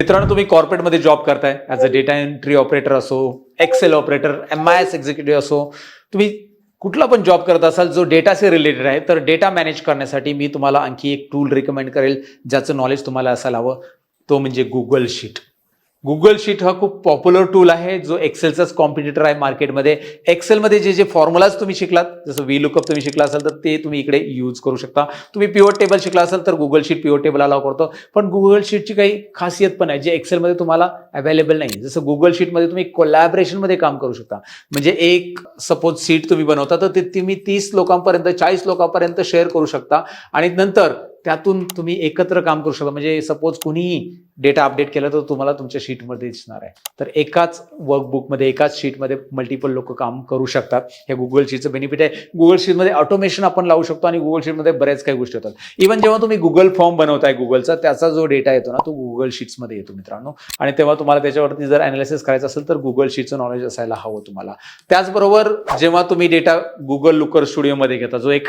मित्रांनो, तुम्ही कॉर्पोरेटमध्ये जॉब करताय as a data entry operator असो, एक्सेल ऑपरेटर, MIS एक्झिक्युटिव्ह असो, तुम्ही कुठला पण जॉब करत असाल जो डेटाशी रिलेटेड आहे, तर डेटा मॅनेज करण्यासाठी मी तुम्हाला आणखी एक टूल रिकमेंड करेल ज्याचं नॉलेज तुम्हाला असायला हवं. तो म्हणजे गुगल शीट. गुगल शीट हा खूप पॉप्युलर टूल आहे जो एक्सेलचाच कॉम्पिटिटर आहे मार्केटमध्ये. एक्सेलमध्ये जे फॉर्म्युलाज तुम्ही शिकलात, जसं VLOOKUP तुम्ही शिकला असाल तर ते तुम्ही इकडे यूज करू शकता. तुम्ही पिव्होट टेबल शिकला असाल तर Google sheet pivot table allow करतो. पण गुगल शीटची काही खासियत पण आहे जे एक्सेलमध्ये तुम्हाला अवेलेबल नाही. जसं गुगल शीटमध्ये तुम्ही कोलॅबरेशनमध्ये काम करू शकता. म्हणजे एक सपोज शीट तुम्ही बनवता तर ते तुम्ही 30 लोकांपर्यंत 40 लोकांपर्यंत शेअर करू शकता आणि नंतर त्यातून तुम्ही एकत्र काम करू शकता. म्हणजे सपोज कुणीही डेटा अपडेट केला तर तुम्हाला तुमच्या शीटमध्ये दिसणार आहे. तर एकाच वर्कबुकमध्ये एकाच शीटमध्ये मल्टिपल लोक काम करू शकतात. हे गुगल शीटचं बेनिफिट आहे. गुगल शीटमध्ये ऑटोमेशन आपण लावू शकतो आणि गुगल शीटमध्ये बऱ्याच काही गोष्टी होतात. इव्हन जेव्हा तुम्ही गुगल फॉर्म बनवताय गुगलचा, त्याचा जो डेटा येतो ना तो गुगल शीट्समध्ये येतो मित्रांनो. आणि तेव्हा तुम्हाला त्याच्यावरती जर अनालिसिस करायचं असेल तर गुगल शीटचं नॉलेज असायला हवं तुम्हाला. त्याचबरोबर जेव्हा तुम्ही डेटा गुगल लुकर स्टुडिओमध्ये घेता, जो एक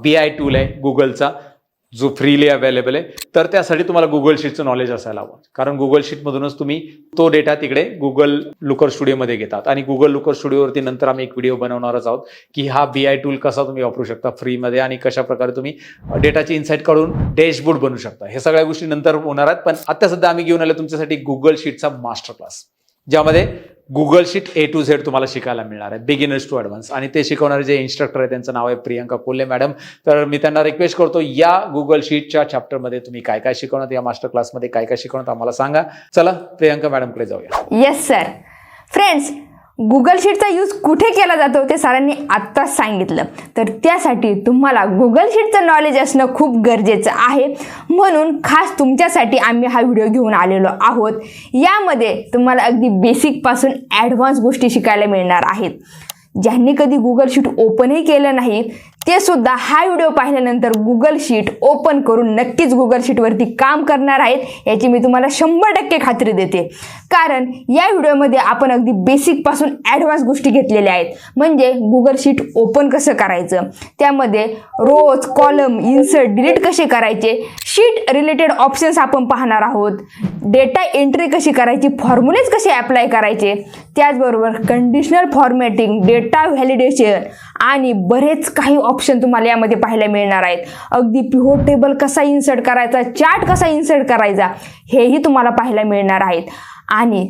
BI टूल आहे गुगलचा जो फ्रीली अवेलेबल आहे, तर त्यासाठी तुम्हाला गुगल शीटचं नॉलेज असायला हवं. कारण गुगल शीटमधूनच तुम्ही तो डेटा तिकडे गुगल लुकर स्टुडिओमध्ये घेतात. आणि गुगल लुकर स्टुडिओवरती नंतर आम्ही एक व्हिडिओ बनवणारच आहोत की हा BI टूल कसा तुम्ही वापरू शकता फ्रीमध्ये आणि कशा प्रकारे तुम्ही डेटाची इन्साईट काढून डॅशबोर्ड बनवू शकता. हे सगळ्या गोष्टी नंतर होणार आहेत. पण आता सध्या आम्ही घेऊन आलो तुमच्यासाठी गुगल शीटचा मास्टर क्लास, ज्यामध्ये Google sheet A to Z तुम्हाला शिकायला मिळणार आहे, बिगिनर्स टू ॲडव्हान्स. आणि ते शिकवणारे जे इन्स्ट्रक्टर आहे त्यांचं नाव आहे प्रियंका कोल्हे मॅडम. तर मी त्यांना रिक्वेस्ट करतो, या गुगल शीटच्या चॅप्टरमध्ये तुम्ही काय काय शिकवणार, या मास्टर क्लासमध्ये काय काय शिकवणार आम्हाला सांगा. चला प्रियंका मॅडमकडे जाऊया. Yes sir. फ्रेंड्स, गुगल शीटचा यूज कुठे केला जातो ते सरांनी आत्ताच सांगितलं. तर त्यासाठी तुम्हाला गुगल शीटचं नॉलेज असणं खूप गरजेचं आहे. म्हणून खास तुमच्यासाठी आम्ही हा व्हिडिओ घेऊन आलेलो आहोत. यामध्ये तुम्हाला अगदी बेसिकपासून ॲडव्हान्स गोष्टी शिकायला मिळणार आहेत. ज्यांनी कधी गुगल शीट ओपनही केलं नाही ते सुद्धा हा व्हिडिओ पाहिल्यानंतर गुगल शीट ओपन करून नक्कीच गुगल शीटवरती काम करणार आहेत, याची मी तुम्हाला 100% खात्री देते. कारण या व्हिडिओमध्ये आपण अगदी बेसिकपासून ॲडव्हान्स गोष्टी घेतलेल्या आहेत. म्हणजे गुगल शीट ओपन कसं करायचं, त्यामध्ये रोज, कॉलम, इन्सर्ट, डिलीट कसे करायचे, शीट रिलेटेड ऑप्शन्स आपण पाहणार आहोत, डेटा एंट्री कशी करायची, फॉर्म्युलेज कसे अप्लाय करायचे, त्याचबरोबर कंडिशनल फॉर्मॅटिंग, डेटा व्हॅलिडेशन आणि बरेच काही ऑप्शन तुम्हाला यामध्ये पाहायला मिळणार आहेत. अगदी पिव्होट टेबल कसा इन्सर्ट करायचा, चार्ट कसा इन्सर्ट करायचा, हेही तुम्हाला पाहायला मिळणार आहेत. आणि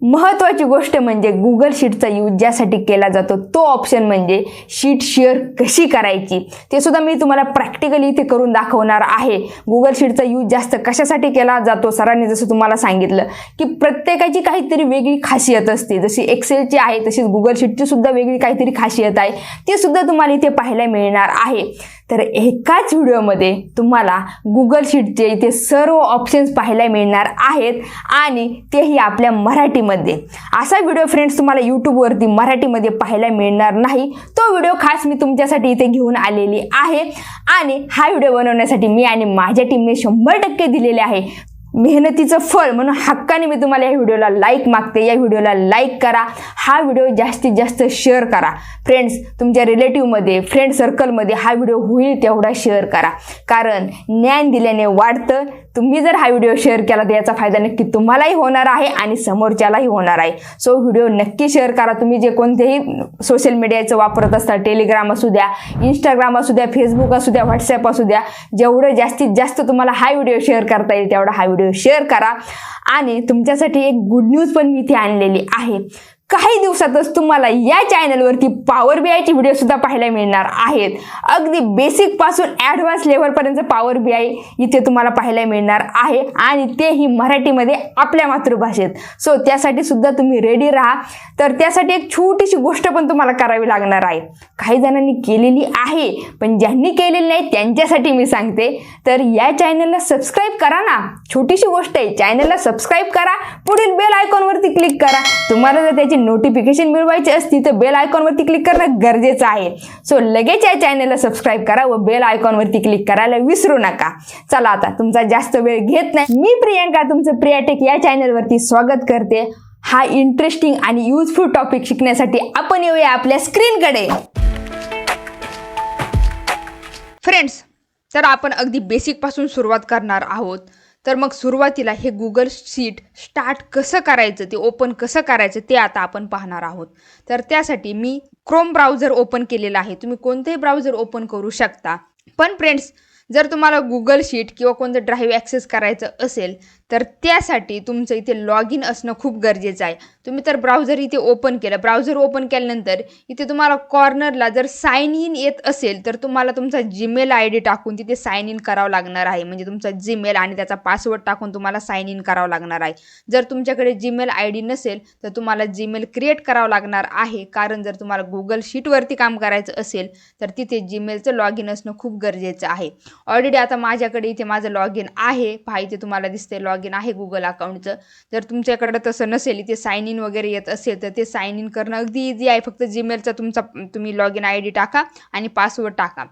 महत्त्वाची गोष्ट म्हणजे गुगल शीटचा यूज ज्यासाठी केला जातो तो ऑप्शन म्हणजे शीट शेअर कशी करायची, ते सुद्धा मी तुम्हाला प्रॅक्टिकली इथे करून दाखवणार आहे. गुगल शीटचा यूज जास्त कशासाठी केला जातो, सरांनी जसं तुम्हाला सांगितलं की प्रत्येकाची काहीतरी वेगळी खासियत असते. जशी एक्सेलची आहे तशीच गुगल शीटची सुद्धा वेगळी काहीतरी खासियत आहे, ती सुद्धा तुम्हाला इथे पाहायला मिळणार आहे. तर एकाच व्हिडिओमध्ये तुम्हाला गुगल शीटचे इथे सर्व ऑप्शन्स पाहायला मिळणार आहेत आणि तेही आपल्या मराठीमध्ये. असा व्हिडिओ फ्रेंड्स तुम्हाला यूट्यूबवरती मराठीमध्ये पाहायला मिळणार नाही. तो व्हिडिओ खास मी तुमच्यासाठी इथे घेऊन आलेली आहे. आणि हा व्हिडिओ बनवण्यासाठी मी आणि माझ्या टीमने 100% दिलेले आहे. मेहनतीचं फळ म्हणून हक्काने मी तुम्हाला या व्हिडिओला लाईक मागते. या व्हिडिओला लाईक करा, हा व्हिडिओ जास्तीत जास्त शेअर करा. फ्रेंड्स, तुमच्या रिलेटिव्हमध्ये, फ्रेंड सर्कलमध्ये हा व्हिडिओ होईल तेवढा शेअर करा. कारण ज्ञान दिल्याने वाढतं. तुम्ही जर हा व्हिडिओ शेअर केला तर याचा फायदा नक्की तुम्हालाही होणार आहे आणि समोरच्यालाही होणार आहे. सो व्हिडिओ नक्की शेअर करा. तुम्ही जे कोणतेही सोशल मीडियाचं वापरत असता, टेलिग्राम असू द्या, इंस्टाग्राम असू द्या, फेसबुक असू द्या, व्हॉट्सॲप असू द्या, जेवढं जास्तीत जास्त तुम्हाला हा व्हिडिओ शेअर करता येईल तेवढा हा व्हिडिओ शेअर करा. आणि तुमच्यासाठी एक गुड न्यूज पण मी इथे आणलेली आहे. काही दिवसातच तुम्हाला या चॅनलवरती पॉवर BI व्हिडिओ सुद्धा पाहायला मिळणार आहेत. अगदी बेसिक पासून ॲडव्हान्स लेवलपर्यंत पॉवर BI इथे तुम्हाला पाहायला मिळणार आहे आणि तेही मराठीमध्ये आपल्या मातृभाषेत. सो त्यासाठी सुद्धा तुम्ही रेडी राहा. तर त्यासाठी एक छोटीशी गोष्ट पण तुम्हाला करावी लागणार आहे. काही जणांनी केलेली आहे पण ज्यांनी केलेली नाही त्यांच्यासाठी मी सांगते. तर या चॅनलला सबस्क्राईब करा ना. छोटीशी गोष्ट आहे, चॅनलला सबस्क्राईब करा, पुढील बेल आयकॉनवरती क्लिक करा. तुम्हाला जर त्याची नोटिफिकेशन मिळवायची असती तर बेल आयकॉनवरती क्लिक करणं गरजेचं आहे. सो लगेच या चॅनलला सबस्क्राईब करा व बेल आयकॉनवरती क्लिक करायला विसरू नका. चला आता तुमचा जास्त वेळ घेत नाही, मी प्रियंका तुमचं प्रियाटेक या चॅनलवरती स्वागत करते. हा इंटरेस्टिंग आणि युजफुल टॉपिक शिकण्यासाठी आपण येऊया आपल्या स्क्रीनकडे. फ्रेंड्स, तर आपण अगदी बेसिक पासून सुरुवात करणार आहोत. तर मग सुरुवातीला हे गुगल शीट स्टार्ट कसं करायचं, ते ओपन कसं करायचं ते आता आपण पाहणार आहोत. तर त्यासाठी मी क्रोम ब्राउझर ओपन केलेला आहे. तुम्ही कोणतेही ब्राउझर ओपन करू शकता. पण फ्रेंड्स, जर तुम्हाला गुगल शीट किंवा कोणतं ड्राईव्ह ॲक्सेस करायचं असेल तर त्यासाठी तुमचं इथे लॉग इन असणं खूप गरजेचं आहे. तुम्ही तर ब्राउझर इथे ओपन केलं. ब्राउझर ओपन केल्यानंतर इथे तुम्हाला कॉर्नरला जर साइन इन येत असेल तर तुम्हाला तुमचा जीमेल ID टाकून तिथे साइन इन करावं लागणार आहे. म्हणजे तुमचा जीमेल आणि त्याचा पासवर्ड टाकून तुम्हाला साइन इन करावं लागणार आहे. जर तुमच्याकडे जीमेल ID नसेल तर तुम्हाला जीमेल क्रिएट करावं लागणार आहे. कारण जर तुम्हाला गुगल शीटवरती काम करायचं असेल तर तिथे जीमेलचं लॉग इन असणं खूप गरजेचं आहे. ऑलरेडी आता माझ्याकडे इथे माझं लॉग इन आहे. पहा इथे तुम्हाला दिसते लॉग इन आहे गुगल अकाउंटचं. जर तुमच्याकडे तसं नसेल, इथे साइन इन वगैरे येत असेल तर ते साइन इन करणं अगदी इझी आहे. फक्त जीमेलचा तुम्ही लॉग इन ID टाका आणि पासवर्ड टाका.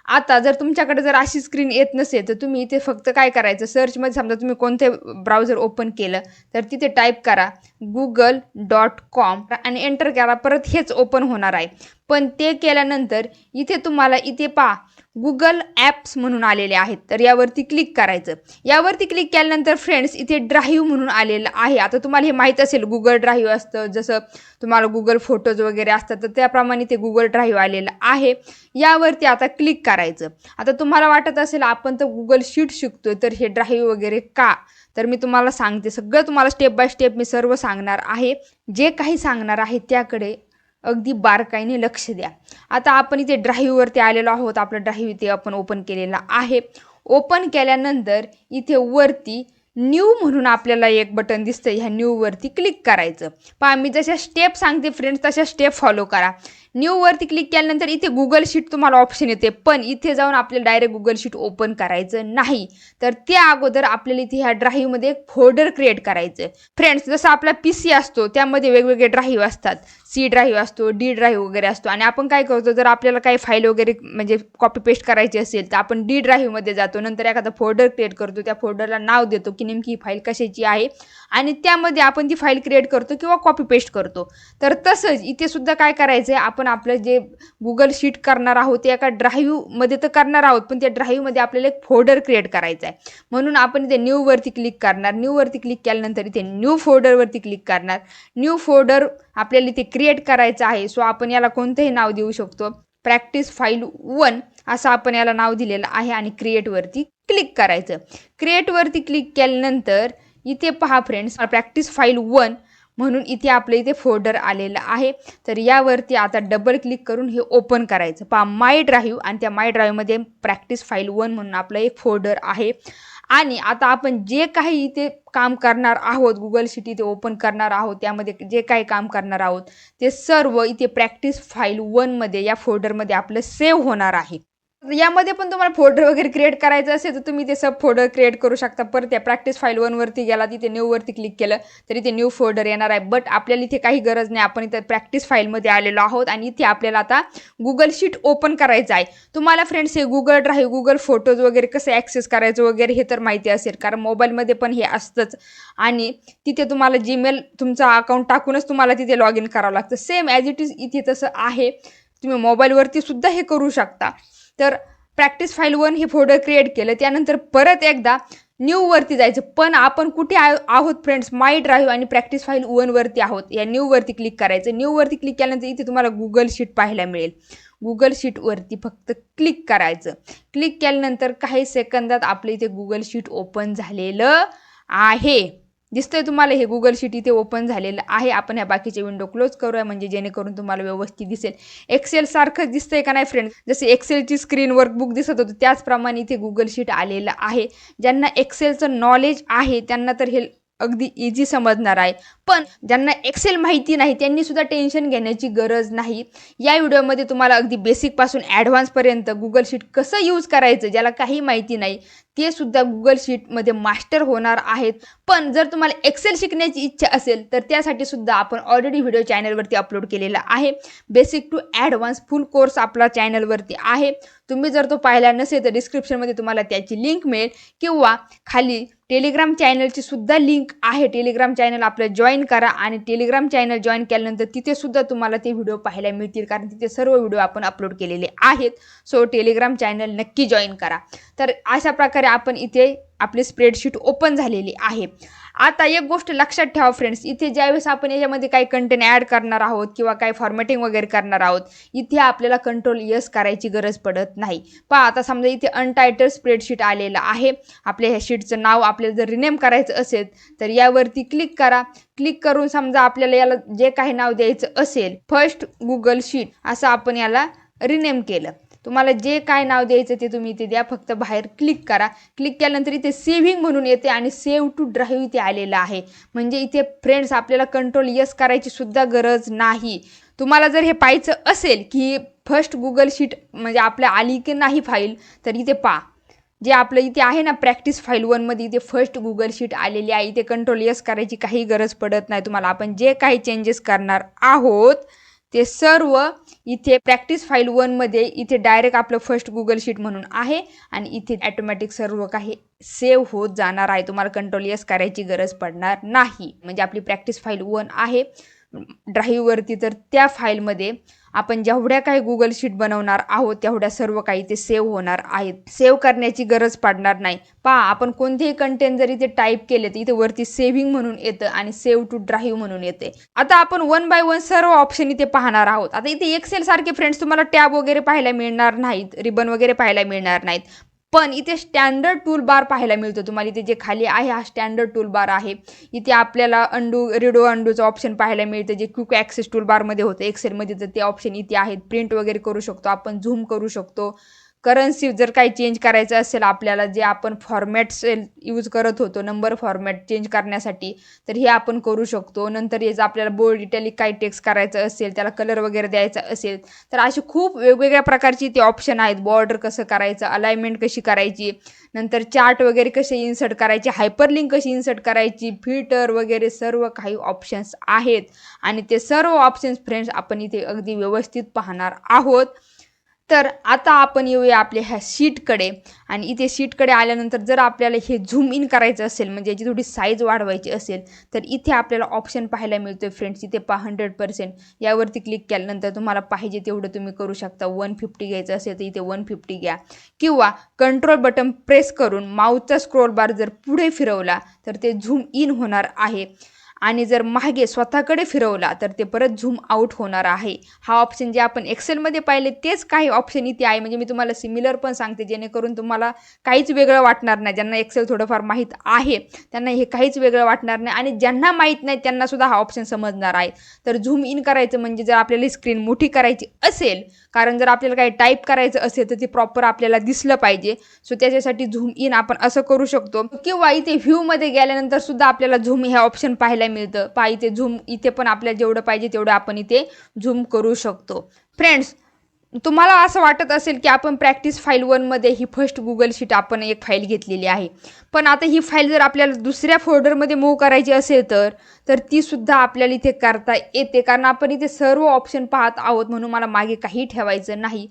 आता जर तुमच्याकडे जर अशी स्क्रीन येत नसेल तर तुम्ही इथे फक्त काय करायचं, सर्चमध्ये समजा तुम्ही कोणते ब्राउझर ओपन केलं तर तिथे टाईप करा google.com आणि एंटर करा. परत हेच ओपन होणार आहे. पण ते केल्यानंतर इथे तुम्हाला इथे पहा गुगल ॲप्स म्हणून आलेले आहेत. तर यावरती क्लिक करायचं. यावरती क्लिक केल्यानंतर फ्रेंड्स इथे ड्राईव्ह म्हणून आलेलं आहे. आता तुम्हाला हे माहीत असेल गुगल ड्राईव्ह असतं, जसं तुम्हाला गुगल फोटोज वगैरे असतात तर त्याप्रमाणे ते गुगल ड्राईव्ह आलेलं आहे. यावरती आता क्लिक करायचं. आता तुम्हाला वाटत असेल आपण तर गुगल शीट शिकतोय तर हे ड्राईव्ह वगैरे का, तर मी तुम्हाला सांगते. सगळं तुम्हाला स्टेप बाय स्टेप मी सर्व सांगणार आहे. जे काही सांगणार आहे त्याकडे अगदी बारकाईने लक्ष द्या. आता आपण इथे ड्राईव्हवरती आलेलो आहोत. आपलं ड्राईव्ह इथे आपण ओपन केलेला आहे. ओपन केल्यानंतर इथे वरती न्यू म्हणून आपल्याला एक बटन दिसतं. ह्या न्यूवरती क्लिक करायचं. पहा मी जशा स्टेप सांगते फ्रेंड्स तशा स्टेप फॉलो करा. न्यूवरती क्लिक केल्यानंतर इथे गुगल शीट तुम्हाला ऑप्शन येते. पण इथे जाऊन आपल्याला डायरेक्ट गुगल शीट ओपन करायचं नाही. तर त्या अगोदर आपल्याला इथे ह्या ड्राईव्हमध्ये एक फोल्डर क्रिएट करायचं. फ्रेंड्स, जसं आपला PC असतो त्यामध्ये वेगवेगळे ड्राईव्ह असतात. C ड्राईव्ह असतो, D ड्राईव्ह वगैरे असतो. आणि आपण काय करतो, जर आपल्याला काही फाईल वगैरे म्हणजे कॉपी पेस्ट करायची असेल तर आपण D ड्राईव्हमध्ये जातो. नंतर एखादा फोल्डर क्रिएट करतो. त्या फोल्डरला नाव देतो की नेमकी ही फाईल कशाची आहे आणि त्यामध्ये आपण ती फाईल क्रिएट करतो किंवा कॉपी पेस्ट करतो. तर तसंच इथे सुद्धा काय करायचं आहे, आपण आपलं जे गुगल शीट करणार आहोत ते एका ड्राईव्हमध्ये तर करणार आहोत, पण त्या ड्राईव्हमध्ये आपल्याला एक फोल्डर क्रिएट करायचा आहे. म्हणून आपण इथे न्यूवरती क्लिक करणार. न्यूवरती क्लिक केल्यानंतर इथे न्यू फोल्डरवरती क्लिक करणार. न्यू फोल्डर आपल्याला इथे क्रिएट करायचं आहे. सो आपण याला कोणतंही नाव देऊ शकतो. प्रॅक्टिस फाईल 1 असं आपण याला नाव दिलेलं आहे आणि क्रिएटवरती क्लिक करायचं. क्रिएटवरती क्लिक केल्यानंतर इथे पहा फ्रेंड्स, प्रॅक्टिस फाईल 1 म्हणून इथे आपलं इथे फोल्डर आलेलं आहे. तर यावरती आता डबल क्लिक करून हे ओपन करायचं. पहा माय ड्राईव्ह आणि त्या माय ड्राईव्हमध्ये प्रॅक्टिस फाईल 1 म्हणून आपलं एक फोल्डर आहे. आणि आता आपण जे काही इथे काम करणार आहोत, गुगल शीट इथे ओपन करणार आहोत, त्यामध्ये जे काही काम करणार आहोत ते सर्व इथे प्रॅक्टिस फाईल 1 मध्ये या फोल्डरमध्ये आपलं सेव्ह होणार आहे. यामध्ये पण तुम्हाला फोल्डर वगैरे क्रिएट करायचं असेल तर तुम्ही ते सब फोल्डर क्रिएट करू शकता. परत त्या प्रॅक्टिस फाईल 1 वरती गेला, तिथे न्यूवरती क्लिक केलं तर इथे न्यू फोल्डर येणार आहे. बट आपल्याला इथे काही गरज नाही. आपण इथे प्रॅक्टिस फाईलमध्ये आलेलो आहोत आणि इथे आपल्याला आता गुगल शीट ओपन करायचं आहे. तुम्हाला फ्रेंड्स हे गुगल ड्राईव्ह, गुगल फोटोज वगैरे कसं ॲक्सेस करायचं वगैरे हे तर माहिती असेल, कारण मोबाईलमध्ये पण हे असतंच. आणि तिथे तुम्हाला जीमेल तुमचा अकाउंट टाकूनच तुम्हाला तिथे लॉग इन करावं लागतं. सेम ॲज इट इज इथे तसं आहे. तुम्ही मोबाईलवरती सुद्धा हे करू शकता. तर प्रॅक्टिस फाईल 1 हे फोल्डर क्रिएट केलं. त्यानंतर परत एकदा न्यूवरती जायचं. पण आपण कुठे आहोत फ्रेंड्स, माय ड्राईव्ह आणि प्रॅक्टिस फाईल 1 वरती आहोत. या न्यूवरती क्लिक करायचं. न्यूवरती क्लिक केल्यानंतर इथे तुम्हाला गुगल शीट पाहायला मिळेल. गुगल शीटवरती फक्त क्लिक करायचं. क्लिक केल्यानंतर काही सेकंदात आपलं इथे गुगल शीट ओपन झालेलं आहे. दिसतंय तुम्हाला हे गुगल शीट इथे ओपन झालेलं आहे. आपण ह्या बाकीचे विंडो क्लोज करूया म्हणजे जेणेकरून तुम्हाला व्यवस्थित दिसेल. एक्सेल सारखंच दिसतंय का नाही फ्रेंड्स? जसे एक्सेलची स्क्रीन वर्कबुक दिसत होतं त्याचप्रमाणे इथे गुगल शीट आलेलं आहे. ज्यांना एक्सेलचं नॉलेज आहे त्यांना तर हे अगदी इझी समजणार आहे. पण ज्यांना एक्सेल माहिती नाही त्यांनी सुद्धा टेन्शन घेण्याची गरज नाही. या व्हिडिओमध्ये तुम्हाला अगदी बेसिकपासून ॲडव्हान्सपर्यंत गुगल शीट कसं यूज करायचं, ज्याला काही माहिती नाही ते सुद्धा गुगल शीटमध्ये मास्टर होणार आहेत. पण जर तुम्हाला एक्सेल शिकण्याची इच्छा असेल तर त्यासाठी सुद्धा आपण ऑलरेडी व्हिडिओ चॅनलवरती अपलोड केलेला आहे. Basic to advance full course आपला चॅनलवरती आहे. तुम्ही जर तो पाहिला नसेल तर डिस्क्रिप्शनमध्ये तुम्हाला त्याची लिंक मिळेल किंवा खाली टेलिग्राम चॅनलची सुद्धा लिंक आहे. टेलिग्राम चॅनल आपलं जॉईन करा आणि टेलिग्राम चॅनल जॉईन केल्यानंतर तिथे सुद्धा तुम्हाला ते व्हिडिओ पाहायला मिळतील, कारण तिथे सर्व व्हिडिओ आपण अपलोड केलेले आहेत. सो टेलिग्राम चॅनल नक्की जॉईन करा. तर अशा प्रकारे आपण इथे आपली स्प्रेडशीट ओपन झालेली आहे. आता एक गोष्ट लक्षात ठेवा फ्रेंड्स, इथे ज्यावेळेस आपण याच्यामध्ये काही कंटेंट ॲड करणार आहोत किंवा काही फॉर्मॅटिंग वगैरे करणार आहोत, इथे आपल्याला कंट्रोल यस करायची गरज पडत नाही. पहा आता समजा इथे अनटायटल स्प्रेडशीट आलेलं आहे. आपल्या ह्या शीटचं नाव आपल्याला जर रिनेम करायचं असेल तर यावरती क्लिक करा. क्लिक करून समजा आपल्याला याला जे काही नाव द्यायचं असेल, फर्स्ट गुगल शीट असं आपण याला रिनेम केलं. तुम्हाला जे काय नाव द्यायचं ते तुम्ही इथे द्या, फक्त बाहेर क्लिक करा. क्लिक केल्यानंतर इथे सेव्हिंग म्हणून येते आणि सेव्ह टू ड्राईव्ह इथे आलेलं आहे. म्हणजे इथे फ्रेंड्स आपल्याला कंट्रोल यस करायची सुद्धा गरज नाही. तुम्हाला जर हे पाहायचं असेल की फर्स्ट गुगल शीट म्हणजे आपल्या आली की नाही फाईल, तर इथे पहा जे आपलं इथे आहे ना प्रॅक्टिस फाईल 1मध्ये इथे फर्स्ट गुगल शीट आलेली आहे. इथे कंट्रोल यस करायची काही गरज पडत नाही तुम्हाला. आपण जे काही चेंजेस करणार आहोत ते सर्व इथे प्रॅक्टिस फाईल 1मध्ये इथे डायरेक्ट आपलं फर्स्ट गुगल शीट म्हणून आहे आणि इथे ॲटोमॅटिक सर्व काही सेव्ह होत जाणार आहे. तुम्हाला कंट्रोल यस करायची गरज पडणार नाही. म्हणजे आपली प्रॅक्टिस फाईल 1 आहे ड्राईव्हवरती, तर त्या फाईलमध्ये आपण जेवढ्या काही गुगल शीट बनवणार आहोत तेवढ्या सर्व काही ते सेव्ह होणार आहेत. सेव्ह करण्याची गरज पडणार नाही. पहा आपण कोणतेही कंटेंट जर इथे टाईप केले तर इथे वरती सेव्हिंग म्हणून येतं आणि सेव्ह टू ड्राईव्ह म्हणून येते. आता आपण 1 बाय 1 सर्व ऑप्शन इथे पाहणार आहोत. आता इथे एक्सेल सारखे फ्रेंड्स तुम्हाला टॅब वगैरे पाहायला मिळणार नाहीत, रिबन वगैरे पाहायला मिळणार नाहीत, पण इथे स्टँडर्ड टूल बार पाहायला मिळतो तुम्हाला. इथे जे खाली आहे हा स्टँडर्ड टूल बार आहे. इथे आपल्याला रिडो अंडूचं ऑप्शन पाहायला मिळतं जे क्विक ॲक्सेस टूल बारमध्ये होतं एक्सेलमध्ये, तर ते ऑप्शन इथे आहेत. प्रिंट वगैरे करू शकतो आपण, झूम करू शकतो. करन्सी जर काही चेंज करायचं असेल आपल्याला, जे आपण फॉर्मॅट्स यूज करत होतो नंबर फॉर्मॅट चेंज करण्यासाठी, तर हे आपण करू शकतो. नंतर याचं आपल्याला बोल्ड इटॅलिक काही टेक्स्ट करायचं असेल, त्याला कलर वगैरे द्यायचा असेल, तर असे खूप वेगवेगळ्या प्रकारची ते ऑप्शन आहेत. बॉर्डर कसं करायचं, अलाइनमेंट कशी करायची, नंतर चार्ट वगैरे कसे इन्सर्ट करायचे, हायपरलिंक कशी इन्सर्ट करायची, फिल्टर वगैरे सर्व काही ऑप्शन्स आहेत. आणि ते सर्व ऑप्शन्स फ्रेंड्स आपण इथे अगदी व्यवस्थित पाहणार आहोत. तर आता आपण येऊया आपल्या ह्या शीटकडे. आणि इथे शीटकडे आल्यानंतर जर आपल्याला हे झूम इन करायचं असेल म्हणजे याची थोडी साईज वाढवायची असेल, तर इथे आपल्याला ऑप्शन पाहायला मिळतो फ्रेंड्स. इथे पहा 100%, यावरती क्लिक केल्यानंतर तुम्हाला पाहिजे तेवढं तुम्ही करू शकता. 150 घ्यायचं असेल तर इथे 150 घ्या, किंवा कंट्रोल बटन प्रेस करून माऊसचा स्क्रोल बार जर पुढे फिरवला तर ते झूम इन होणार आहे, आणि जर मागे स्वतःकडे फिरवला तर ते परत झूम आउट होणार आहे. हा ऑप्शन जे आपण एक्सेलमध्ये पाहिले तेच काही ऑप्शन इथे आहे. म्हणजे मी तुम्हाला सिमिलर पण सांगते जेणेकरून तुम्हाला काहीच वेगळं वाटणार नाही. ज्यांना एक्सेल थोडंफार माहीत आहे त्यांना हे काहीच वेगळं वाटणार नाही, आणि ज्यांना माहीत नाही त्यांना सुद्धा हा ऑप्शन समजणार आहे. तर झूम इन करायचं म्हणजे जर आपल्याला स्क्रीन मोठी करायची असेल, कारण जर आपल्याला काही टाईप करायचं असेल तर ते प्रॉपर आपल्याला दिसलं पाहिजे, सो त्याच्यासाठी झूम इन आपण असं करू शकतो. किंवा इथे व्ह्यूमध्ये गेल्यानंतर सुद्धा आपल्याला झूम हे ऑप्शन पाहायला मिळतं. पहा इथे झूम, इथे पण आपल्याला जेवढं पाहिजे तेवढं आपण इथे झूम करू शकतो. फ्रेंड्स, तुम्हाला असं वाटत असेल की आपण प्रॅक्टिस फाईल 1मध्ये ही फर्स्ट गुगल शीट आपण एक फाईल घेतलेली आहे, पण आता ही फाईल जर आपल्याला दुसऱ्या फोल्डरमध्ये मूव्ह करायची असेल तर ती सुद्धा आपल्याला इथे करता येते. कारण आपण इथे सर्व ऑप्शन पाहत आहोत म्हणून मला मागे काही ठेवायचं नाही.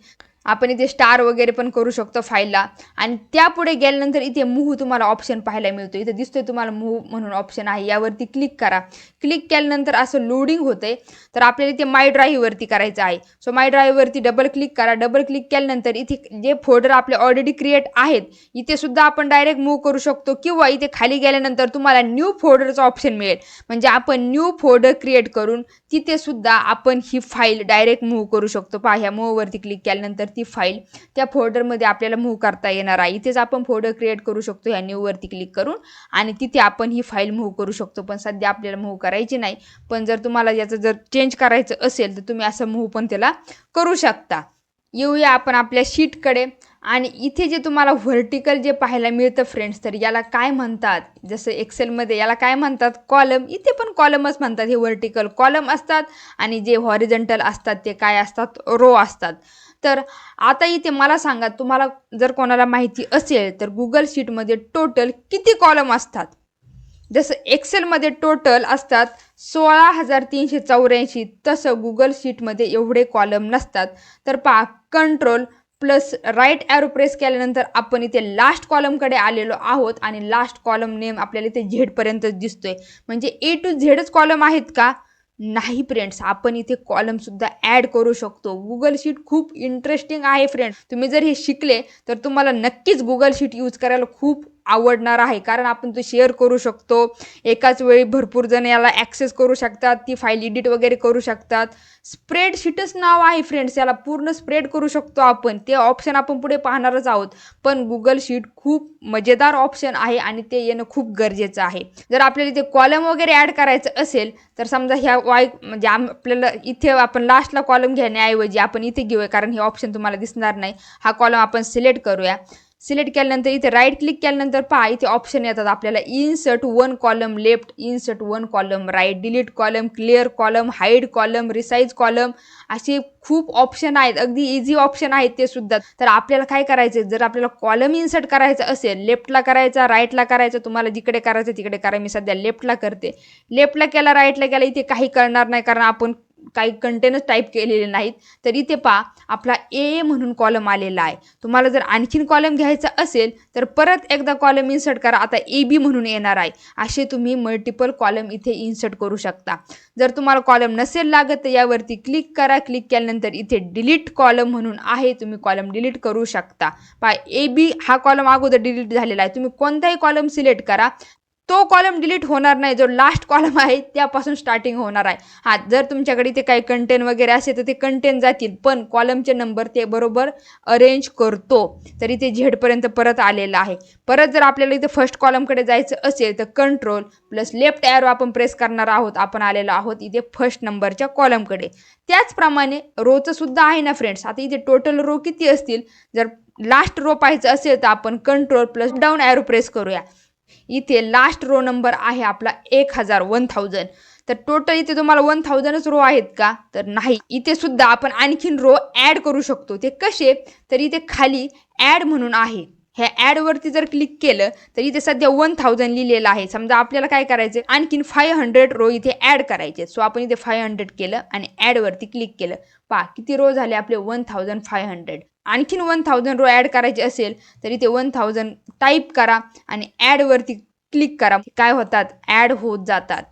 आपण इथे स्टार वगैरे पण करू शकतो फाईलला. आणि त्यापुढे गेल्यानंतर इथे मूव्ह तुम्हाला ऑप्शन पाहायला मिळतो. इथे दिसतोय तुम्हाला मूव्ह म्हणून ऑप्शन आहे, यावरती क्लिक करा. क्लिक केल्यानंतर असं लोडिंग होतंय, तर आपल्याला इथे माय ड्राईव्हवरती करायचं आहे. सो माय ड्राईव्हवरती डबल क्लिक करा. डबल क्लिक केल्यानंतर इथे जे फोल्डर आपले ऑलरेडी क्रिएट आहेत इथे सुद्धा आपण डायरेक्ट मूव्ह करू शकतो, किंवा इथे खाली गेल्यानंतर तुम्हाला न्यू फोल्डरचा ऑप्शन मिळेल. म्हणजे आपण न्यू फोल्डर क्रिएट करून तिथे सुद्धा आपण ही फाईल डायरेक्ट मूव्ह करू शकतो. पहा, ह्या मूव्हवरती क्लिक केल्यानंतर ती फाईल त्या फोल्डरमध्ये आपल्याला मूव्ह करता येणार आहे. इथेच आपण फोल्डर क्रिएट करू शकतो ह्या न्यूवरती क्लिक करून, आणि तिथे आपण ही फाईल मूव्ह करू शकतो. पण सध्या आपल्याला मूव्ह करायची नाही, पण जर तुम्हाला याचं जर चेंज करायचं असेल तर तुम्ही असं मूव्ह पण त्याला करू शकता. येऊया आपण आपल्या शीटकडे. आणि इथे जे तुम्हाला व्हर्टिकल जे पाहायला मिळतं फ्रेंड्स, तर याला काय म्हणतात, जसं एक्सेलमध्ये याला काय म्हणतात, कॉलम. इथे पण कॉलमच म्हणतात. हे व्हर्टिकल कॉलम असतात आणि जे हॉरिझॉन्टल असतात ते काय असतात, रो असतात. तर आता इथे मला सांगा, तुम्हाला जर कोणाला माहिती असेल तर गुगल शीटमध्ये टोटल किती कॉलम असतात. जसं एक्सेलमध्ये टोटल असतात 16,384, तसं गुगल शीटमध्ये एवढे कॉलम नसतात. तर पहा, control plus right arrow press केल्यानंतर आपण इथे लास्ट कॉलमकडे आलेलो आहोत, आणि लास्ट कॉलम नेम आपल्याला इथे झेडपर्यंतच दिसतोय. म्हणजे A to Z कॉलम आहेत का? नाही फ्रेंड्स, आपण इथे कॉलमसुद्धा ॲड करू शकतो. गुगल शीट खूप इंटरेस्टिंग आहे फ्रेंड्स. तुम्ही जर हे शिकले तर तुम्हाला नक्कीच गुगल शीट यूज करायला खूप आवडणार आहे, कारण आपण तो शेअर करू शकतो. एकाच वेळी भरपूर जण याला ॲक्सेस करू शकतात, ती फाईल एडिट वगैरे करू शकतात. स्प्रेडशीटच नाव आहे फ्रेंड्स, याला पूर्ण स्प्रेड करू शकतो आपण. ते ऑप्शन आपण पुढे पाहणारच आहोत. पण गुगल शीट खूप मजेदार ऑप्शन आहे आणि ते येणं खूप गरजेचं आहे. जर आपल्याला इथे कॉलम वगैरे ॲड करायचं असेल तर समजा ह्या म्हणजे आपल्याला इथे आपण लास्टला कॉलम घेण्याऐवजी आपण इथे घेऊया, कारण हे ऑप्शन तुम्हाला दिसणार नाही. हा कॉलम आपण सिलेक्ट करूया. सिलेक्ट केल्यानंतर इथे राईट क्लिक केल्यानंतर पहा इथे ऑप्शन येतात आपल्याला. Insert one column left, insert one column right, delete column, clear column, hide column, resize column, असे खूप ऑप्शन आहेत. अगदी इझी ऑप्शन आहेत ते सुद्धा. तर आपल्याला काय करायचं, जर आपल्याला कॉलम इन्सर्ट करायचा असेल, लेफ्टला करायचा, राईटला करायचा, तुम्हाला जिकडे करायचं तिकडे करा. मी सध्या लेफ्टला करते. लेफ्टला केला, राईटला केला, इथे काही करणार नाही, कारण आपण काही कंटेनच टाईप केलेले नाहीत. तर इथे पहा आपला ए म्हणून कॉलम आलेला आहे. तुम्हाला जर आणखीन कॉलम घ्यायचा असेल तर परत एकदा कॉलम इन्सर्ट करा. आता ए बी म्हणून येणार आहे. असे तुम्ही मल्टिपल कॉलम इथे इन्सर्ट करू शकता. जर तुम्हाला कॉलम नसेल लागत तर यावरती क्लिक करा. क्लिक केल्यानंतर इथे डिलीट कॉलम म्हणून आहे, तुम्ही कॉलम डिलीट करू शकता. पहा ए बी हा कॉलम अगोदर डिलीट झालेला आहे. तुम्ही कोणताही कॉलम सिलेक्ट करा, तो कॉलम डिलीट होणार नाही. जो लास्ट कॉलम आहे त्यापासून स्टार्टिंग होणार आहे. हा जर तुमच्याकडे इथे काही कंटेंट वगैरे असेल तर ते कंटेंट जातील, पण कॉलमचे नंबर ते बरोबर अरेंज करतो. तर इथे झेडपर्यंत परत आलेला आहे. परत जर आपल्याला इथे फर्स्ट कॉलमकडे जायचं असेल तर कंट्रोल प्लस लेफ्ट ॲरो आपण प्रेस करणार आहोत. आपण आलेलो आहोत इथे फर्स्ट नंबरच्या कॉलमकडे. त्याचप्रमाणे रोचं सुद्धा आहे ना फ्रेंड्स. आता इथे टोटल रो किती असतील, जर लास्ट रो पाहायचं असेल तर आपण control plus down arrow press करूया. इथे लास्ट रो नंबर आहे आपला 1000. तर टोटल इथे तुम्हाला 1000च रो आहेत का, तर नाही. इथे सुद्धा आपण आणखीन रो ॲड करू शकतो. ते कसे, तर इथे खाली ॲड म्हणून आहे. ह्या ॲडवरती जर क्लिक केलं तर इथे सध्या 1000 लिहिलेलं आहे. समजा आपल्याला काय करायचं, आणखीन 500 रो इथे ॲड करायचे. सो आपण इथे 500 केलं आणि ॲडवरती क्लिक केलं. पहा किती रो झाले आपले 1500. आणखीन 1000 रो ॲड करायचे असेल तर इथे 1000 टाईप करा आणि ॲडवरती क्लिक करा. काय होतात, ॲड होत जातात.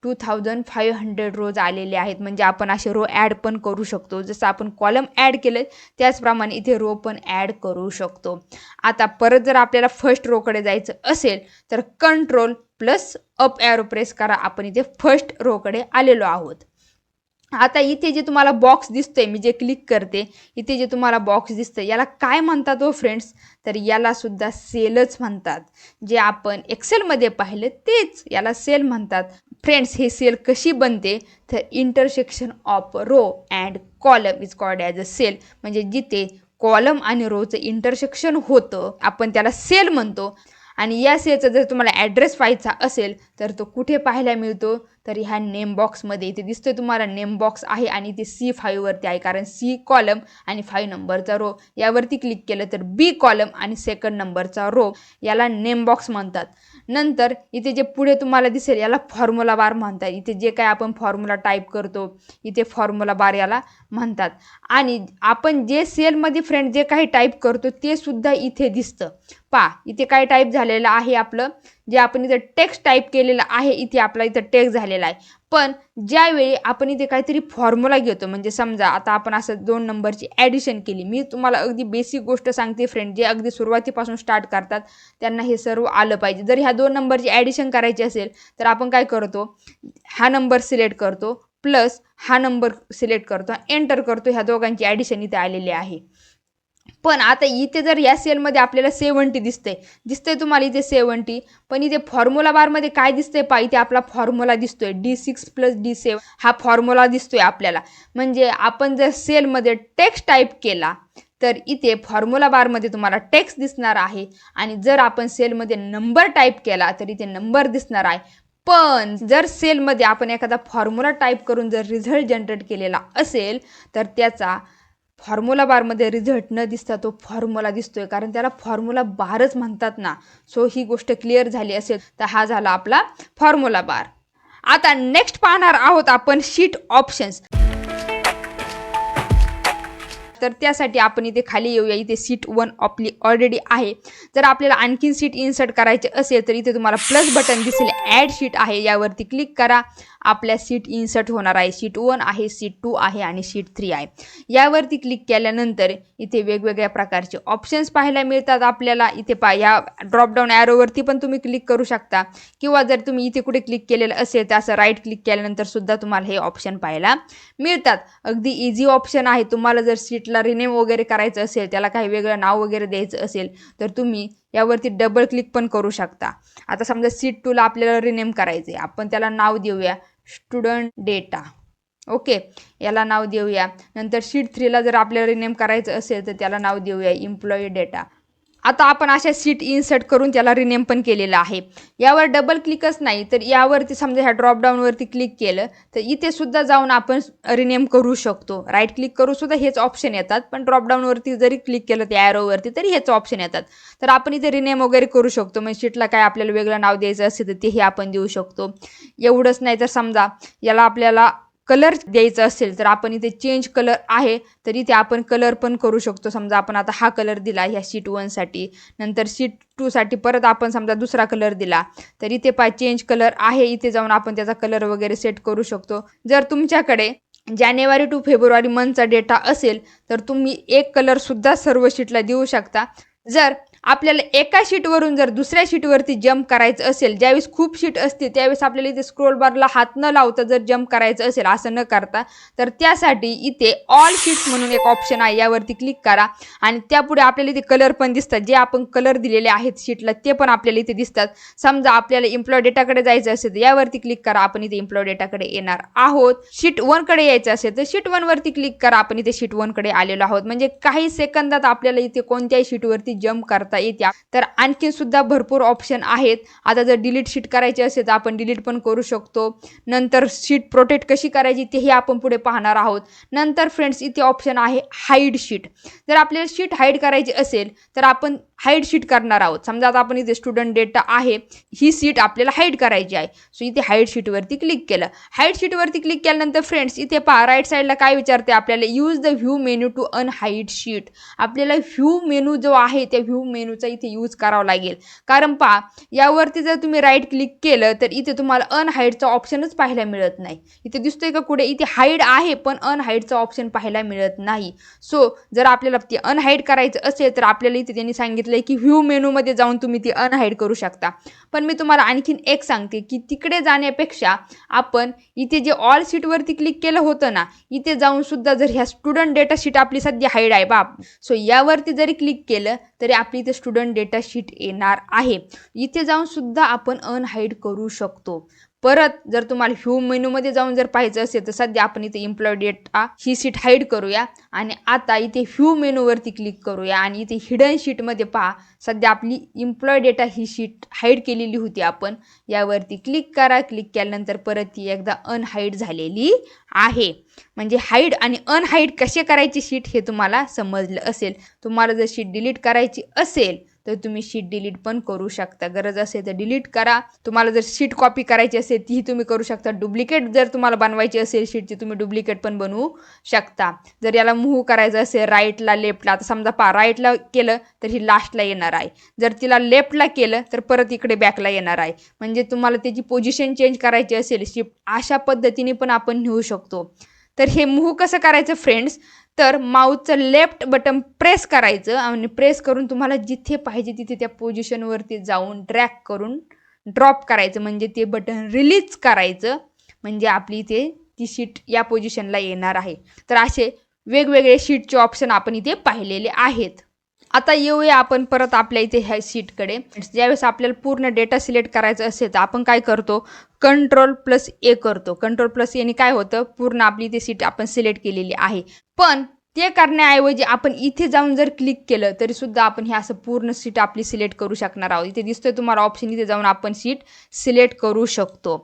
2500 रोज आलेले आहेत. म्हणजे आपण असे रो ॲड पण करू शकतो. जसं आपण कॉलम ॲड केलं त्याचप्रमाणे इथे रो पण ॲड करू शकतो. आता परत जर आपल्याला फर्स्ट रोकडे जायचं असेल तर control plus up arrow press करा. आपण इथे फर्स्ट रोकडे आलेलो आहोत. आता इथे जे तुम्हाला बॉक्स दिसतोय, मी जे क्लिक करते इथे जे तुम्हाला बॉक्स दिसतंय याला काय म्हणतात हो फ्रेंड्स, तर याला सुद्धा सेलच म्हणतात. जे आपण एक्सेलमध्ये पाहिलं तेच याला सेल म्हणतात. फ्रेंड्स हे सेल कशी बनते, तर intersection of row and column is called as a cell. म्हणजे जिथे कॉलम आणि रोचं इंटरसेक्शन होतं आपण त्याला सेल म्हणतो. आणि या सेलचा जर तुम्हाला ॲड्रेस पाहायचा असेल तर तो कुठे पाहायला मिळतो, तर ह्या नेम बॉक्समध्ये. इथे दिसतोय तुम्हाला नेम बॉक्स आहे आणि इथे C5 वरती आहे, कारण C कॉलम आणि 5 नंबरचा रो. यावरती क्लिक केलं तर B कॉलम आणि सेकंड नंबरचा रो, याला नेम बॉक्स म्हणतात. नंतर इथे जे पुढे तुम्हाला दिसेल याला फॉर्म्युला बार म्हणतात. इथे जे काय आपण फॉर्म्युला टाईप करतो इथे फॉर्म्युला बार याला म्हणतात. आणि आपण जे सेलमध्ये फ्रेंड जे काही टाईप करतो ते सुद्धा इथे दिसतं. पहा इथे काय टाईप झालेलं आहे आपलं, जे आपण इथे टेक्स्ट टाईप केलेलं आहे इथे आपला इथं टेक्स्ट झालेला आहे. पण ज्यावेळी आपण इथे काहीतरी फॉर्म्युला घेतो, म्हणजे समजा आता आपण असं 2 नंबरची ॲडिशन केली. मी तुम्हाला अगदी बेसिक गोष्ट सांगते फ्रेंड, जे अगदी सुरुवातीपासून स्टार्ट करतात त्यांना हे सर्व आलं पाहिजे. जर ह्या 2 नंबरची ॲडिशन करायची असेल तर आपण काय करतो, हा नंबर सिलेक्ट करतो प्लस हा नंबर सिलेक्ट करतो, एंटर करतो. ह्या दोघांची ॲडिशन इथे आलेली आहे. पण आता इथे जर या सेलमध्ये आपल्याला 70 दिसतंय तुम्हाला इथे 70, पण इथे फॉर्म्युला बारमध्ये काय दिसतंय पहा, इथे आपला फॉर्म्युला दिसतोय D6 + D7 हा फॉर्म्युला दिसतोय आपल्याला. म्हणजे आपण जर सेलमध्ये टेक्स्ट टाईप केला तर इथे फॉर्म्युला बारमध्ये तुम्हाला टेक्स्ट दिसणार आहे. आणि जर आपण सेलमध्ये नंबर टाईप केला तर इथे नंबर दिसणार आहे. पण जर सेलमध्ये आपण एखादा फॉर्म्युला टाईप करून जर रिझल्ट जनरेट केलेला असेल तर त्याचा फॉर्म्युला बारमध्ये रिझल्ट न दिसता तो फॉर्म्युला दिसतोय, कारण त्याला फॉर्म्युला बारच म्हणतात ना. सो ही गोष्ट क्लिअर झाली असेल तर हा झाला आपला फॉर्म्युला बार. आता नेक्स्ट पाहणार आहोत आपण शीट ऑप्शन्स. तर त्यासाठी आपण इथे खाली येऊया. इथे सीट 1 आपली ऑलरेडी आहे. जर आपल्याला आणखीन सीट इन्सर्ट करायचे असेल तर इथे तुम्हाला प्लस बटन दिसेल, ॲड शीट आहे, यावरती क्लिक करा. आपल्या सीट इन्सर्ट होणार आहे. सीट 1 आहे, सीट 2 आहे आणि सीट 3 आहे. यावरती क्लिक केल्यानंतर इथे वेगवेगळ्या प्रकारचे ऑप्शन्स पाहायला मिळतात आपल्याला. इथे या ड्रॉपडाऊन ॲरोवरती पण तुम्ही क्लिक करू शकता किंवा जर तुम्ही इथे कुठे क्लिक केलेलं असेल तर असं राईट क्लिक केल्यानंतर सुद्धा तुम्हाला हे ऑप्शन पाहायला मिळतात. अगदी इझी ऑप्शन आहे. तुम्हाला जर सीटला रिनेम वगैरे करायचं असेल, त्याला काही वेगळं नाव वगैरे द्यायचं असेल तर तुम्ही यावरती डबल क्लिक पण करू शकता. आता समजा सीट 2ला आपल्याला रिनेम करायचं आहे, आपण त्याला नाव देऊया स्टुडंट डेटा. ओके, याला नाव देऊया. नंतर सीट 3ला जर आपल्याला रिनेम करायचं असेल तर त्याला नाव देऊया एम्प्लॉई डेटा. आता आपण अशा सीट इन्सर्ट करून त्याला रिनेम पण केलेलं आहे. यावर डबल क्लिकच नाही तर यावरती समजा ह्या ड्रॉपडाऊनवरती क्लिक केलं तर इथे सुद्धा जाऊन आपण रिनेम करू शकतो. राईट क्लिक करू सुद्धा हेच ऑप्शन येतात, पण ड्रॉपडाऊनवरती जरी क्लिक केलं त्या ॲरोवरती तरी हेच ऑप्शन येतात. तर आपण इथे रिनेम वगैरे करू शकतो. म्हणजे सीटला काय आपल्याला वेगळं नाव द्यायचं असेल तर तेही आपण देऊ शकतो. एवढंच नाही तर समजा याला आपल्याला कलर द्यायचं असेल तर आपण इथे चेंज कलर आहे तर इथे आपण कलर पण करू शकतो. समजा आपण आता हा कलर दिला ह्या सीट 1साठी, नंतर सीट 2साठी परत आपण समजा दुसरा कलर दिला तर इथे चेंज कलर आहे. इथे जाऊन आपण त्याचा कलर वगैरे सेट करू शकतो. जर तुमच्याकडे जानेवारी टू फेब्रुवारी मंथचा डेटा असेल तर तुम्ही एक कलरसुद्धा सर्व शीटला देऊ शकता. जर आपल्याला एका शीटवरून जर दुसऱ्या शीटवरती जंप करायचं असेल, ज्यावेळेस खूप शीट असते त्यावेळेस आपल्याला इथे स्क्रोल बारला हात न लावता जर जंप करायचं असेल असं न करता, तर त्यासाठी इथे ऑल शीट्स म्हणून एक ऑप्शन आहे, यावरती क्लिक करा आणि त्यापुढे आपल्याला इथे कलर पण दिसतात. जे आपण कलर दिलेले आहेत शीटला ते पण आपल्याला इथे दिसतात. समजा आपल्याला एम्प्लॉय डेटाकडे जायचं असेल तर यावरती क्लिक करा, आपण इथे एम्प्लॉय डेटाकडे येणार आहोत. शीट 1कडे यायचं असेल तर शीट 1वरती क्लिक करा, आपण इथे शीट 1कडे आलेलो आहोत. म्हणजे काही सेकंदात आपल्याला इथे कोणत्याही शीटवरती जंप करता येत्या. तर आणखी सुद्धा भरपूर ऑप्शन आहेत. आता जर डिलीट शीट करायची असेल तर आपण डिलीट पण करू शकतो. नंतर शीट प्रोटेक्ट कशी करायची तेही आपण पुढे पाहणार आहोत. नंतर फ्रेंड्स इथे ऑप्शन आहे हाईड शीट. जर आपल्याला शीट हाईड करायची असेल तर आपण हाईड शीट करणार आहोत. समजा आता आपण इथे स्टुडंट डेटा आहे, ही सीट आपल्याला हाईड करायची आहे. सो इथे हाईड शीटवरती क्लिक केलं. हाईड शीटवरती क्लिक केल्यानंतर फ्रेंड्स इथे राईट साईडला काय विचारते आपल्याला, use the view menu to unhide sheet. आपल्याला व्ह्यू मेनू जो आहे त्या व्ह्यू मेनूचा इथे यूज करावा लागेल. कारण यावरती जर तुम्ही राईट क्लिक केलं तर इथे तुम्हाला अनहाईडचा ऑप्शनच पाहायला मिळत नाही. इथे दिसतोय का कुठे, इथे हाईड आहे पण अनहाईडचा ऑप्शन पाहायला मिळत नाही. सो जर आपल्याला ते अनहाईड करायचं असेल तर आपल्याला इथे त्यांनी सांगितलंय की व्ह्यू मेनूमध्ये जाऊन तुम्ही ती अनहाईड करू शकता. पण मी तुम्हाला आणखीन एक सांगते की तिकडे जाण्यापेक्षा आपण इथे जे ऑल शीटवरती क्लिक केलं होतं ना, इथे जाऊन सुद्धा जर ह्या स्टुडंट डेटा शीट आपली सध्या हाईड आहे सो यावरती जरी क्लिक केलं तरी आपली इथे स्टुडंट डेटा शीट येणार आहे. इथे जाऊन सुद्धा आपण अनहाईड करू शकतो. परत जर तुम्हाला व्ह्यू मेनूमध्ये जाऊन जर पाहायचं असेल तर सध्या आपण इथे एम्प्लॉय डेटा ही शीट हाईड करूया आणि आता इथे व्ह्यू मेनूवरती क्लिक करूया आणि इथे हिडन शीटमध्ये सध्या आपली एम्प्लॉय डेटा ही शीट हाईड केलेली होती आपण. यावरती क्लिक करा. क्लिक केल्यानंतर परत ती एकदा अनहाईड झालेली आहे. म्हणजे हाईड आणि अनहाईड कसे करायची शीट हे तुम्हाला समजलं असेल. तुम्हाला जर शीट डिलीट करायची असेल तर तुम्ही शीट डिलीट पण करू शकता. गरज असेल तर डिलीट करा. तुम्हाला जर शीट कॉपी करायची असेल तीही तुम्ही करू शकता. डुप्लिकेट जर तुम्हाला बनवायची असेल शीटची तुम्ही डुप्लिकेट पण बनवू शकता. जर याला मूव्ह करायचं असेल राईटला लेफ्टला, आता समजा राईटला केलं तर ही लास्टला येणार आहे. जर तिला लेफ्टला केलं तर परत इकडे बॅकला येणार आहे. म्हणजे तुम्हाला त्याची पोझिशन चेंज करायची असेल शिफ्ट, अशा पद्धतीने पण आपण नेऊ शकतो. तर हे मूव्ह कसं करायचं फ्रेंड्स, तर माऊसचं लेफ्ट बटन प्रेस करायचं आणि प्रेस करून तुम्हाला जिथे पाहिजे तिथे त्या पोझिशनवरती जाऊन ड्रॅग करून ड्रॉप करायचं. म्हणजे ते बटन रिलीज करायचं. म्हणजे आपली इथे ती शीट या पोझिशनला येणार आहे. तर असे वेगवेगळे शीटचे ऑप्शन आपण इथे पाहिलेले आहेत. आता येऊया आपण परत आपल्या इथे ह्या शीटकडे. ज्यावेळेस आपल्याला पूर्ण डेटा सिलेक्ट करायचा असेल तर आपण काय करतो, Ctrl+A करतो. Ctrl+A ने काय होतं, पूर्ण आपली इथे सीट आपण सिलेक्ट केलेली आहे. पण ते करण्याऐवजी आपण इथे जाऊन जर क्लिक केलं तरी सुद्धा आपण हे असं पूर्ण सीट आपली सिलेक्ट करू शकणार आहोत. इथे दिसतोय तुम्हाला ऑप्शन, इथे जाऊन आपण सीट सिलेक्ट करू शकतो.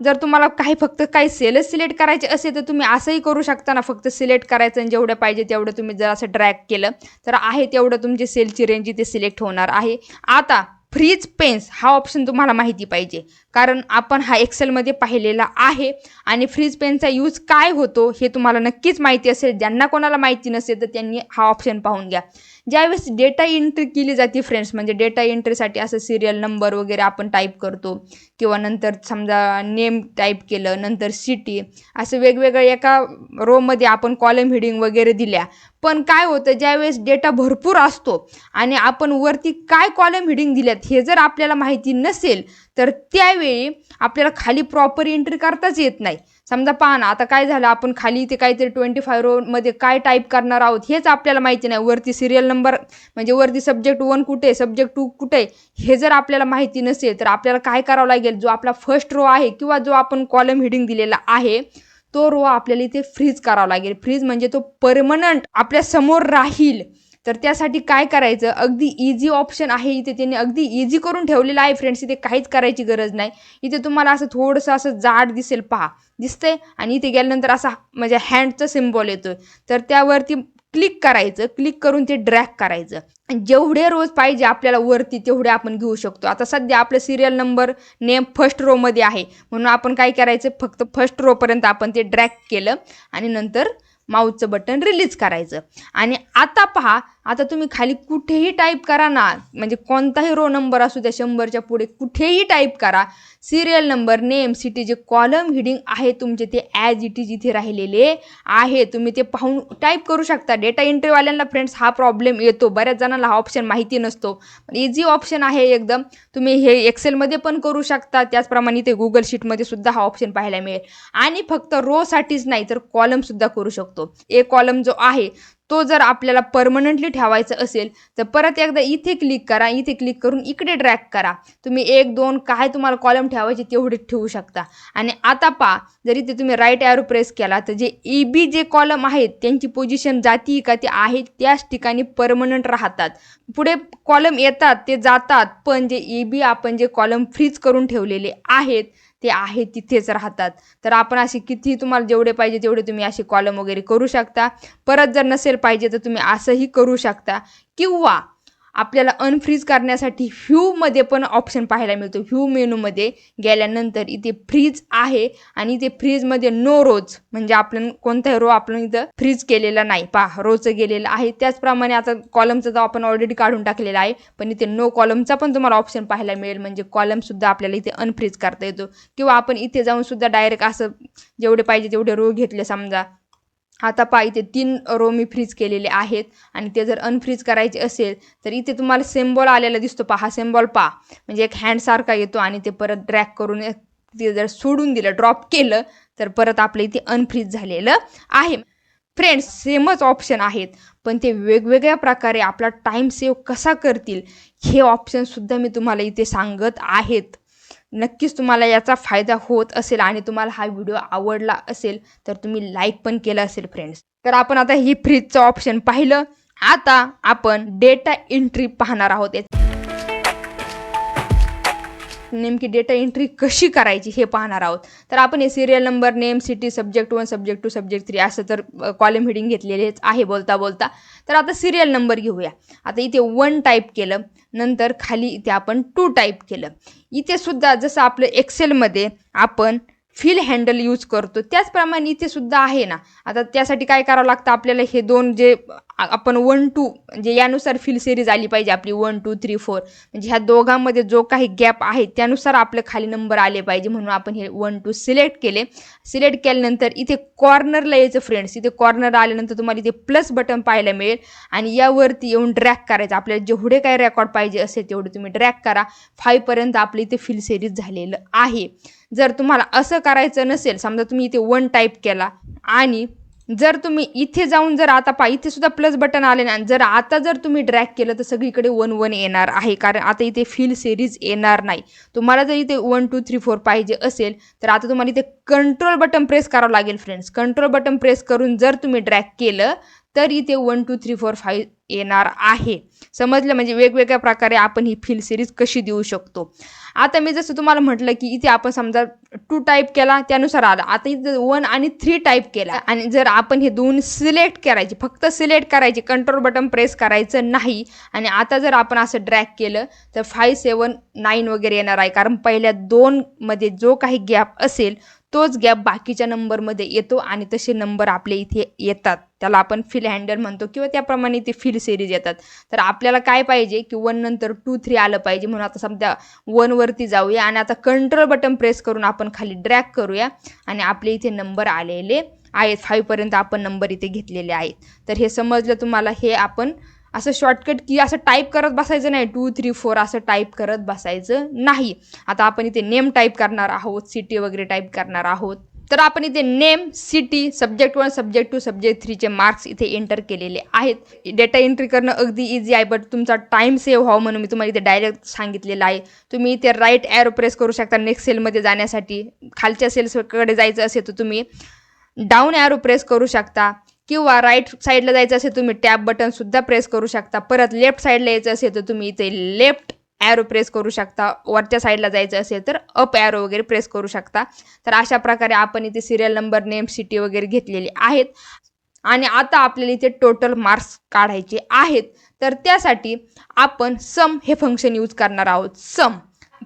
जर तुम्हाला फक्त काही सेलच सिलेक्ट करायचे असेल तर तुम्ही असंही करू शकता ना, फक्त सिलेक्ट करायचं आणि जेवढं पाहिजे तेवढं तुम्ही जर असं ड्रॅग केलं तर आहे तेवढं तुमची सेलची रेंज इथे सिलेक्ट होणार आहे. आता फ्रीज पेन्स हा ऑप्शन तुम्हाला माहिती पाहिजे, कारण आपण हा एक्सेलमध्ये पाहिलेला आहे आणि फ्रीज पेनचा यूज काय होतो हे तुम्हाला नक्कीच माहिती असेल. ज्यांना कोणाला माहिती नसेल तर त्यांनी हा ऑप्शन पाहून घ्या. ज्यावेळेस डेटा एंट्री केली जाते फ्रेंड्स, म्हणजे डेटा एंट्रीसाठी असं सिरियल नंबर वगैरे आपण टाईप करतो किंवा नंतर समजा नेम टाईप केलं, नंतर सिटी, असं वेगवेगळ्या एका रोमध्ये आपण कॉलम हेडिंग वगैरे दिल्या. पण काय होतं, ज्यावेळेस डेटा भरपूर असतो आणि आपण वरती काय कॉलम हेडिंग दिल्यात हे जर आपल्याला माहिती नसेल तर त्यावेळी आपल्याला खाली प्रॉपर एंट्री करताच येत नाही. समजा पहा ना, आता काय झालं, आपण खाली इथे काहीतरी 25 रोमध्ये काय टाईप करणार आहोत हेच आपल्याला माहिती नाही. वरती सिरियल नंबर म्हणजे वरती सब्जेक्ट 1 कुठे, सब्जेक्ट 2 कुठे, हे जर आपल्याला माहिती नसेल तर आपल्याला काय करावं लागेल, जो आपला फर्स्ट रो आहे किंवा जो आपण कॉलम हेडिंग दिलेला आहे तो रो आपल्याला इथे फ्रीज करावा लागेल. फ्रीज म्हणजे तो परमनंट आपल्या समोर राहील. तर त्यासाठी काय करायचं, अगदी इझी ऑप्शन आहे इथे, त्यांनी अगदी इझी करून ठेवलेलं आहे फ्रेंड्स. इथे काहीच करायची गरज नाही. इथे तुम्हाला असं थोडंसं असं जाड दिसेल, पहा दिसतंय, आणि इथे गेल्यानंतर असा म्हणजे हँडचा सिम्बॉल येतोय, तर त्यावरती क्लिक करायचं. क्लिक करून ते ड्रॅग करायचं. जेवढे रोज पाहिजे आपल्याला वरती तेवढे आपण घेऊ शकतो. आता सध्या आपलं सिरियल नंबर नेम फर्स्ट रोमध्ये आहे म्हणून आपण काय करायचं, फक्त फर्स्ट रोपर्यंत आपण ते ड्रॅग केलं आणि नंतर माऊसचं बटन रिलीज करायचं. आणि आता पहा, आता तुम्ही खाली कुठेही टाईप करा ना, म्हणजे कोणताही रो नंबर असू द्या, 100च्या पुढे कुठेही टाईप करा, सिरियल नंबर नेम सिटी जे कॉलम हेडिंग आहे तुमचे ते ॲज इट इज इथे राहिलेले आहे. तुम्ही ते पाहून टाईप करू शकता. डेटा एंट्रीवाल्यांना फ्रेंड्स हा प्रॉब्लेम येतो, बऱ्याच जणांना हा ऑप्शन माहिती नसतो. इझी ऑप्शन आहे एकदम. तुम्ही हे एक्सेलमध्ये पण करू शकता, त्याचप्रमाणे इथे गुगल शीटमध्ये सुद्धा हा ऑप्शन पाहायला मिळेल. आणि फक्त रोसाठीच नाही तर कॉलमसुद्धा करू शकतो. एक कॉलम जो आहे तो जर आपल्याला परमनंटली ठेवायचा असेल तर परत एकदा इथे क्लिक करा. इथे क्लिक करून इकडे ड्रॅग करा. तुम्ही 1 2 काय तुम्हाला कॉलम ठेवायचे तेवढे ठेवू शकता. आणि आता पहा, जर इथे तुम्ही राईट ॲरो प्रेस केला तर जे EB जे कॉलम आहेत त्यांची पोझिशन जाती का ते आहेत त्याच ठिकाणी परमनंट राहतात. पुढे कॉलम येतात ते जातात, पण जे EB आपण जे कॉलम फ्रीज करून ठेवलेले आहेत ते आहे तिथेच राहतात. तर आपण असे किती तुम्हाला जेवढे पाहिजे तेवढे तुम्ही असे कॉलम वगैरे करू शकता. परत जर नसेल पाहिजे तर तुम्ही असंही करू शकता. किंवा आपल्याला अनफ्रीज करण्यासाठी व्ह्यूमध्ये पण ऑप्शन पाहायला मिळतो. व्ह्यू मेनूमध्ये गेल्यानंतर इथे फ्रीज आहे आणि इथे फ्रीजमध्ये नो रोज, म्हणजे आपण कोणताही रो आपण इथं फ्रीज केलेला नाही. पहा रोचं गेलेलं आहे. त्याचप्रमाणे आता कॉलमचा तर आपण ऑलरेडी काढून टाकलेला आहे, पण इथे नो कॉलमचा पण तुम्हाला ऑप्शन पाहायला मिळेल. म्हणजे कॉलमसुद्धा आपल्याला इथे अनफ्रीज करता येतो. किंवा आपण इथे जाऊन सुद्धा डायरेक्ट असं जेवढे पाहिजे तेवढे रो घेतले. समजा आता पहा इथे 3 रो मी फ्रीज केलेले आहेत आणि ते जर अनफ्रीज करायचे असेल तर इथे तुम्हाला सिम्बॉल आलेला दिसतो. पहा सिम्बॉल पहा, म्हणजे एक हँडसारखा येतो आणि ते परत ड्रॅग करून ते जर सोडून दिलं, ड्रॉप केलं तर परत आपलं इथे अनफ्रीज झालेलं आहे. फ्रेंड्स सेमच ऑप्शन आहेत, पण ते वेगवेगळ्या प्रकारे आपला टाईम सेव्ह कसा करतील हे ऑप्शनसुद्धा मी तुम्हाला इथे सांगत आहेत. नक्कीच तुम्हाला याचा फायदा होत असेल आणि तुम्हाला हा व्हिडिओ आवडला असेल तर तुम्ही लाईक पण केलं असेल फ्रेंड्स. तर आपण आता ही फ्रीजचं ऑप्शन पाहिलं. आता आपण डेटा एंट्री पाहणार आहोत. नेमकी डेटा एंट्री कशी करायची हे पाहणार आहोत. तर आपण हे serial number name city subject 1 subject 2 subject 3 असं तर कॉलम हेडिंग घेतलेलेच आहे बोलता बोलता. तर आता सिरियल नंबर घेऊया. आता इथे 1 टाईप केलं, नंतर खाली इथे आपण 2 टाईप केलं. इथे सुद्धा जसं आपलं एक्सेलमध्ये आपण फिल हँडल यूज करतो त्याचप्रमाणे इथे सुद्धा आहे ना. आता त्यासाठी काय करावं लागतं आपल्याला, हे 2 जे आपण 1 2 म्हणजे यानुसार फिल सिरीज आली पाहिजे आपली 1 2 3 4, म्हणजे ह्या दोघांमध्ये जो काही गॅप आहे त्यानुसार आपले खाली नंबर आले पाहिजे. म्हणून आपण हे 1 2 सिलेक्ट केले. सिलेक्ट केल्यानंतर इथे कॉर्नरला यायचं फ्रेंड्स. इथे कॉर्नर आल्यानंतर तुम्हाला इथे प्लस बटन पाहायला मिळेल आणि यावरती येऊन ड्रॅग करायचं. आपल्याला जेवढे काही रेकॉर्ड पाहिजे असेल तेवढे तुम्ही ड्रॅग करा. 5 पर्यंत आपलं इथे फिल सिरीज झालेलं आहे. जर तुम्हाला असं करायचं नसेल, समजा तुम्ही इथे 1 टाईप केला आणि जर तुम्ही इथे जाऊन जर आता पहा इथे सुद्धा प्लस बटन आले ना, जर आता जर तुम्ही ड्रॅग केलं तर सगळीकडे 1 1 येणार आहे, कारण आता इथे फिल सिरीज येणार नाही. तुम्हाला जर इथे 1 2 3 4 पाहिजे असेल तर आता तुम्हाला इथे कंट्रोल बटन प्रेस करावं लागेल फ्रेंड्स. कंट्रोल बटन प्रेस करून जर तुम्ही ड्रॅग केलं तर इथे 1 2 3 4 5 येणार आहे. समजलं? म्हणजे वेगवेगळ्या प्रकारे आपण ही फिल सिरीज कशी देऊ शकतो. आता मी जसं तुम्हाला म्हटलं की इथे आपण समजा 2 टाईप केला त्यानुसार आला. आता इथे 1 आणि 3 टाईप केला आणि जर आपण हे दोन सिलेक्ट करायचे, फक्त सिलेक्ट करायचे, कंट्रोल बटन प्रेस करायचं नाही आणि आता जर आपण असं ड्रॅग केलं तर 5, 7, 9 वगैरे येणार आहे. कारण पहिल्या 2 मध्ये जो काही गॅप असेल तोच गॅप बाकीच्या नंबरमध्ये येतो आणि तसे नंबर आपले इथे येतात. त्याला आपण फिल हँडल म्हणतो किंवा त्याप्रमाणे ते फिल सिरीज येतात. तर आपल्याला काय पाहिजे की 1 नंतर 2, 3 आलं पाहिजे. म्हणून आता समजा 1 वरती जाऊया आणि आता कंट्रोल बटन प्रेस करून आपण खाली ड्रॅग करूया आणि आपले इथे नंबर आलेले आहेत. 5 पर्यंत आपण नंबर इथे घेतलेले आहेत. तर हे समजलं तुम्हाला? हे आपण असं शॉर्टकट की असं टाईप करत बसायचं नाही, 2, 3, 4 असं टाईप करत बसायचं नाही. आता आपण इथे नेम टाईप करणार आहोत, सिटी वगैरे टाईप करणार आहोत. तर आपण इथे name, city, subject 1, subject 2, subject 3 चे मार्क्स इथे एंटर केलेले आहेत. डेटा एंट्री करणं अगदी इझी आहे, बट तुमचा टाईम सेव्ह व्हावा म्हणून मी तुम्हाला इथे डायरेक्ट सांगितलेलं आहे. तुम्ही इथे राईट ॲरो प्रेस करू शकता नेक्स्ट सेलमध्ये जाण्यासाठी. खालच्या सेल्सकडे जायचं असेल तर तुम्ही डाऊन ॲरो प्रेस करू शकता किंवा राईट साईडला जायचं असेल तुम्ही टॅब बटन सुद्धा प्रेस करू शकता. परत लेफ्ट साईडला यायचं असेल तर तुम्ही इथे लेफ्ट ॲरो प्रेस करू शकता. वरच्या साईडला जायचं असेल तर अप ॲरो वगैरे प्रेस करू शकता. तर अशा प्रकारे आपण इथे सिरियल नंबर, नेम, सिटी वगैरे घेतलेली आहेत आणि आता आपल्याला इथे टोटल मार्क्स काढायचे आहेत. तर त्यासाठी आपण सम हे फंक्शन यूज करणार आहोत. सम,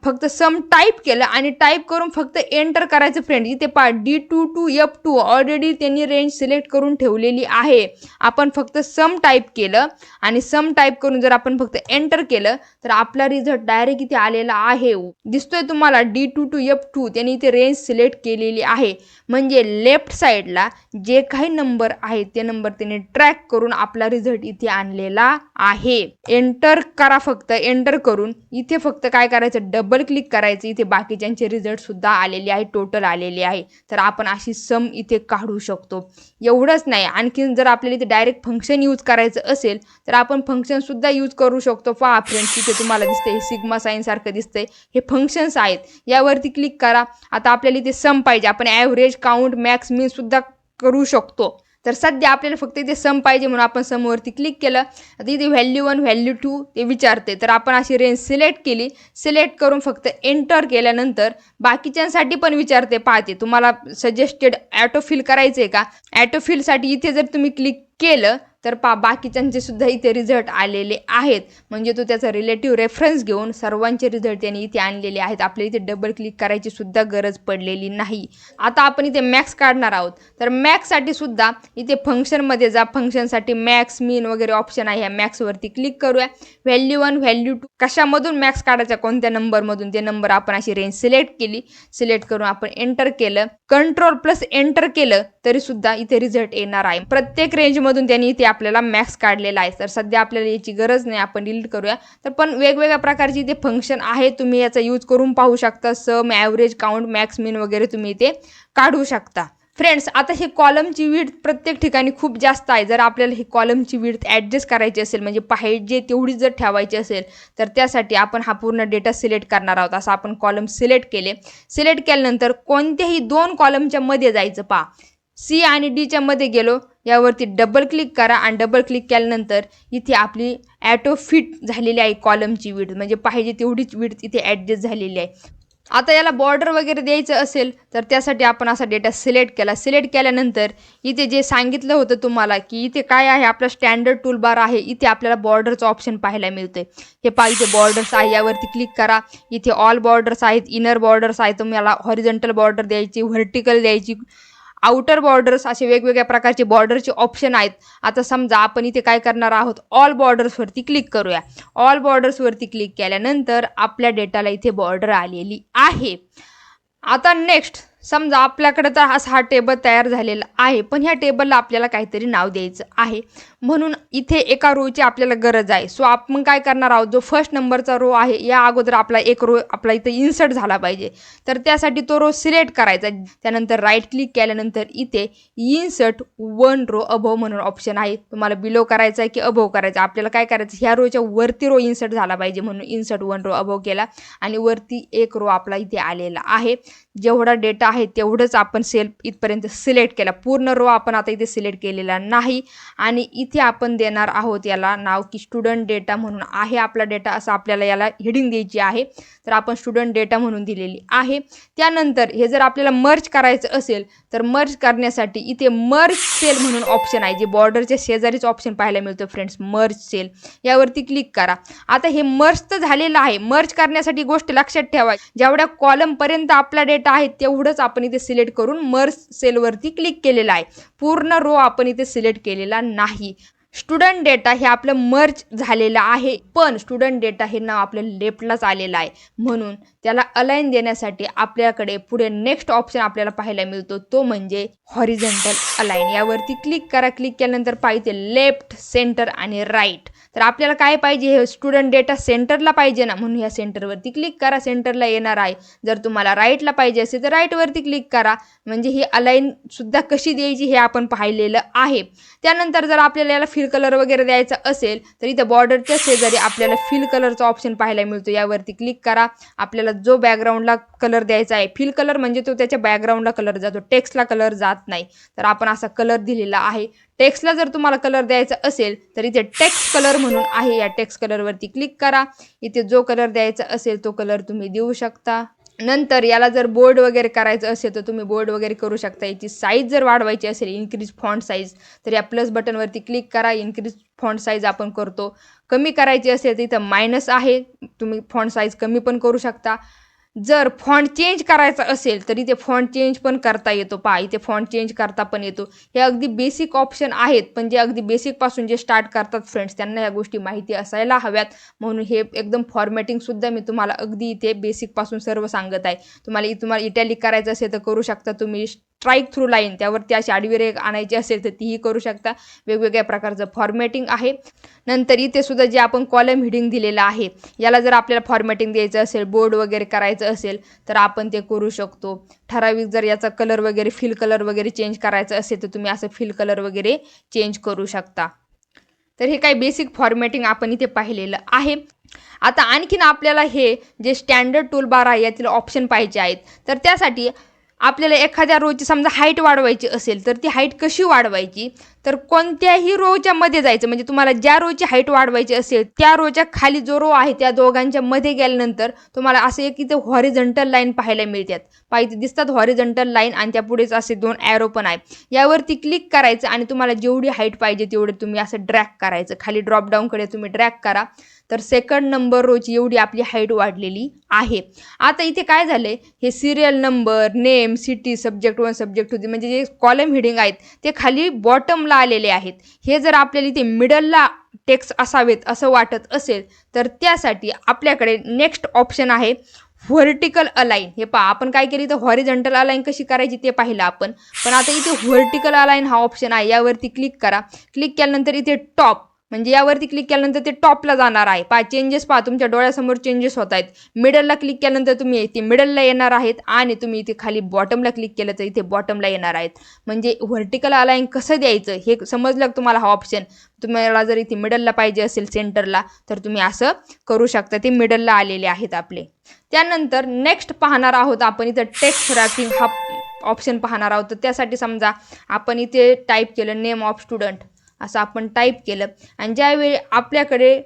फक्त सम टाईप केलं आणि टाईप करून फक्त एंटर करायचं. फ्रेंड इथे पहा D2 to F2 ऑलरेडी त्यांनी रेंज सिलेक्ट करून ठेवलेली आहे. आपण फक्त सम टाईप केलं आणि सम टाईप करून जर आपण फक्त एंटर केलं तर आपला रिझल्ट डायरेक्ट इथे आलेला आहे. दिसतोय तुम्हाला? D2 to F2 त्यांनी इथे रेंज सिलेक्ट केलेली आहे. म्हणजे लेफ्ट साईडला जे काही नंबर आहेत ते नंबर त्यांनी ट्रॅक करून आपला रिझल्ट इथे आणलेला आहे. एंटर करा, फक्त एंटर करून इथे फक्त काय करायचं, डबल क्लिक करायचं. इथे बाकीच्यांचे रिझल्ट सुद्धा आलेले आहे, टोटल आलेले आहे. तर आपण अशी सम इथे काढू शकतो. एवढंच नाही, आणखीन जर आपल्याला इथे डायरेक्ट फंक्शन यूज करायचं असेल तर आपण फंक्शन सुद्धा यूज करू शकतो. पहा फ्रेंड्स, इथे तुम्हाला दिसतंय सिग्मा साइन सारखं दिसतंय, हे फंक्शन्स आहेत. यावरती क्लिक करा. आता आपल्याला इथे सम पाहिजे, आपण ॲव्हरेज, काउंट, मॅक्स, मीन सुद्धा करू शकतो. तर सध्या आपल्याला फक्त इथे सम पाहिजे म्हणून आपण समवरती क्लिक केलं. आता इथे व्हॅल्यू 1, व्हॅल्यू 2 ते विचारते. तर आपण अशी रेंज सिलेक्ट केली. सिलेक्ट करून फक्त एंटर केल्यानंतर बाकीच्यांसाठी पण विचारते. पाहते तुम्हाला सजेस्टेड ॲटोफिल करायचं आहे का. ॲटोफिलसाठी इथे जर तुम्ही क्लिक केलं तर बाकीच्यांचे सुद्धा इथे रिझल्ट आलेले आहेत. म्हणजे तो त्याचा रिलेटिव्ह रेफरन्स घेऊन सर्वांचे रिझल्ट त्यांनी इथे आणलेले आहेत. आपल्याला इथे डबल क्लिक करायची सुद्धा गरज पडलेली नाही. आता आपण इथे मॅक्स काढणार आहोत. तर मॅक्ससाठी सुद्धा इथे फंक्शनमध्ये जा. फंक्शनसाठी मॅक्स, मीन वगैरे ऑप्शन आहे. ह्या मॅक्सवरती क्लिक करूया. व्हॅल्यू 1, व्हॅल्यू 2 कशामधून मॅक्स काढायचा, कोणत्या नंबरमधून, ते नंबर आपण अशी रेंज सिलेक्ट केली. सिलेक्ट करून आपण एंटर केलं. कंट्रोल प्लस एंटर केलं तरी सुद्धा इथे रिझल्ट येणार आहे. प्रत्येक रेंजमधून त्यांनी इथे आपल्याला मॅक्स काढलेला आहे. तर सध्या आपल्याला याची गरज नाही, आपण डिलीट करूया. तर पण वेगवेगळ्या प्रकारची इथे फंक्शन आहे, तुम्ही याचा यूज करून पाहू शकता. सम, ॲव्हरेज, काउंट, मॅक्स, मीन वगैरे तुम्ही इथे काढू शकता. फ्रेंड्स, आता हे कॉलमची विड्थ प्रत्येक ठिकाणी खूप जास्त आहे. जर आपल्याला ही कॉलमची विड्थ ॲडजस्ट करायची असेल, म्हणजे पाहिजे तेवढीच जर ठेवायची असेल तर त्यासाठी आपण हा पूर्ण डेटा सिलेक्ट करणार आहोत. असं आपण कॉलम सिलेक्ट केले. सिलेक्ट केल्यानंतर कोणत्याही 2 कॉलमच्या मध्ये जायचं. पहा C आणि Dच्या मध्ये गेलो, यावरती डबल क्लिक करा आणि डबल क्लिक केल्यानंतर इथे आपली ॲटो फिट झालेली आहे कॉलमची विड्थ, म्हणजे पाहिजे तेवढीच विड्थ इथे ॲडजस्ट झालेली आहे. आता याला बॉर्डर वगैरे द्यायचं असेल तर त्यासाठी आपण असा डेटा सिलेक्ट केला. सिलेक्ट केल्यानंतर इथे जे सांगितलं होतं तुम्हाला की इथे काय आहे, आपला स्टँडर्ड टूल बार आहे. इथे आपल्याला बॉर्डरचं ऑप्शन पाहायला मिळते. हे पहा इथे बॉर्डर्स आहे, यावरती क्लिक करा. इथे ऑल बॉर्डर्स आहेत, इनर बॉर्डर्स आहेत. तुम्हाला हॉरिझॉन्टल बॉर्डर द्यायची, व्हर्टिकल द्यायची, आउटर बॉर्डर्स, असे वेगवेगळ्या प्रकारचे बॉर्डरचे ऑप्शन आहेत. आता समजा आपण इथे काय करणार आहोत, ऑल बॉर्डर्सवरती क्लिक करूया. ऑल बॉर्डर्सवरती क्लिक केल्यानंतर आपल्या डेटाला इथे बॉर्डर आलेली आहे. आता नेक्स्ट समजा आपल्याकडे तर असा हा टेबल तयार झालेला आहे, पण ह्या टेबलला आपल्याला काहीतरी नाव द्यायचं आहे. म्हणून इथे एका रोची आपल्याला गरज आहे. सो आपण काय करणार आहोत, जो फर्स्ट नंबरचा रो आहे या अगोदर आपला एक रो आपला इथे इन्सर्ट झाला पाहिजे. तर त्यासाठी तो रो सिलेक्ट करायचा. त्यानंतर राईट क्लिक केल्यानंतर इथे इन्सर्ट 1 रो अबव म्हणून ऑप्शन आहे. तुम्हाला बिलो करायचा आहे की अबव करायचा. आपल्याला काय करायचं, ह्या रोच्या वरती रो इन्सर्ट झाला पाहिजे म्हणून इन्सर्ट 1 रो अबव केला आणि वरती एक रो आपला इथे आलेला आहे. जेवढा डेटा आहे तेवढंच आपण सेल इथपर्यंत सिलेक्ट केला. पूर्ण रो आपण आता इथे सिलेक्ट केलेला नाही. आणि इथे आपण देणार आहोत याला नाव की स्टुडंट डेटा म्हणून आहे आपला डेटा, असं आपल्याला याला हेडिंग द्यायची आहे. तर आपण स्टुडंट डेटा म्हणून दिलेली आहे. त्यानंतर हे जर आपल्याला मर्ज करायचं असेल तर मर्ज करण्यासाठी इथे मर्ज सेल म्हणून ऑप्शन आहे, जे बॉर्डरच्या शेजारीच ऑप्शन पाहायला मिळतं फ्रेंड्स, मर्ज सेल. यावरती क्लिक करा. आता हे मर्ज तर झालेलं आहे. मर्ज करण्यासाठी गोष्ट लक्षात ठेवा, जेवढ्या कॉलम पर्यंत आपला डेटा आहे तेवढंच आपण इथे सिलेक्ट करून मर्ज सेलवरती क्लिक केलेलं आहे. पूर्ण रो आपण इथे सिलेक्ट केलेला नाही. स्टुडंट डेटा हे आपलं मर्ज झालेलं आहे, पण स्टुडंट डेटा हे नाव आपल्या लेफ्टलाच आलेलं आहे. म्हणून त्याला अलाइन देण्यासाठी आपल्याकडे पुढे नेक्स्ट ऑप्शन आपल्याला पाहायला मिळतो, तो म्हणजे हॉरिझॉन्टल अलाइन. यावरती क्लिक करा. क्लिक केल्यानंतर पाहिजे लेफ्ट, सेंटर आणि राईट. तर आपल्याला काय पाहिजे, हे स्टुडंट डेटा सेंटरला पाहिजे ना, म्हणून ह्या सेंटरवरती क्लिक करा. सेंटरला येणार आहे. जर तुम्हाला राईटला पाहिजे असेल तर राईटवरती क्लिक करा. म्हणजे ही अलाइन सुद्धा कशी द्यायची हे आपण पाहिलेलं आहे. त्यानंतर जर आपल्याला याला फिल कलर वगैरे द्यायचा असेल तर इथं बॉर्डरच्या शेजारी आपल्याला फिल कलरचा ऑप्शन पाहायला मिळतो. यावरती क्लिक करा. आपल्याला जो बॅकग्राऊंडला कलर द्यायचा आहे, फिल कलर म्हणजे तो त्याच्या बॅकग्राऊंडला कलर जातो, टेक्स्टला कलर जात नाही. तर आपण असा कलर दिलेला आहे. टेक्स्टला जर तुम्हाला कलर द्यायचा असेल तर इथे टेक्स्ट कलर म्हणून आहे, या टेक्स्ट कलरवरती क्लिक करा. इथे जो कलर द्यायचा असेल तो कलर तुम्ही देऊ शकता. नंतर याला जर बोर्ड वगैरे करायचं असेल तर तुम्ही बोर्ड वगैरे करू शकता. याची साईज जर वाढवायची असेल, इन्क्रीज फॉन्ट साईज, तर या प्लस बटनवरती क्लिक करा. इन्क्रीज फॉन्ट साईज आपण करतो. कमी करायची असेल तर इथं मायनस आहे, तुम्ही फॉन्ट साईज कमी पण करू शकता. जर फॉन्ट चेंज करायचा असेल तर इथे फॉन्ट चेंज पण करता येतो. पहा, इथे फॉन्ट चेंज करता पण येतो. हे अगदी बेसिक ऑप्शन आहेत, पण जे अगदी बेसिकपासून जे स्टार्ट करतात फ्रेंड्स त्यांना ह्या गोष्टी माहिती असायला हव्यात. म्हणून हे एकदम फॉर्मॅटिंगसुद्धा मी तुम्हाला अगदी इथे बेसिकपासून सर्व सांगत आहे. तुम्हाला इटॅलिक करायचं असेल तर करू शकता तुम्ही. स्ट्राईक थ्रू लाईन त्यावरती अशी आडवी रेघ आणायची असेल तर तीही करू शकता. वेगवेगळ्या प्रकारचं फॉर्मॅटिंग आहे. नंतर इथे सुद्धा जे आपण कॉलम हेडिंग दिलेलं आहे, याला जर आपल्याला फॉर्मॅटिंग द्यायचं असेल, बोर्ड वगैरे करायचं असेल तर आपण ते करू शकतो. ठराविक जर याचा कलर वगैरे, फिल कलर वगैरे चेंज करायचं असेल तर तुम्ही असं फिल कलर वगैरे चेंज करू शकता. तर हे काही बेसिक फॉर्मॅटिंग आपण इथे पाहिलेलं आहे. आता आणखीन आपल्याला हे जे स्टँडर्ड टूल बार आहे यातील ऑप्शन पाहिजे आहेत. तर त्यासाठी आपल्याला एखाद्या रोची समजा हाईट वाढवायची असेल तर ती हाईट कशी वाढवायची, तर कोणत्याही रोच्या मध्ये जायचं. म्हणजे तुम्हाला ज्या रोची हाईट वाढवायची असेल त्या रोच्या खाली जो रो आहे त्या दोघांच्या मध्ये गेल्यानंतर तुम्हाला असं एक इथे हॉरिझॉन्टल लाईन पाहायला मिळतात. पाहिजे दिसतात हॉरिझॉन्टल लाईन, आणि त्या पुढेच असे 2 ॲरो पण आहे. यावरती क्लिक करायचं आणि तुम्हाला जेवढी हाईट पाहिजे तेवढे तुम्ही असं ड्रॅग करायचं. खाली ड्रॉप डाऊनकडे तुम्ही ड्रॅग करा. तर सेकंड नंबर रोची एवढी आपली हाईट वाढलेली आहे. आता इथे काय झाले, हे serial number, name, city, subject 1, subject 2 म्हणजे जे कॉलम हेडिंग आहेत ते खाली बॉटमला आलेले आहेत. हे जर आपल्याला इथे मिडलला टेक्स्ट असावेत असं वाटत असेल तर त्यासाठी आपल्याकडे नेक्स्ट ऑप्शन आहे व्हर्टिकल अलाइन. हे पहा, आपण काय केली तर हॉरिझॉन्टल अलाइन कशी करायची ते पाहिलं आपण, पण आता इथे व्हर्टिकल अलाइन हा ऑप्शन आहे. यावरती क्लिक करा. क्लिक केल्यानंतर इथे टॉप म्हणजे यावरती क्लिक केल्यानंतर ते टॉपला जाणार आहे. पहा चेंजेस, पहा तुमच्या डोळ्यासमोर चेंजेस होत आहेत. मिडलला क्लिक केल्यानंतर तुम्ही इथे मिडलला येणार आहेत, आणि तुम्ही इथे खाली बॉटमला क्लिक केलं तर इथे बॉटमला येणार आहेत. म्हणजे व्हर्टिकल अलाइन कसं द्यायचं हे समजलं तुम्हाला. हा ऑप्शन तुम्हाला जर इथे मिडलला पाहिजे असेल, सेंटरला, तर तुम्ही असं करू शकता. ते मिडलला आलेले आहेत आपले. त्यानंतर नेक्स्ट पाहणार आहोत आपण इथं टेक्स्ट रॅपिंग हा ऑप्शन पाहणार आहोत. तर त्यासाठी समजा आपण इथे टाईप केलं नेम ऑफ स्टुडंट, असं आपण टाईप केलं, आणि ज्यावेळी आपल्याकडे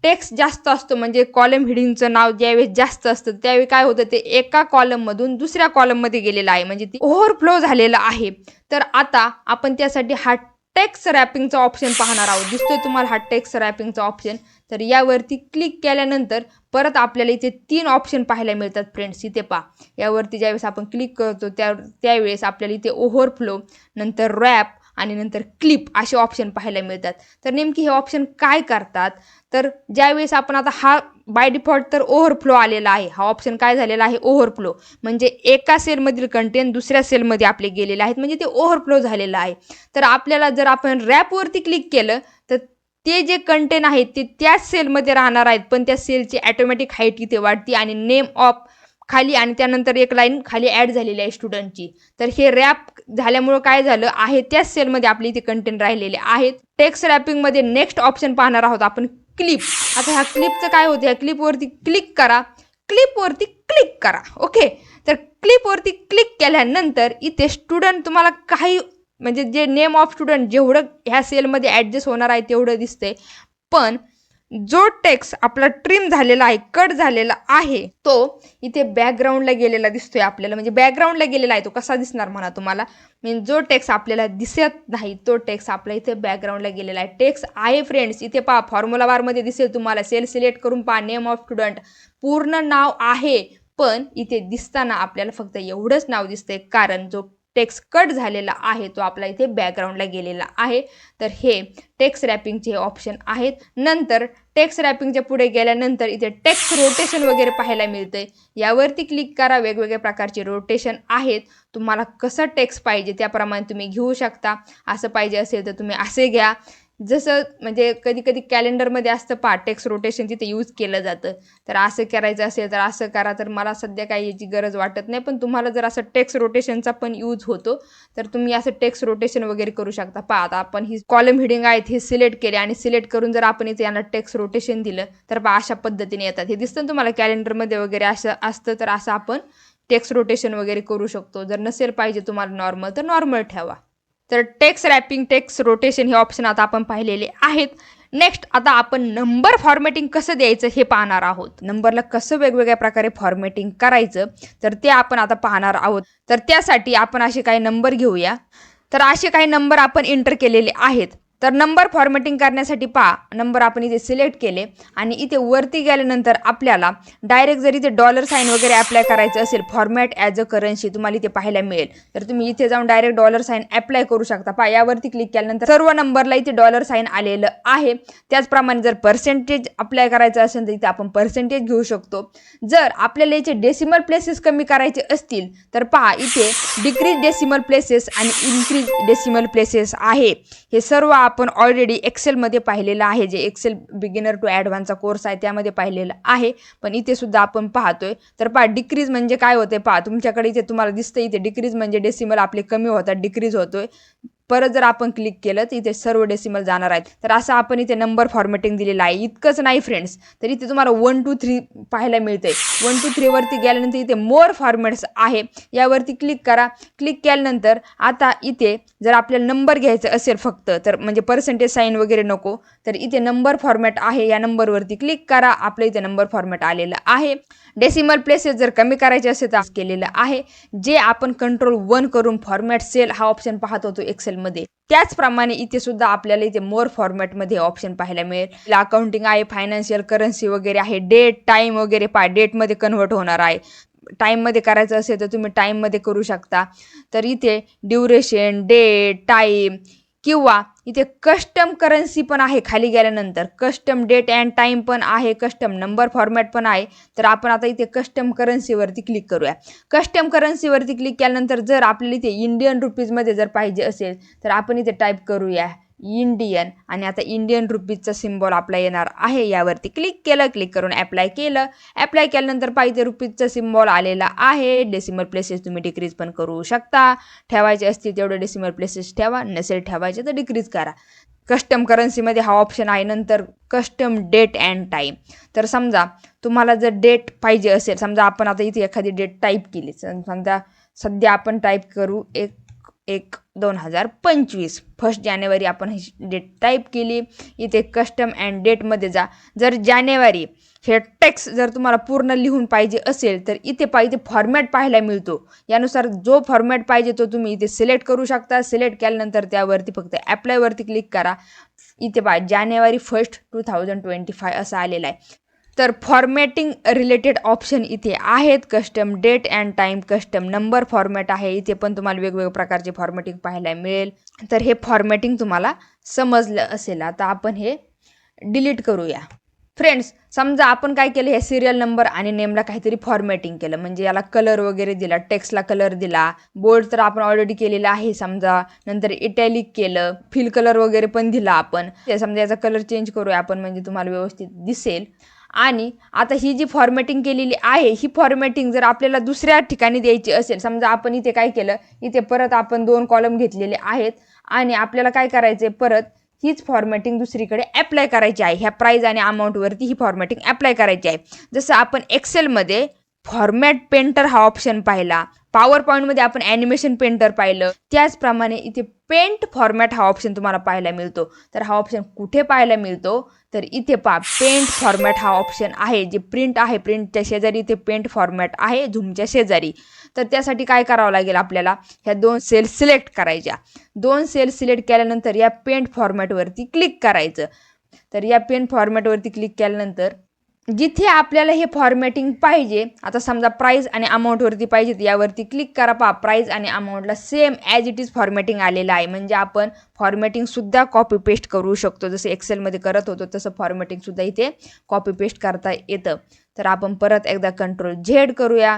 टेक्स्ट जास्त असतो म्हणजे कॉलम हेडिंगचं नाव ज्यावेळेस जास्त असतं त्यावेळी काय होतं, ते एका कॉलममधून दुसऱ्या कॉलममध्ये गेलेलं आहे, म्हणजे ती ओव्हरफ्लो झालेलं आहे. तर आता आपण त्यासाठी हा टेक्स्ट रॅपिंगचा ऑप्शन पाहणार आहोत. दिसतोय तुम्हाला हा टेक्स्ट रॅपिंगचा ऑप्शन. तर यावरती क्लिक केल्यानंतर परत आपल्याला इथे 3 ऑप्शन पाहायला मिळतात फ्रेंड्स. इथे पहा, यावरती ज्यावेळेस आपण क्लिक करतो त्यावेळेस आपल्याला इथे ओव्हरफ्लो, नंतर रॅप आणि नंतर क्लिप असे ऑप्शन पाहायला मिळतात. तर नेमकी हे ऑप्शन काय करतात, तर ज्यावेळेस आपण आता हा बाय डिफॉल्ट तर ओव्हरफ्लो आलेला आहे. हा ऑप्शन काय झालेला आहे, ओव्हरफ्लो, म्हणजे एका सेलमधील कंटेंट दुसऱ्या सेलमध्ये आपले गेलेले आहेत, म्हणजे ते ओव्हरफ्लो झालेलं आहे. तर आपल्याला जर आपण रॅपवरती क्लिक केलं तर ते जे कंटेंट आहेत ते त्याच सेलमध्ये राहणार आहेत, पण त्या सेलची ॲटोमॅटिक हाईट इथे वाढती आणि नेम ऑफ खाली आणि त्यानंतर एक लाईन खाली ॲड झालेली आहे स्टुडंटची. तर हे रॅप झाल्यामुळं काय झालं आहे, त्याच सेलमध्ये आपले इथे कंटेंट राहिलेले आहेत. टेक्स्ट रॅपिंगमध्ये नेक्स्ट ऑप्शन पाहणार आहोत आपण क्लिप. आता ह्या क्लिपचं काय होतं, ह्या क्लिपवरती क्लिक करा. क्लिपवरती क्लिक करा. ओके, तर क्लिपवरती क्लिक केल्यानंतर इथे स्टुडंट तुम्हाला काही म्हणजे जे नेम ऑफ स्टुडंट जेवढं ह्या सेलमध्ये ॲडजस्ट होणार आहे तेवढं दिसतंय, पण जो टेक्स्ट आपला ट्रिम झालेला आहे, कट झालेला आहे, तो इथे बॅकग्राऊंडला गेलेला दिसतोय आपल्याला. म्हणजे बॅकग्राऊंडला गेलेला आहे, तो कसा दिसणार म्हणा तुम्हाला. म्हणजे जो टेक्स्ट आपल्याला दिसत नाही तो टेक्स्ट आपला इथे बॅकग्राऊंडला गेलेला आहे. टेक्स्ट आहे फ्रेंड्स, इथे पहा फॉर्म्युला बारमध्ये दिसेल तुम्हाला. सेल सिलेक्ट करून पहा, नेम ऑफ स्टुडंट पूर्ण नाव आहे, पण इथे दिसताना आपल्याला फक्त एवढंच नाव दिसतंय, कारण जो टेक्स्ट कट झालेला आहे तो आपला इथे बॅकग्राऊंडला गेलेला आहे. तर हे टेक्स्ट रॅपिंगचे ऑप्शन आहेत. नंतर टेक्स्ट रॅपिंगच्या पुढे गेल्यानंतर इथे टेक्स्ट रोटेशन वगैरे पाहायला मिळतंय. यावरती क्लिक करा. वेगवेगळ्या प्रकारचे रोटेशन आहेत. तुम्हाला कसं टेक्स्ट पाहिजे त्याप्रमाणे तुम्ही घेऊ शकता. असं पाहिजे असेल तर तुम्ही असे घ्या. जसं म्हणजे कधी कधी कॅलेंडरमध्ये असतं पहा, टेक्स्ट रोटेशन तिथे यूज केलं जातं. तर असं करायचं असेल तर असं करा. तर मला सध्या काही याची गरज वाटत नाही, पण तुम्हाला जर असं टेक्स्ट रोटेशनचा पण यूज होतो तर तुम्ही असं टेक्स्ट रोटेशन वगैरे करू शकता. पहा, आता आपण ही कॉलम हेडिंग आहेत हे सिलेक्ट केले आणि सिलेक्ट करून जर आपण इथे यांना टेक्स्ट रोटेशन दिलं तर पहा अशा पद्धतीने येतात. हे दिसतं ना तुम्हाला कॅलेंडरमध्ये वगैरे असं असतं. तर असं आपण टेक्स्ट रोटेशन वगैरे करू शकतो. जर नसेल पाहिजे तुम्हाला नॉर्मल तर नॉर्मल ठेवा. तर टेक्स्ट रॅपिंग, टेक्स्ट रोटेशन हे ऑप्शन आता आपण पाहिलेले आहेत. नेक्स्ट आता आपण नंबर फॉर्मॅटिंग कसं द्यायचं हे पाहणार आहोत. नंबरला कसं वेगवेगळ्या प्रकारे फॉर्मॅटिंग करायचं तर ते आपण आता पाहणार आहोत. तर त्यासाठी आपण असे काही नंबर घेऊया. तर असे काही नंबर आपण एंटर केलेले आहेत. तर नंबर फॉर्मॅटिंग करण्यासाठी पहा, नंबर आपण इथे सिलेक्ट केले आणि इथे वरती गेल्यानंतर आपल्याला डायरेक्ट जर इथे डॉलर साईन वगैरे अप्लाय करायचं असेल, फॉर्मॅट ॲज अ करन्सी तुम्हाला इथे पाहायला मिळेल. तर तुम्ही इथे जाऊन डायरेक्ट डॉलर साईन अप्लाय करू शकता. पहा, यावरती क्लिक केल्यानंतर सर्व नंबरला इथे डॉलर साईन आलेलं आहे. त्याचप्रमाणे जर पर्सेंटेज अप्लाय करायचं असेल तर इथे आपण पर्सेंटेज घेऊ शकतो. जर आपल्याला इथे डेसिमल प्लेसेस कमी करायचे असतील तर पहा, इथे डिक्रीज डेसिमल प्लेसेस आणि इन्क्रीज डेसिमल प्लेसेस आहे. हे सर्व आपण ऑलरेडी एक्सेलमध्ये पाहिलेलं आहे. जे एक्सेल बिगिनर टू ॲडव्हान्सचा कोर्स आहे त्यामध्ये पाहिलेलं आहे, पण इथे सुद्धा आपण पाहतोय. तर पहा, डिक्रीज म्हणजे काय होते पहा, तुमच्याकडे इथे तुम्हाला दिसतं इथे डिक्रीज म्हणजे डेसिमल आपले कमी होतात, डिक्रीज होतोय. परत जर आपण क्लिक केलं तर इथे सर्व डेसिमल जाणार आहेत. तर असं आपण इथे नंबर फॉर्मॅटिंग दिलेलं आहे. इतकंच नाही फ्रेंड्स, तर इथे तुम्हाला 1 2 3 पाहायला मिळतंय. 1 2 3 वरती गेल्यानंतर इथे मोर फॉर्मॅट्स आहे, यावरती क्लिक करा. क्लिक केल्यानंतर आता इथे जर आपल्याला नंबर घ्यायचं असेल फक्त, तर म्हणजे पर्सेंटेज साईन वगैरे नको, तर इथे नंबर फॉर्मॅट आहे, या नंबरवरती क्लिक करा. आपलं इथे नंबर फॉर्मॅट आलेलं आहे. डेसिमल प्लेसेस जर कमी करायचे असेल तर केलेलं आहे, जे आपण कंट्रोल 1 करून फॉर्मॅट सेल हा ऑप्शन पाहत होतो एक्सेलमध्ये. त्याचप्रमाणे इथे सुद्धा आपल्याला इथे मोर फॉर्मॅटमध्ये ऑप्शन पाहायला मिळेल. अकाउंटिंग आहे, फायनान्शियल, करन्सी वगैरे आहे, डेट, टाईम वगैरे पहा, डेटमध्ये कन्वर्ट होणार आहे. टाईममध्ये करायचं असेल तर तुम्ही टाईममध्ये करू शकता. तर इथे ड्युरेशन, डेट, टाईम किंवा इथे कस्टम करन्सी पण आहे. खाली गेल्यानंतर कस्टम डेट अँड टाईम पण आहे, कस्टम नंबर फॉर्मॅट पण आहे. तर आपण आता इथे कस्टम करन्सीवरती क्लिक करूया. कस्टम करन्सीवरती क्लिक केल्यानंतर जर आपल्याला इथे इंडियन रुपीजमध्ये जर पाहिजे असेल तर आपण इथे टाईप करूया इंडियन आणि आता इंडियन रुपीजचा सिम्बॉल आपला येणार आहे. यावरती क्लिक केलं, क्लिक करून ॲप्लाय केलं. ॲप्लाय केल्यानंतर पाहिजे रुपीजचा सिम्बॉल आलेला आहे. डेसिमल प्लेसेस तुम्ही डिक्रीज पण करू शकता. ठेवायचे असतील तेवढे डेसिमल प्लेसेस ठेवा, नसेल ठेवायचे तर डिक्रीज करा. कस्टम करन्सीमध्ये हा ऑप्शन आहे. नंतर कस्टम डेट अँड टाईम. तर समजा तुम्हाला जर डेट पाहिजे असेल, समजा आपण आता इथे एखादी डेट टाईप केली, समजा सध्या आपण टाईप करू 1/1/2025 1 जानेवारी आपण ही डेट टाईप केली. इथे कस्टम अँड डेटमध्ये जा. जर जानेवारी हे टेक्स्ट जर तुम्हाला पूर्ण लिहून पाहिजे असेल तर इथे पाहिजे फॉर्मॅट पाहायला मिळतो. यानुसार जो फॉर्मॅट पाहिजे तो तुम्ही इथे सिलेक्ट करू शकता. सिलेक्ट केल्यानंतर त्यावरती फक्त ॲप्लायवरती क्लिक करा. इथे पहा जानेवारी 1 2025 असं आलेलं आहे. तर फॉर्मॅटिंग रिलेटेड ऑप्शन इथे आहेत. Custom date and time, custom number format आहे. इथे पण तुम्हाला वेगवेगळ्या प्रकारचे फॉर्मॅटिंग पाहायला मिळेल. तर हे फॉर्मॅटिंग तुम्हाला समजलं असेल. आता आपण हे डिलीट करूया. फ्रेंड्स, समजा आपण काय केलं, हे सिरियल नंबर आणि नेमला काहीतरी फॉर्मॅटिंग केलं, म्हणजे याला कलर वगैरे दिला, टेक्स्टला कलर दिला, बोल्ड तर आपण ऑलरेडी केलेला आहे समजा. नंतर इटॅलिक केलं, फिल कलर वगैरे पण दिला आपण. समजा याचा कलर चेंज करूया आपण म्हणजे तुम्हाला व्यवस्थित दिसेल. आणि आता ही जी फॉर्मॅटिंग केलेली आहे ही फॉर्मॅटिंग जर आपल्याला दुसऱ्या ठिकाणी द्यायची असेल, समजा आपण इथे काय केलं, इथे परत आपण 2 कॉलम घेतलेले आहेत आणि आपल्याला काय करायचे, परत हीच फॉर्मॅटिंग दुसरीकडे अप्लाय करायची आहे. ह्या प्राईज आणि अमाऊंटवरती ही फॉर्मॅटिंग अप्लाय करायची आहे. जसं आपण एक्सेलमध्ये फॉर्मॅट पेंटर हा ऑप्शन पाहिला, पॉवर पॉईंटमध्ये आपण ॲनिमेशन पेंटर पाहिलं, त्याचप्रमाणे इथे पेंट फॉर्मॅट हा ऑप्शन तुम्हाला पाहायला मिळतो. तर हा ऑप्शन कुठे पाहायला मिळतो, तर इथे पहा पेंट फॉर्मॅट हा ऑप्शन आहे. जे प्रिंट आहे, प्रिंटच्या शेजारी इथे पेंट फॉर्मॅट आहे झूमच्या शेजारी. तर त्यासाठी काय करावं लागेल, आपल्याला ह्या 2 सेल सिलेक्ट करायच्या. 2 सेल सिलेक्ट केल्यानंतर या पेंट फॉर्मॅटवरती क्लिक करायचं. तर या पेंट फॉर्मॅटवरती क्लिक केल्यानंतर जिथे आपल्याला हे फॉर्मॅटिंग पाहिजे, आता समजा प्राईस आणि अमाऊंटवरती पाहिजे, यावरती क्लिक करा. पहा प्राईस आणि अमाऊंटला same as it is formatting आलेलं आहे. म्हणजे आपण फॉर्मॅटिंगसुद्धा कॉपी पेस्ट करू शकतो. जसं एक्सेलमध्ये करत होतो तसं फॉर्मॅटिंगसुद्धा इथे कॉपी पेस्ट करता येतं. तर आपण परत एकदा Ctrl+Z करूया.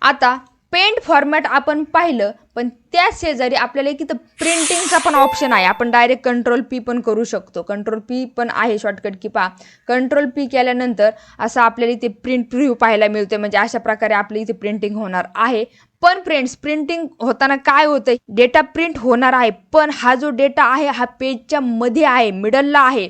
आता पेंट फॉर्मॅट आपण पाहिलं, पण त्या शेजारी आपल्याला एक इथं प्रिंटिंगचा पण ऑप्शन आहे. आपण डायरेक्ट Ctrl+P पण करू शकतो. Ctrl+P पण आहे शॉर्टकट की. पहा Ctrl+P केल्यानंतर असं आपल्याला इथे प्रिंट प्रिव्ह्यू पाहायला मिळते. म्हणजे अशा प्रकारे आपली इथे प्रिंटिंग होणार आहे. पण फ्रेंड्स, प्रिंटिंग होताना काय होतं, डेटा प्रिंट होणार आहे, पण हा जो डेटा आहे हा पेजच्या मध्ये आहे, मिडलला आहे,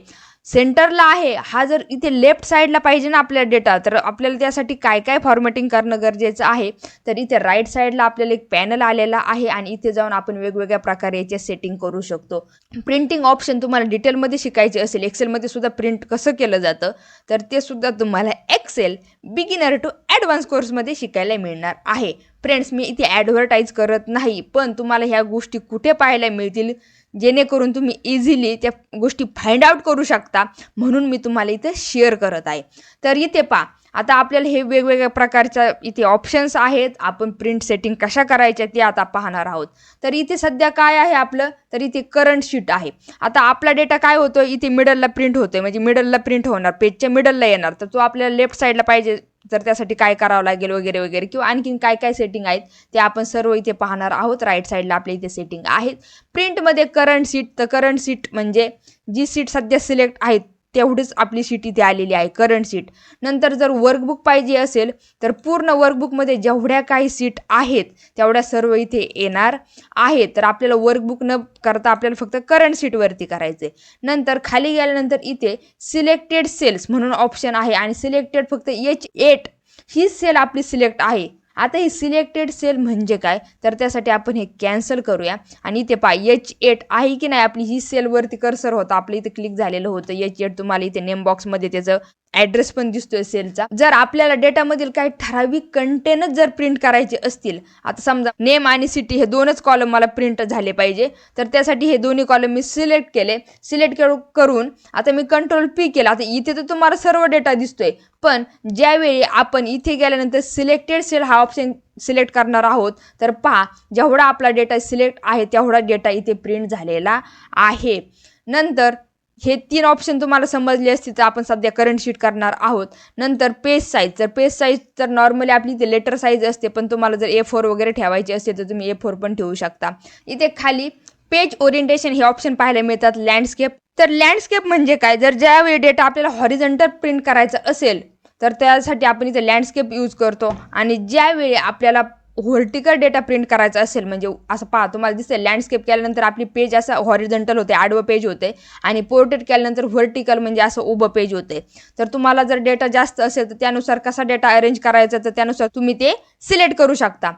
सेंटरला आहे. हा जर इथे लेफ्ट साईडला पाहिजे ना आपल्याला डेटा, तर आपल्याला त्यासाठी काय काय फॉर्मॅटिंग करणं गरजेचं आहे. तर इथे राईट साईडला आपल्याला एक पॅनल आलेला आहे आणि इथे जाऊन आपण वेगवेगळ्या प्रकारे याचे सेटिंग करू शकतो. प्रिंटिंग ऑप्शन तुम्हाला डिटेलमध्ये शिकायचे असेल, एक्सेलमध्ये सुद्धा प्रिंट कसं केलं जातं, तर ते सुद्धा तुम्हाला एक्सेल बिगिनर टू ॲडव्हान्स कोर्समध्ये शिकायला मिळणार आहे. फ्रेंड्स, मी इथे ॲडव्हर्टाईज करत नाही, पण तुम्हाला ह्या गोष्टी कुठे पाहायला मिळतील जेणेकरून तुम्ही इझिली त्या गोष्टी फाइंड आउट करू शकता, म्हणून मी तुम्हाला इथे शेअर करत आहे. तर इथे पहा, आता आपल्याला हे वेगवेगळ्या प्रकारच्या इथे ऑप्शन्स आहेत. आपण प्रिंट सेटिंग कशा करायच्या ते आता पाहणार आहोत. तर इथे सध्या काय आहे आपलं, तर इथे करंट शीट आहे. आता आपला डेटा काय होतो, इथे मिडलला प्रिंट होतोय, म्हणजे मिडलला प्रिंट होणार, पेजच्या मिडलला येणार. तर तो आपल्याला लेफ्ट साईडला पाहिजे, तर त्यासाठी काय करावं लागेल वगैरे वगैरे, किंवा आणखीन काय काय सेटिंग आहेत ते आपण सर्व इथे पाहणार आहोत. राईट साईडला आपल्या इथे सेटिंग आहेत. प्रिंटमध्ये करंट सीट, तर करंट सीट म्हणजे जी सीट सध्या सिलेक्ट आहेत तेवढीच आपली सीट इथे आलेली आहे, करंट सीट. नंतर जर वर्कबुक पाहिजे असेल तर पूर्ण वर्कबुकमध्ये जेवढ्या काही सीट आहेत तेवढ्या सर्व इथे येणार आहेत. तर आपल्याला वर्कबुक न करता आपल्याला फक्त करंट सीटवरती करायचे. नंतर खाली गेल्यानंतर इथे सिलेक्टेड सेल्स म्हणून ऑप्शन आहे आणि सिलेक्टेड फक्त H8 ही सेल आपली सिलेक्ट आहे. आता ही सिलेक्टेड सेल म्हणजे काय, तर त्यासाठी आपण हे कॅन्सल करूया आणि इथे पहा H8 आहे की नाही, आपली ही सेलवरती कर्सर होता, आपलं इथे क्लिक झालेलं होतं H8. तुम्हाला इथे नेम बॉक्समध्ये त्याचं ॲड्रेस पण दिसतोय सेलचा. जर आपल्याला डेटामधील काही ठराविक कंटेनच जर प्रिंट करायचे असतील, आता समजा नेम आणि सिटी हे 2च कॉलम मला प्रिंट झाले पाहिजे, तर त्यासाठी हे दोन्ही कॉलम मी सिलेक्ट केले. सिलेक्ट करून आता मी Ctrl+P केला. आता इथे तर तुम्हाला सर्व डेटा दिसतोय, पण ज्यावेळी आपण इथे गेल्यानंतर सिलेक्टेड सेल हा ऑप्शन सिलेक्ट करणार आहोत, तर पहा जेवढा आपला डेटा सिलेक्ट आहे तेवढा डेटा इथे प्रिंट झालेला आहे. नंतर हे 3 ऑप्शन तुम्हाला समजले असतील, तर आपण सध्या करंट शीट करणार आहोत. नंतर पेज साईज, तर पेज साईज तर नॉर्मली आपली इथे लेटर साईज असते, पण तुम्हाला जर A4 वगैरे ठेवायचे असेल तर तुम्ही A4 पण ठेवू शकता. इथे खाली पेज ओरिएंटेशन हे ऑप्शन पाहायला मिळतात. लँडस्केप, तर लँडस्केप म्हणजे काय, जर ज्यावेळी डेटा आपल्याला हॉरिझॉन्टल प्रिंट करायचा असेल तर त्यासाठी आपण इथे लँडस्केप यूज करतो. आणि ज्यावेळी आपल्याला व्हर्टिकल डेटा प्रिंट करायचा असेल, म्हणजे असं पहा तुम्हाला दिसतं लँडस्केप केल्यानंतर आपली पेज असं हॉरिझॉन्टल होते, आडवं पेज होते, आणि पोर्ट्रेट केल्यानंतर व्हर्टिकल म्हणजे असं उभं पेज होते. तर तुम्हाला जर डेटा जास्त असेल तर त्यानुसार कसा डेटा अरेंज करायचा, तर त्यानुसार तुम्ही ते सिलेक्ट करू शकता.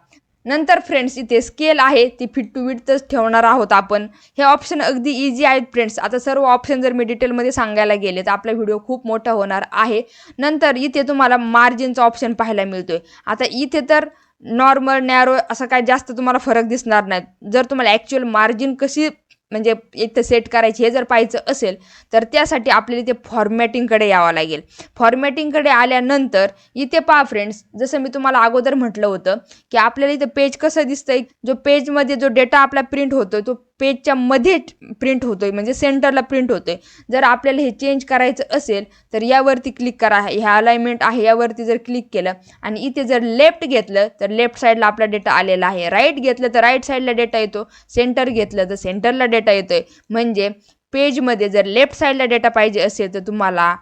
नंतर फ्रेंड्स इथे स्केल आहे, ती फिट टू विड्थच ठेवणार आहोत आपण. हे ऑप्शन अगदी इझी आहेत फ्रेंड्स. आता सर्व ऑप्शन जर मी डिटेलमध्ये सांगायला गेले तर आपला व्हिडिओ खूप मोठा होणार आहे. नंतर इथे तुम्हाला मार्जिनचा ऑप्शन पाहायला मिळतोय. आता इथे तर नॉर्मल, नॅरो असं काय जास्त तुम्हाला फरक दिसणार नाही. जर तुम्हाला ॲक्च्युअल मार्जिन कशी म्हणजे इथं सेट करायची हे जर पाहायचं असेल तर त्यासाठी आपल्याला इथे फॉर्मॅटिंगकडे यावं लागेल. फॉर्मॅटिंगकडे आल्यानंतर इथे पहा फ्रेंड्स, जसं मी तुम्हाला अगोदर म्हटलं होतं की आपल्याला इथे पेज कसं दिसतंय, जो पेजमध्ये जो डेटा आपला प्रिंट होतोय तो पेजच्या मध्ये प्रिंट होतोय, म्हणजे सेंटरला प्रिंट होतोय. जर आपल्याला हे चेंज करायचं असेल तर यावरती क्लिक करा, ह्या अलाइनमेंट आहे यावरती जर क्लिक केलं आणि इथे जर लेफ्ट घेतलं तर लेफ्ट साईडला आपला डेटा आलेला आहे, राईट घेतलं तर राईट साईडला डेटा येतो, सेंटर घेतलं तर सेंटरला डेटा येतोय. म्हणजे पेजमध्ये जर लेफ्ट साईडला डेटा पाहिजे असेल तर तुम्हाला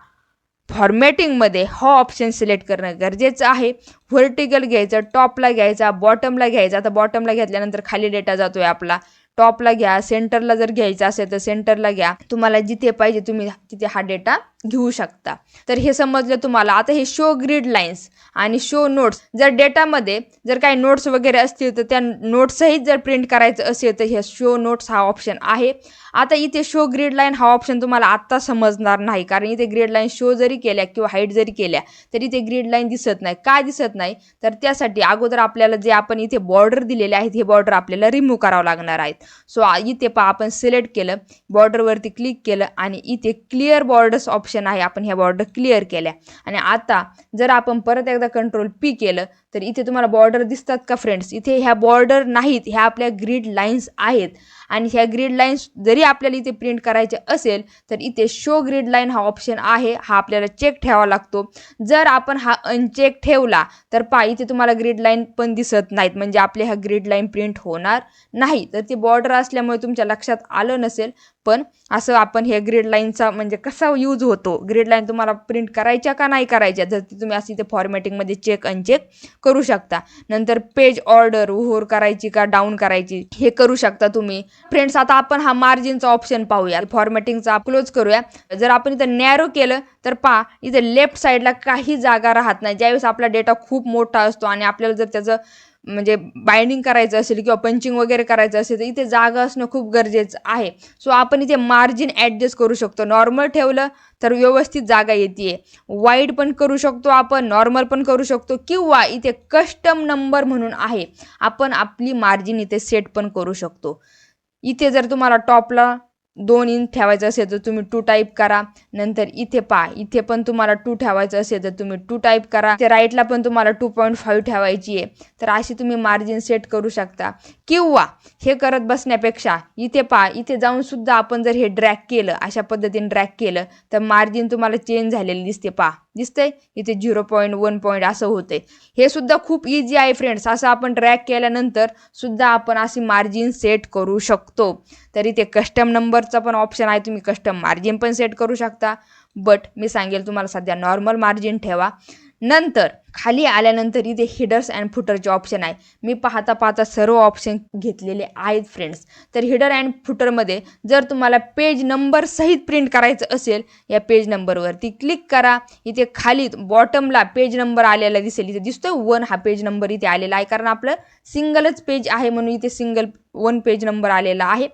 फॉर्मॅटिंगमध्ये हा ऑप्शन सिलेक्ट करणं गरजेचं आहे. व्हर्टिकल घ्यायचं, टॉपला घ्यायचा, बॉटमला घ्यायचा. आता बॉटमला घेतल्यानंतर खाली डेटा जातोय आपला, टॉपला घ्या. सेंटरला जर घ्यायचा असेल तर सेंटरला घ्या. तुम्हाला जिथे पाहिजे तुम्ही तिथे हा डेटा घेऊ शकता. तर हे समजलं तुम्हाला. आता हे शो ग्रीड लाईन्स आणि शो नोट्स, जर डेटामध्ये जर काही नोट्स वगैरे असतील तर त्या नोट्ससहित जर प्रिंट करायचं असेल तर हे शो नोट्स हा ऑप्शन आहे. आता इथे शो ग्रीड लाईन हा ऑप्शन तुम्हाला आत्ता समजणार नाही, कारण इथे ग्रीड लाईन शो जरी केल्या किंवा हाईट जरी केल्या तरी इथे ग्रीड लाईन दिसत नाही. का दिसत नाही तर त्यासाठी अगोदर आपल्याला जे आपण इथे बॉर्डर दिलेले आहेत हे बॉर्डर आपल्याला रिमूव्ह करावं लागणार आहेत. सो इथे आपण सिलेक्ट केलं, बॉर्डरवरती क्लिक केलं आणि इथे क्लिअर बॉर्डर्स ऑप्शन आहे, आपण ह्या बॉर्डर क्लिअर केल्या. आणि आता जर आपण परत एकदा कंट्रोल P केलं तर इथे तुम्हाला बॉर्डर दिसतात का फ्रेंड्स? इथे ह्या बॉर्डर नाहीत, ह्या आपल्या ग्रीड लाईन्स आहेत. आणि ह्या ग्रीड लाईन्स जरी आपल्याला इथे प्रिंट करायचे असेल तर इथे शो ग्रीड लाईन हा ऑप्शन आहे, हा आपल्याला चेक ठेवावा लागतो. जर आपण हा अनचेक ठेवला तर इथे तुम्हाला ग्रीड लाईन पण दिसत नाहीत, म्हणजे आपल्या ह्या ग्रीड लाईन प्रिंट होणार नाही. तर ती बॉर्डर असल्यामुळे तुमच्या लक्षात आलं नसेल, पण असं आपण हे ग्रीड लाईनचा म्हणजे कसा यूज होतो, ग्रीड लाईन तुम्हाला प्रिंट करायच्या का नाही करायच्या, जर तुम्ही असं इथे फॉर्मॅटिंगमध्ये चेक अनचेक करू शकता. नंतर पेज ऑर्डर वर करायची का डाऊन करायची हे करू शकता तुम्ही. फ्रेंड्स, आता आपण हा मार्जिनचा ऑप्शन पाहूया. फॉर्मॅटिंगचा क्लोज करूया. जर आपण इथं नॅरो केलं तर इथे लेफ्ट साईडला काही जागा राहत नाही. ज्यावेळेस आपला डेटा खूप मोठा असतो आणि आपल्याला जर त्याचं म्हणजे बाइंडिंग करायचं असेल किंवा पंचिंग वगैरे करायचं असेल तर इथे जागा असणं खूप गरजेचं आहे. सो आपण इथे मार्जिन ॲडजस्ट करू शकतो. नॉर्मल ठेवलं तर व्यवस्थित जागा येते, वाईड पण करू शकतो आपण, नॉर्मल पण करू शकतो, किंवा इथे कस्टम नंबर म्हणून आहे, आपण आपली मार्जिन इथे सेट पण करू शकतो. इथे जर तुम्हाला टॉपला 2 इंच ठेवायचं असेल तर तुम्ही 2 टाईप करा. नंतर इथे इथे पण तुम्हाला 2 ठेवायचं असेल तर तुम्ही 2 टाईप करा. इथे राईटला पण तुम्हाला 2.5 ठेवायची आहे. तर अशी तुम्ही मार्जिन सेट करू शकता. किंवा हे करत बसण्यापेक्षा इथे इथे जाऊन सुद्धा आपण जर हे ड्रॅग केलं, अशा पद्धतीने ड्रॅग केलं तर मार्जिन तुम्हाला चेंज झालेली दिसते. दिसतंय इथे 0.1 असं होतंय. हे सुद्धा खूप इझी आहे फ्रेंड्स. असं आपण ड्रॅग केल्यानंतर सुद्धा आपण अशी मार्जिन सेट करू शकतो. तर इथे कस्टम नंबरचा पण ऑप्शन आहे, तुम्ही कस्टम मार्जिन पण सेट करू शकता. बट मी सांगेल तुम्हाला सध्या नॉर्मल मार्जिन ठेवा. नंतर खाली आल्यानंतर इथे हिडर्स अँड फुटरचे ऑप्शन आहे. मी पाहता सर्व ऑप्शन घेतलेले आहेत फ्रेंड्स. तर हिडर अँड फुटरमध्ये जर तुम्हाला पेज नंबर सहित प्रिंट करायचं असेल, या पेज नंबरवरती क्लिक करा. इथे खाली बॉटमला पेज नंबर आलेला दिसेल, इथे दिसतोय 1 हा पेज नंबर इथे आलेला आहे, कारण आपलं सिंगलच पेज आहे म्हणून इथे 1 पेज नंबर आलेला आहे.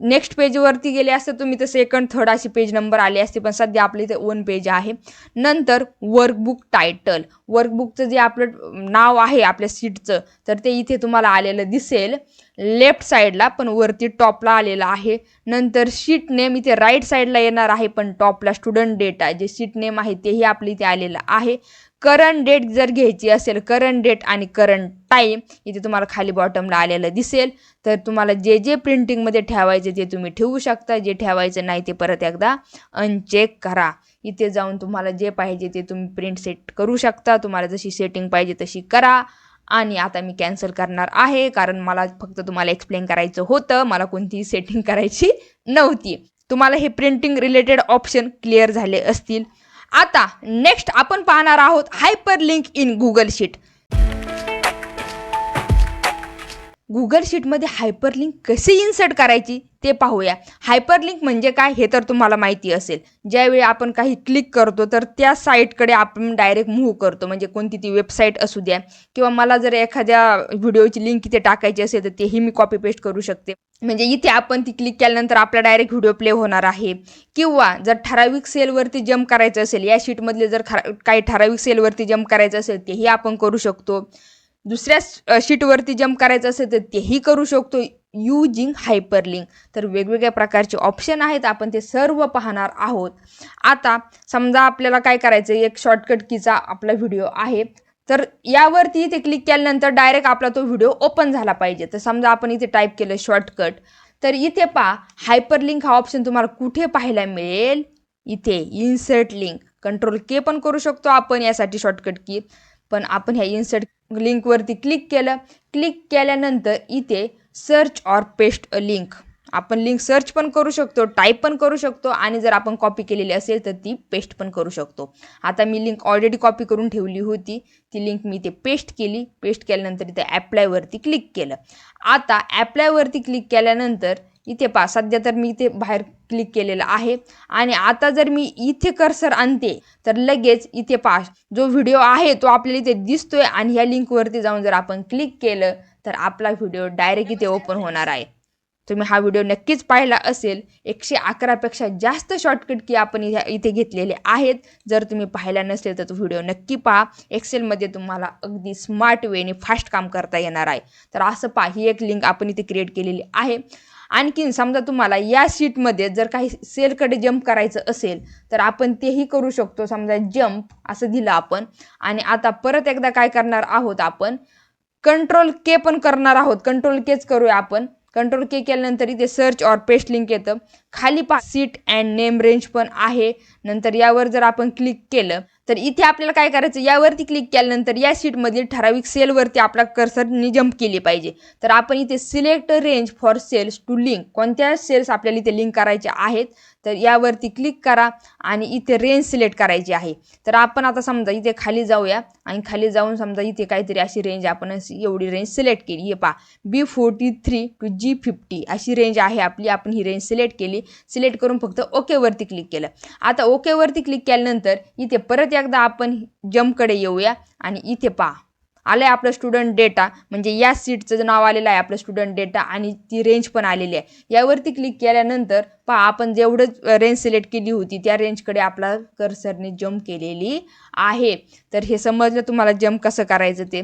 नेक्स्ट पेजवरती गेले असते तुम्ही तर 2nd 3rd अशी पेज नंबर आले असते, पण सध्या आपल्या इथे 1 पेज आहे. नंतर वर्कबुक टायटल, वर्कबुकचं जे आपलं नाव आहे आपल्या सीटचं तर ते इथे तुम्हाला आलेलं दिसेल लेफ्ट साईडला, पण वरती टॉपला आलेलं आहे. नंतर शीट नेम इथे राईट साईडला येणार आहे, पण टॉपला स्टुडंट डेटा जे शीट नेम आहे तेही आपल्या इथे आलेलं आहे. करंट डेट जर घ्यायची असेल, करंट डेट आणि करंट टाईम इथे तुम्हाला खाली बॉटमला आलेलं दिसेल. तर तुम्हाला जे प्रिंटिंगमध्ये ठेवायचे ते तुम्ही ठेवू शकता, जे ठेवायचं नाही ते परत एकदा अनचेक करा. इथे जाऊन तुम्हाला जे पाहिजे ते तुम्ही प्रिंट सेट करू शकता. तुम्हाला जशी सेटिंग पाहिजे तशी करा. आणि आता मी कॅन्सल करणार आहे, कारण मला फक्त तुम्हाला एक्सप्लेन करायचं होतं, मला कोणतीही सेटिंग करायची नव्हती. तुम्हाला हे प्रिंटिंग रिलेटेड ऑप्शन क्लिअर झाले असतील. आता नेक्स्ट आपण पाहणार आहोत hyperlink in Google sheet. Google शीटमध्ये हायपरलिंक कशी इन्सर्ट करायची ते पाहूया. हायपरलिंक म्हणजे काय हे तर तुम्हाला माहिती असेल. ज्यावेळी आपण काही क्लिक करतो तर त्या साईटकडे आपण डायरेक्ट मूव्ह करतो, म्हणजे कोणती ती वेबसाईट असू द्या, किंवा मला जर एखाद्या व्हिडिओची लिंक इथे टाकायची असेल तर तेही मी कॉपी पेस्ट करू शकते. म्हणजे इथे आपण ती क्लिक केल्यानंतर आपला डायरेक्ट व्हिडिओ प्ले होणार आहे. किंवा जर ठराविक सेलवरती जम्प करायचं असेल, या शीटमधले जर काही ठराविक सेलवरती जम्प करायचं असेल तेही आपण करू शकतो. दुसऱ्या शीटवरती जम्प करायचं असेल तर तेही करू शकतो यूजिंग हायपरलिंक. तर वेगवेगळ्या प्रकारचे ऑप्शन आहेत, आपण ते सर्व पाहणार आहोत. आता समजा आपल्याला काय करायचं, एक शॉर्टकट कीचा आपला व्हिडिओ आहे, तर यावरती इथे क्लिक केल्यानंतर डायरेक्ट आपला तो व्हिडिओ ओपन झाला पाहिजे. तर समजा आपण इथे टाईप केलं शॉर्टकट, तर इथे हायपरलिंक हा ऑप्शन तुम्हाला कुठे पाहायला मिळेल, इथे इन्सर्ट लिंक. कंट्रोल K पण करू शकतो आपण यासाठी शॉर्टकट की, पण आपण ह्या इन्सर्ट लिंकवरती क्लिक केलं. क्लिक केल्यानंतर इथे search or paste a link, आपण लिंक सर्च पण करू शकतो, टाईप पण करू शकतो, आणि जर आपण कॉपी केलेली असेल तर ती पेस्ट पण करू शकतो. आता मी लिंक ऑलरेडी कॉपी करून ठेवली होती, ती लिंक मी इथे पेस्ट केली. पेस्ट केल्यानंतर इथे ॲप्लायवरती क्लिक केलं. आता ॲप्लायवरती क्लिक केल्यानंतर इथे पहा सध्या तर मी इथे बाहेर क्लिक केलेलं आहे आणि आता जर मी इथे कर्सर आणते तर लगेच इथे पहा जो व्हिडिओ आहे तो आपल्याला इथे दिसतोय आणि ह्या लिंकवरती जाऊन जर आपण क्लिक केलं तर आपला व्हिडिओ डायरेक्ट इथे ओपन होणार आहे. तुम्ही हा व्हिडिओ नक्कीच पाहिला असेल. 111 पेक्षा जास्त शॉर्टकट की आपण इथे घेतलेले आहेत. जर तुम्ही पाहिला नसेल तर तो व्हिडिओ नक्की पहा. एक्सेलमध्ये तुम्हाला अगदी स्मार्ट वेने फास्ट काम करता येणार आहे. तर असं पहा, ही एक लिंक आपण इथे क्रिएट केलेली आहे. आणखीन समजा तुम्हाला या शीटमध्ये जर काही सेलकडे जंप करायचं असेल तर आपण तेही करू शकतो. समजा जंप असं दिलं आपण आणि आता परत एकदा काय करणार आहोत, आपण कंट्रोल के पण करणार आहोत. कंट्रोल केच करूया आपण. कंट्रोल के केल्यानंतर इथे सर्च और पेस्ट लिंक येतं. खाली पहा सीट अँड नेम रेंज पण आहे. नंतर यावर जर आपण क्लिक केलं तर इथे आपल्याला काय करायचं, यावरती क्लिक केल्यानंतर या शीटमधील ठराविक सेलवरती आपला कर्सरनी जंप केली पाहिजे. तर आपण इथे select range for cells to link, कोणत्या सेल्स आपल्याला इथे लिंक करायचे आहेत तर यावरती क्लिक करा आणि इथे रेंज सिलेक्ट करायची आहे. तर आपण आता समजा इथे खाली जाऊया आणि खाली जाऊन समजा इथे काहीतरी अशी रेंज आपण एवढी रेंज सिलेक्ट केली. हे पहा B43 to G50 अशी रेंज आहे आपली. आपण ही रेंज सिलेक्ट केली. सिलेक्ट करून फक्त ओकेवरती क्लिक केलं. आता ओकेवरती क्लिक केल्यानंतर इथे परत एकदा आपण जंपकडे येऊया आणि इथे पहा आलं आहे आपलं स्टुडंट डेटा, म्हणजे या सीटचं नाव आलेलं आहे आपलं स्टुडंट डेटा आणि ती रेंज पण आलेली आहे. यावरती क्लिक केल्यानंतर पहा आपण जेवढं रेंज सिलेक्ट केली होती त्या रेंजकडे आपला कर्सरने जंप केलेली आहे. तर हे समजलं तुम्हाला जंप कसं करायचं ते.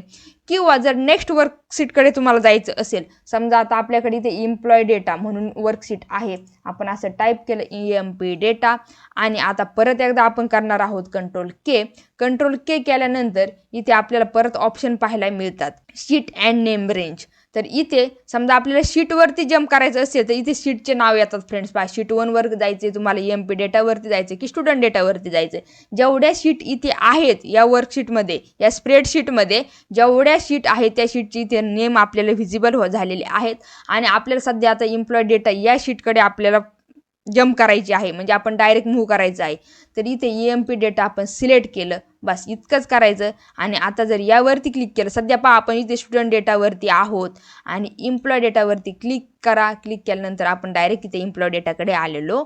किंवा जर नेक्स्ट वर्कशीटकडे तुम्हाला जायचं असेल, समजा आता आपल्याकडे इथे एम्प्लॉय डेटा म्हणून वर्कशीट आहे. आपण असं टाईप केलं EMP डेटा आणि आता परत एकदा आपण करणार आहोत कंट्रोल के. कंट्रोल के केल्यानंतर इथे आपल्याला परत ऑप्शन पाहायला मिळतात शीट अँड नेम रेंज. तर इथे समजा आपल्याला शीटवरती जंप करायचं असेल तर इथे शीटचे नाव येतात फ्रेंड्स. पहा शीट 1 वर जायचे तुम्हाला, EMP डेटावरती जायचे की स्टुडंट डेटावरती जायचे. जेवढ्या शीट इथे आहेत या वर्कशीटमध्ये, या स्प्रेडशीटमध्ये जेवढ्या शीट आहेत त्या शीटची इथे नेम आपल्याला व्हिजिबल झालेले आहेत. आणि आपल्याला सध्या आता एम्प्लॉय डेटा या शीटकडे आपल्याला जंप करायची आहे, म्हणजे आपण डायरेक्ट मूव्ह करायचं आहे. तर इथे EMP डेटा आपण सिलेक्ट केलं, बस इतकंच करायचं. आणि आता जर यावरती क्लिक केलं, सध्या पहा आपण इथे स्टुडंट डेटावरती आहोत आणि एम्प्लॉय डेटावरती क्लिक करा. क्लिक केल्यानंतर आपण डायरेक्ट इथे एम्प्लॉय डेटाकडे आलेलो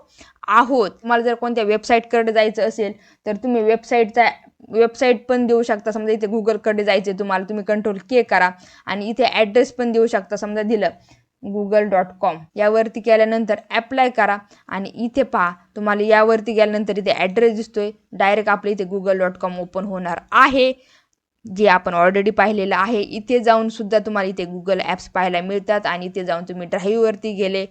आहोत. तुम्हाला जर कोणत्या वेबसाईटकडे जायचं असेल तर तुम्ही वेबसाईट पण देऊ शकता. समजा इथे गुगलकडे जायचं तुम्हाला, तुम्ही कंट्रोल के करा आणि इथे ॲड्रेस पण देऊ शकता. समजा दिलं google.com, यावरती केल्यानंतर ॲप्लाय करा आणि इथे पहा तुम्हाला यावरती गेल्यानंतर इथे ॲड्रेस दिसतोय. डायरेक्ट आपलं इथे google.com ओपन होणार आहे, जे आपण ऑलरेडी पाहिलेलं आहे. इथे जाऊन सुद्धा तुम्हाला इथे गुगल ॲप्स पाहायला मिळतात आणि इथे जाऊन तुम्ही ड्राईव्हवरती गेले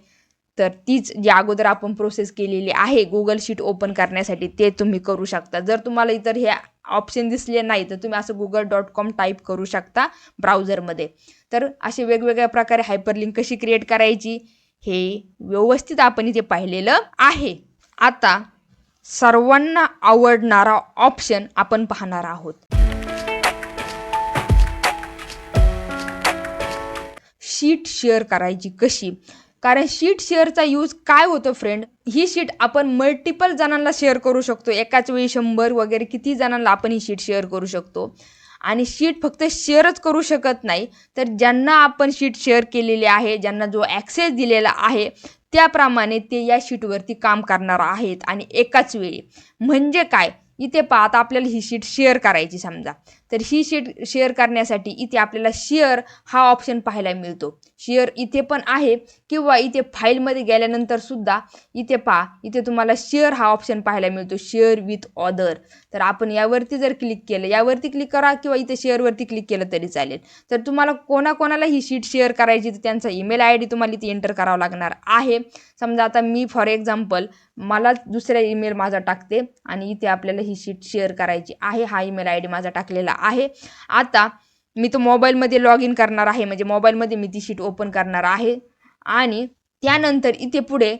तर तीच जी अगोदर आपण प्रोसेस केलेली आहे गुगल शीट ओपन करण्यासाठी ते तुम्ही करू शकता. जर तुम्हाला इतर हे ऑप्शन दिसले नाही तर तुम्ही असं google.com टाईप करू शकता ब्राउझरमध्ये. तर असे वेगवेगळ्या प्रकारे हायपरलिंक कशी क्रिएट करायची हे व्यवस्थित आपण इथे पाहिलेलं आहे. आता सर्वांना आवडणारा ऑप्शन आपण पाहणार आहोत, शीट शेअर करायची कशी. कारण शीट शेअरचा यूज काय होतं फ्रेंड, ही शीट आपण मल्टिपल जणांना शेअर करू शकतो. एकाच वेळी 100 वगैरे किती जणांना आपण ही शीट शेअर करू शकतो. आणि शीट फक्त शेअरच करू शकत नाही तर ज्यांना आपण शीट शेअर केलेली आहे, ज्यांना जो ॲक्सेस दिलेला आहे त्याप्रमाणे ते या शीटवरती काम करणार आहेत आणि एकाच वेळी. म्हणजे काय, इथे पहा आता आपल्याला ही शीट शेअर करायची समजा, तर ही शीट शेअर करण्यासाठी इथे आपल्याला शेअर हा ऑप्शन पाहायला मिळतो. शेअर इथे पण आहे किंवा इथे फाईलमध्ये गेल्यानंतर सुद्धा इथे पहा, इथे तुम्हाला शेअर हा ऑप्शन पाहायला मिळतो, शेअर विथ ऑदर. तर आपण यावरती जर क्लिक केलं, यावरती क्लिक करा किंवा इथे शेअरवरती क्लिक केलं तरी चालेल. तर तुम्हाला कोणाकोणाला ही शीट शेअर करायची तर त्यांचा ईमेल ID तुम्हाला इथे एंटर करावा लागणार आहे. समजा आता मी फॉर एक्झाम्पल मला दुसरा ईमेल माझा टाकते आणि इथे आपल्याला ही शीट शेअर करायची आहे. हा ईमेल ID माझा टाकलेला आहे. आता मी तो मोबाईलमध्ये लॉग इन करणार आहे, म्हणजे मोबाईलमध्ये मी ती शीट ओपन करणार आहे. आणि त्यानंतर इथे पुढे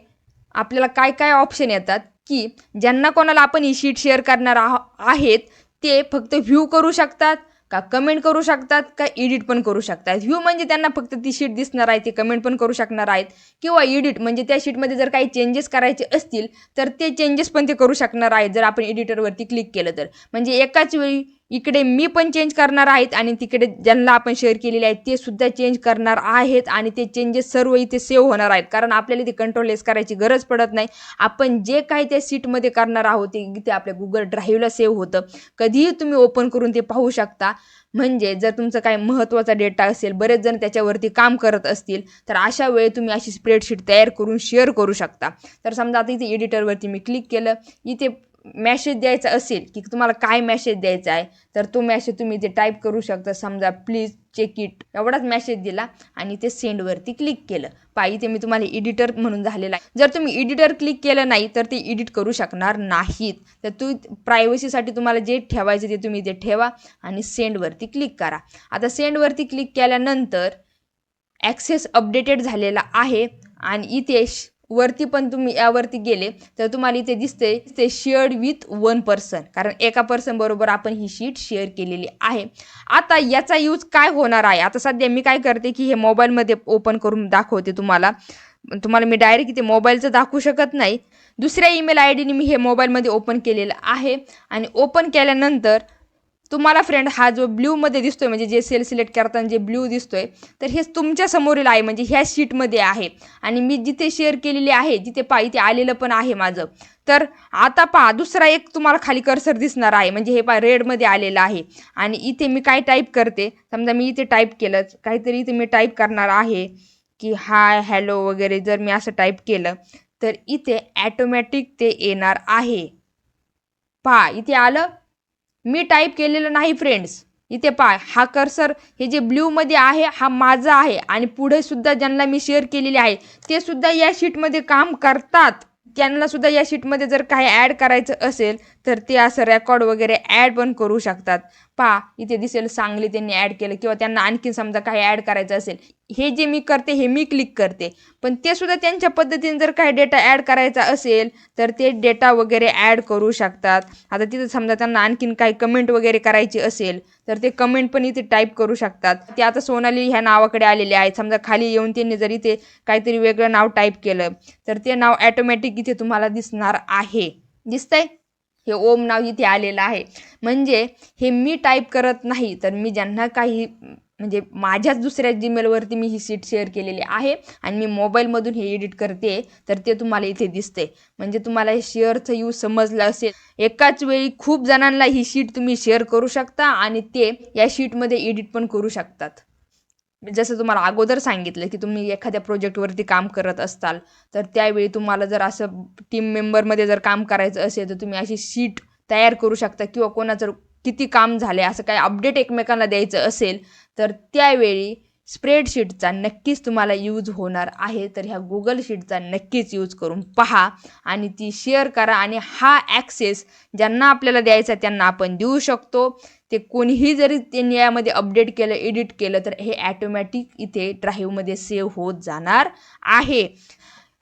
आपल्याला काय काय ऑप्शन येतात की ज्यांना कोणाला आपण ही शीट शेअर करणार आहेत ते फक्त व्ह्यू करू शकतात का, कमेंट करू शकतात का, एडिट पण करू शकतात. व्ह्यू म्हणजे त्यांना फक्त ती शीट दिसणार आहे, ते कमेंट पण करू शकणार आहेत. किंवा एडिट म्हणजे त्या शीटमध्ये जर काही चेंजेस करायचे असतील तर ते चेंजेस पण ते करू शकणार आहेत जर आपण एडिटरवरती क्लिक केलं तर. म्हणजे एकाच वेळी इकडे मी पण चेंज करणार आहेत आणि तिकडे ज्यांना आपण शेअर केलेले आहेत ते सुद्धा चेंज करणार आहेत आणि ते चेंजेस सर्व इथे सेव्ह होणार आहेत, कारण आपल्याला ते कंट्रोल एस करायची गरज पडत नाही. आपण जे काही त्या शीटमध्ये करणार आहोत ते इथे आपल्या गुगल ड्राईव्हला सेव्ह होतं. कधीही तुम्ही ओपन करून ते पाहू शकता. म्हणजे जर तुमचं काही महत्त्वाचा डेटा असेल, बरेच जण त्याच्यावरती काम करत असतील, तर अशा वेळी तुम्ही अशी स्प्रेडशीट तयार करून शेअर करू शकता. तर समजा आता इथे एडिटरवरती मी क्लिक केलं, इथे मेसेज द्यायचा असेल की तुम्हाला काय मेसेज द्यायचा आहे, तर तो मेसेज तुम्ही इथे टाईप करू शकता. समजा प्लीज चेक इट एवढाच मेसेज दिला आणि ते सेंडवरती क्लिक केलं. इथे मी तुम्हाला एडिटर म्हणून झालेला आहे. जर तुम्ही एडिटर क्लिक केलं नाही तर ते एडिट करू शकणार नाहीत. तर प्रायव्हसीसाठी तुम्हाला जे ठेवायचं ते तुम्ही इथे ठेवा आणि सेंडवरती क्लिक करा. आता सेंडवरती क्लिक केल्यानंतर ॲक्सेस अपडेटेड झालेला आहे आणि इथे वरती पण तुम्ही यावरती गेले तर तुम्हाला इथे दिसते ते शेअर्ड विथ 1 पर्सन, कारण एका पर्सन बरोबर आपण ही शीट शेअर केलेली आहे. आता याचा यूज काय होणार आहे, आता सध्या मी काय करते की हे मोबाईलमध्ये ओपन करून दाखवते तुम्हाला मी डायरेक्ट इथे मोबाईलचं दाखवू शकत नाही. दुसऱ्या ईमेल आय डीने मी हे मोबाईलमध्ये ओपन केलेलं आहे आणि ओपन केल्यानंतर तुम्हाला फ्रेंड हा जो ब्ल्यूमध्ये दिसतोय, म्हणजे जे सेल सिलेक्ट करताना जे ब्ल्यू दिसतोय, तर हे तुमच्या समोरील आहे, म्हणजे ह्या शीटमध्ये आहे आणि मी जिथे शेअर केलेली आहे तिथे इथे आलेलं पण आहे माझं. तर आता दुसरा एक तुम्हाला खाली कर्सर दिसणार आहे, म्हणजे हे रेडमध्ये आलेलं आहे आणि इथे मी काय टाईप करते, समजा मी इथे टाईप केलं काहीतरी, इथे मी टाईप करणार आहे की हाय हॅलो वगैरे. जर मी असं टाईप केलं तर इथे ॲटोमॅटिक ते येणार आहे. इथे आलं. मी टाईप केलेलं नाही फ्रेंड्स. इथे हा कर्सर हे जे ब्ल्यूमध्ये आहे हा माझा आहे आणि पुढे सुद्धा ज्यांना मी शेअर केलेले आहे ते सुद्धा या शीटमध्ये काम करतात. त्यांना सुद्धा या शीटमध्ये जर काही ॲड करायचं असेल तर ते असं रेकॉर्ड वगैरे ॲड पण करू शकतात. इथे दिसेल सांगली त्यांनी ॲड केलं, किंवा त्यांना आणखी समजा काही ॲड करायचं असेल, हे जे मी करते हे मी क्लिक करते, पण ते सुद्धा त्यांच्या पद्धतीने जर काही डेटा ॲड करायचा असेल तर ते डेटा वगैरे ॲड करू शकतात. आता तिथे समजा त्यांना आणखीन काही कमेंट वगैरे करायची असेल तर ते कमेंट पण इथे टाईप करू शकतात. ते आता सोनाली ह्या नावाकडे आलेले आहेत. समजा खाली येऊन त्यांनी जर इथे काहीतरी वेगळं नाव टाईप केलं तर ते नाव ॲटोमॅटिक इथे तुम्हाला दिसणार आहे. दिसतंय हे ओम नाव इथे आलेलं आहे. म्हणजे हे मी टाईप करत नाही, तर मी ज्यांना काही म्हणजे माझ्याच दुसऱ्या जीमेलवरती मी ही शीट शेअर केलेली आहे आणि मी मोबाईलमधून हे एडिट करते तर ते तुम्हाला इथे दिसते. म्हणजे तुम्हाला हे शेअरचं यूज समजलं असेल. एकाच वेळी खूप जणांना ही शीट तुम्ही शेअर करू शकता आणि ते या शीटमध्ये एडिट पण करू शकतात. जसं तुम्हाला अगोदर सांगितलं की तुम्ही एखाद्या प्रोजेक्टवरती काम करत असाल तर त्यावेळी तुम्हाला जर असं टीम मेंबरमध्ये जर काम करायचं असेल तर तुम्ही अशी शीट तयार करू शकता, किंवा कोणाचं किती काम झाले असं काही अपडेट एकमेकांना द्यायचं असेल तर त्यावेळी स्प्रेडशीटचा नक्कीच तुम्हाला यूज होणार आहे. तर ह्या गुगल शीटचा नक्कीच यूज करून पहा आणि ती शेअर करा आणि हा ॲक्सेस ज्यांना आपल्याला द्यायचा त्यांना आपण देऊ शकतो. ते कोणीही जरी त्यांनी यामध्ये अपडेट केलं, एडिट केलं तर हे ॲटोमॅटिक इथे ड्राईव्हमध्ये सेव्ह होत जाणार आहे.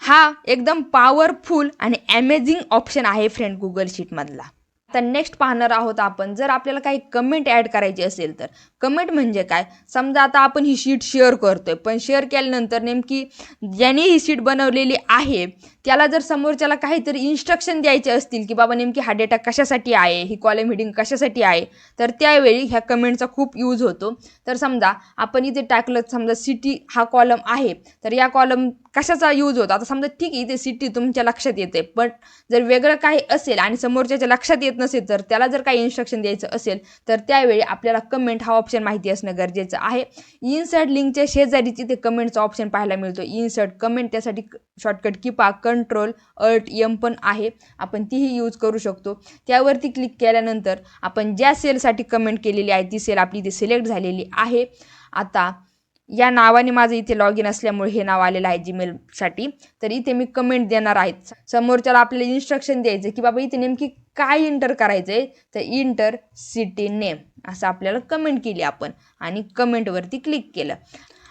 हा एकदम पॉवरफुल आणि अमेझिंग ऑप्शन आहे फ्रेंड गुगल शीटमधला. आता नेक्स्ट पाहणार आहोत आपण, जर आपल्याला काही कमेंट ॲड करायची असेल तर. कमेंट म्हणजे काय, समजा आता आपण ही शीट शेअर करतोय, पण शेअर केल्यानंतर नेमकी ज्याने ही शीट बनवलेली आहे त्याला जर समोरच्याला काहीतरी इन्स्ट्रक्शन द्यायचे असतील की बाबा नेमकी हा डेटा कशासाठी आहे, ही कॉलम हेडिंग कशासाठी आहे, तर त्यावेळी ह्या कमेंटचा खूप यूज होतो. तर समजा आपण इथे टाकलं, समजा सिटी हा कॉलम आहे, तर या कॉलम कशाचा यूज होतो. आता समजा ठीक आहे इथे सिटी तुमच्या लक्षात येते, पण जर वेगळं काही असेल आणि समोरच्याच्या लक्षात येत नसेल तर त्याला जर काही इन्स्ट्रक्शन द्यायचं असेल तर त्यावेळी आपल्याला कमेंट हा ऑप्शन माहिती असणं गरजेचं आहे. इन्सर्ट लिंकच्या शेजारीच इथे कमेंटचा ऑप्शन पाहायला मिळतो, इन्सर्ट कमेंट. त्यासाठी शॉर्टकट की कंट्रोल अल्ट एम पण आहे, आपण तीही यूज करू शकतो. त्यावरती क्लिक केल्यानंतर आपण ज्या सेलसाठी कमेंट केलेली आहे ती सेल आपली इथे सिलेक्ट झालेली आहे. आता या नावाने माझं इथे लॉग इन असल्यामुळे हे नाव आलेलं आहे जीमेलसाठी. तर इथे मी कमेंट देणार आहेत. समोरच्याला आपल्याला इन्स्ट्रक्शन द्यायचं की बाबा इथे नेमकी काय इंटर करायचं आहे, तर इंटर सिटी नेम असं आपल्याला कमेंट केली आपण आणि कमेंटवरती क्लिक केलं.